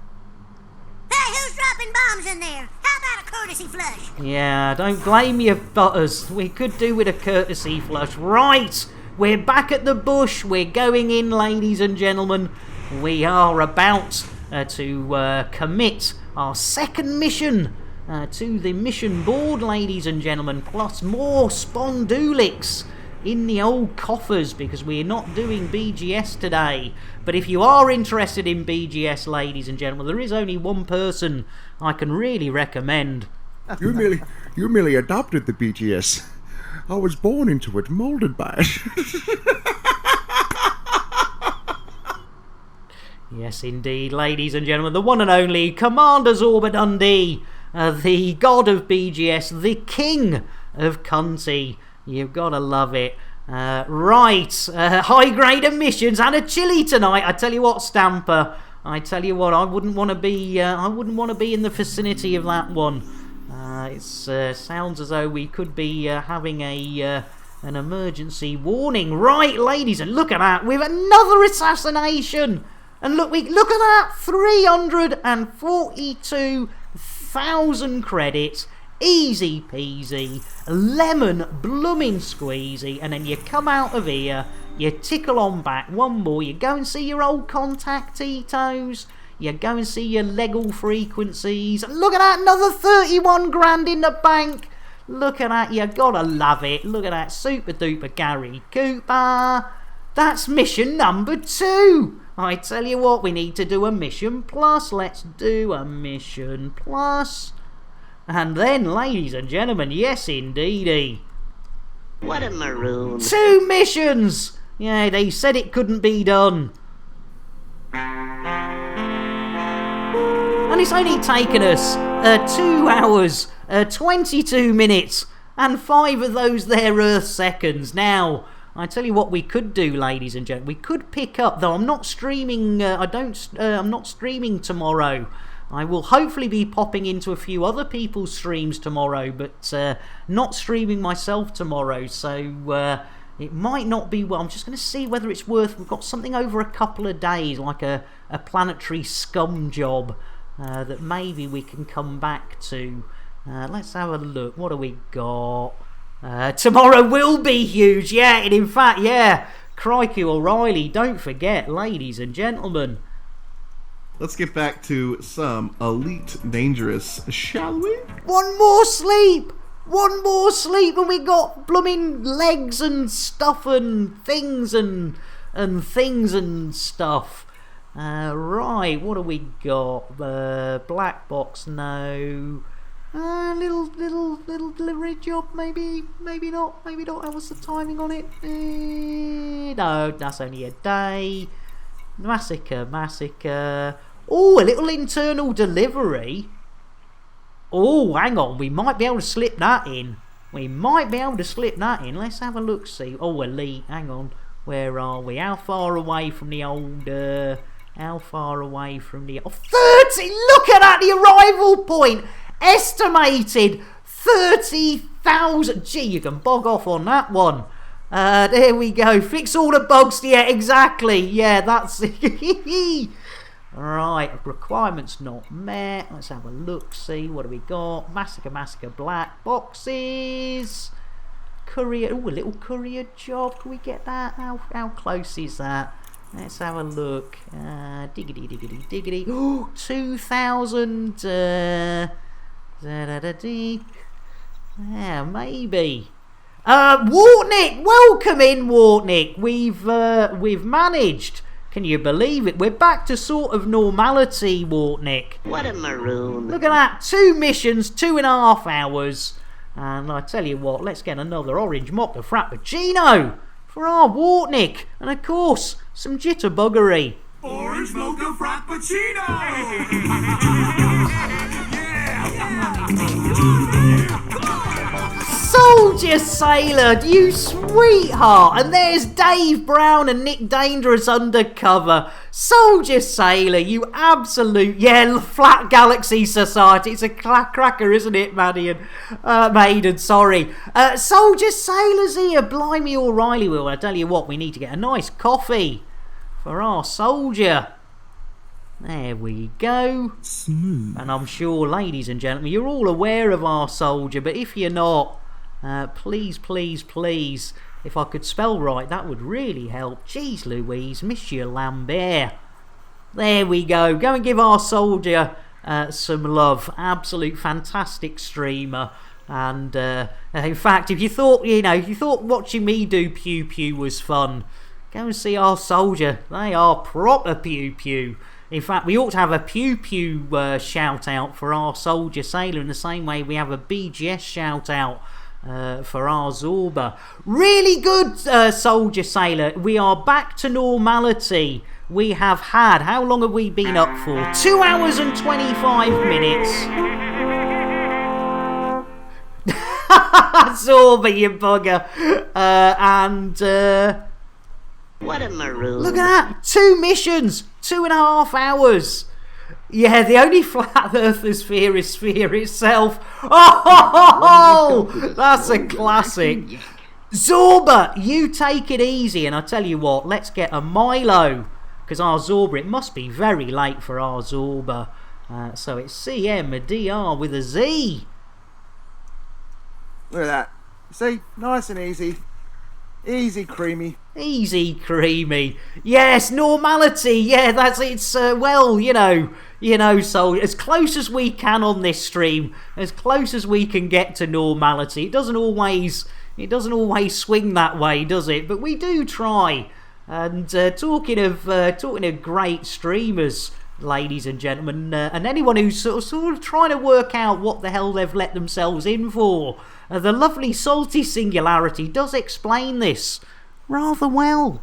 Hey, who's dropping bombs in there? How about a courtesy flush? Yeah, don't blame you, Butters. We could do with a courtesy flush. Right, we're back at the bush. We're going in, ladies and gentlemen. We are about to commit our second mission to the mission board, ladies and gentlemen, plus more Spondulics in the old coffers, because we're not doing BGS today. But if you are interested in BGS, ladies and gentlemen, there is only one person I can really recommend. You merely adopted the BGS. I was born into it, molded by it. Yes, indeed, ladies and gentlemen, the one and only Commander Zorbadundi, the god of BGS, the king of cunty. You've got to love it. Right, high-grade emissions and a chili tonight. I tell you what, Stamper. I tell you what, I wouldn't want to be. I wouldn't want to be in the vicinity of that one. It sounds as though we could be having an emergency warning. Right, ladies, and look at that. We've another assassination. And look at that, 342,000 credits, easy peasy, lemon blooming squeezy, and then you come out of here, you tickle on back one more, you go and see your old contact Tito's, you go and see your legal frequencies, and look at that, another 31 grand in the bank. Look at that, you gotta love it. Look at that, super duper Gary Cooper. That's mission number 2. I tell you what, we need to do a mission plus. Let's do a mission plus. And then, ladies and gentlemen, yes indeedy. What a maroon. 2 missions! Yeah, they said it couldn't be done. And it's only taken us 2 hours, 22 minutes, and 5 of those there Earth seconds. Now, I tell you what we could do, ladies and gentlemen. We could pick up, though I'm not streaming. I'm not streaming tomorrow. I will hopefully be popping into a few other people's streams tomorrow, but not streaming myself tomorrow, so it might not be well. I'm just going to see whether it's worth... We've got something over a couple of days, like a planetary scum job that maybe we can come back to. Let's have a look. What do we got? Tomorrow will be huge, yeah, and in fact, yeah, crikey O'Reilly, don't forget, ladies and gentlemen. Let's get back to some Elite Dangerous, shall we? One more sleep and we got blooming legs and stuff and things and things and stuff. Right, what do we got? Black box, no. Little delivery job, maybe not. How was the timing on it? No, that's only a day. Massacre. Oh, a little internal delivery. Oh, hang on, we might be able to slip that in. Let's have a look, see. Oh, Elite, hang on. Where are we? How far away from the old... How far away from the... Oh, 30! Look at that, the arrival point! Estimated 30,000. Gee, you can bog off on that one. There we go. Fix all the bugs. Yeah, exactly. Yeah, that's it. Right, requirements not met. Let's have a look. See what do we got? Massacre. Black boxes. Courier. Oh, a little courier job. Can we get that? How close is that? Let's have a look. Diggity. Oh, 2,000. Yeah, maybe. Wartnick, welcome in, Wartnick. We've managed. Can you believe it? We're back to sort of normality, Wartnick. What a maroon. Look at that. 2 missions, 2.5 hours. And I tell you what, let's get another orange mocha frappuccino for our Wartnick. And of course, some jitterbuggery. Orange mocha frappuccino! Soldier Sailor, you sweetheart! And there's Dave Brown and Nick Dangerous undercover. Soldier Sailor, you absolute... Yeah, Flat Galaxy Society. It's a cracker, isn't it, Maiden? Sorry. Soldier Sailor's here. Blimey O'Reilly. Well, I tell you what, we need to get a nice coffee for our soldier. There we go. Smooth. And I'm sure, ladies and gentlemen, you're all aware of our soldier, but if you're not, please, if I could spell right, that would really help. Jeez Louise, Monsieur Lambert. There we go. Go and give our soldier some love. Absolute fantastic streamer. And in fact, if you thought watching me do pew pew was fun, go and see our soldier. They are proper pew pew. In fact, we ought to have a pew-pew shout-out for our Soldier Sailor in the same way we have a BGS shout-out for our Zorba. Really good, Soldier Sailor. We are back to normality. We have had... How long have we been up for? 2 hours and 25 minutes. Zorba, you bugger. What a maroon. Look at that! 2 missions! 2.5 hours! Yeah, the only flat earther's fear is fear itself. Oh, that's a classic. Zorba, you take it easy. And I tell you what, let's get a Milo. Because our Zorba, it must be very late for our Zorba. So it's CM, a DR with a Z. Look at that. See, nice and easy. Easy creamy. Yes, normality. Yeah, that's it's well, you know, so as close as we can on this stream, as close as we can get to normality. It doesn't always swing that way, does it? But we do try. And talking of great streamers, ladies and gentlemen, and anyone who's sort of trying to work out what the hell they've let themselves in for, the lovely Salty Singularity does explain this rather well.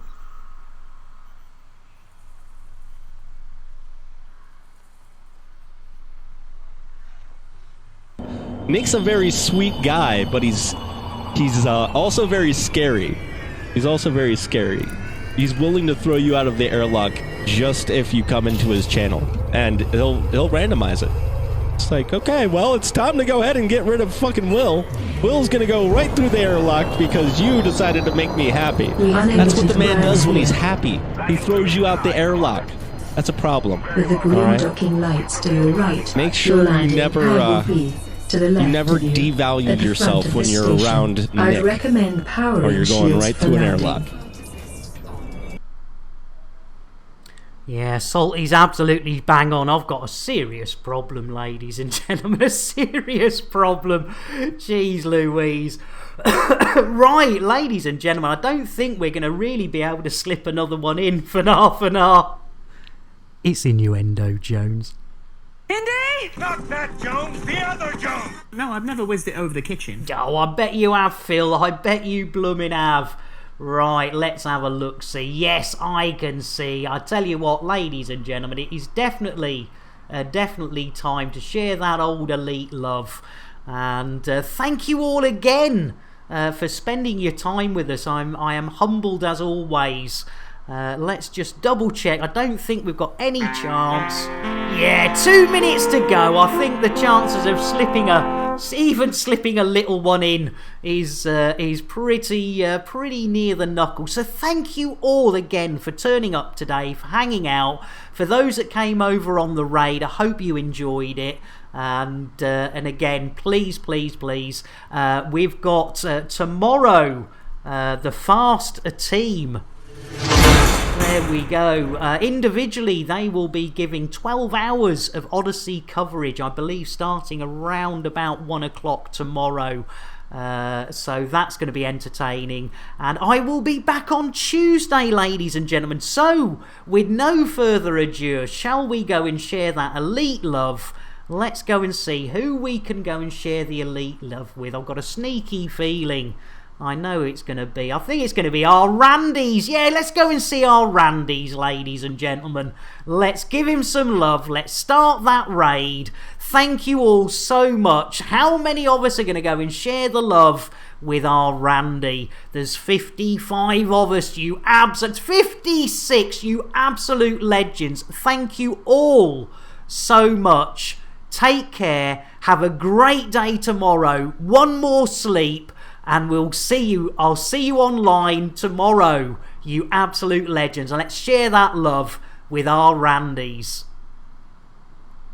Nick's a very sweet guy, but he's also very scary. He's willing to throw you out of the airlock just if you come into his channel, and he'll randomize it. It's like, okay, well, it's time to go ahead and get rid of fucking Will. Will's gonna go right through the airlock because you decided to make me happy. That's what the man does when he's happy. He throws you out the airlock. That's a problem. With the green docking lights to your right. Make sure you never devalue yourself when you're around Nick. I'd recommend powering or you're going shields right for through an landing. airlock. Yeah, Salty's absolutely bang on. I've got a serious problem, ladies and gentlemen. A serious problem. Jeez Louise. Right, ladies and gentlemen, I don't think we're going to really be able to slip another one in for half an hour. It's innuendo, Jones. Indy? Not that Jones, the other Jones! No, I've never whizzed it over the kitchen. Oh, I bet you have, Phil. I bet you bloomin' have. Right, let's have a look-see. Yes, I can see. I tell you what, ladies and gentlemen, it is definitely time to share that old elite love. And thank you all again for spending your time with us. I am humbled as always. Let's just double check. I don't think we've got any chance. Yeah, 2 minutes to go. I think the chances of slipping a little one in is pretty near the knuckle. So thank you all again for turning up today, for hanging out. For those that came over on the raid, I hope you enjoyed it. And again, please, we've got tomorrow the Fast team. There we go. Individually, they will be giving 12 hours of Odyssey coverage, I believe, starting around about 1 o'clock tomorrow. So that's going to be entertaining. And I will be back on Tuesday, ladies and gentlemen. So, with no further ado, shall we go and share that elite love? Let's go and see who we can go and share the elite love with. I've got a sneaky feeling. I know it's going to be. I think it's going to be our Randys. Yeah, let's go and see our Randys, ladies and gentlemen. Let's give him some love. Let's start that raid. Thank you all so much. How many of us are going to go and share the love with our Randy? There's 55 of us, 56, you absolute legends. Thank you all so much. Take care. Have a great day tomorrow. One more sleep. And I'll see you online tomorrow, you absolute legends. And let's share that love with our Randys.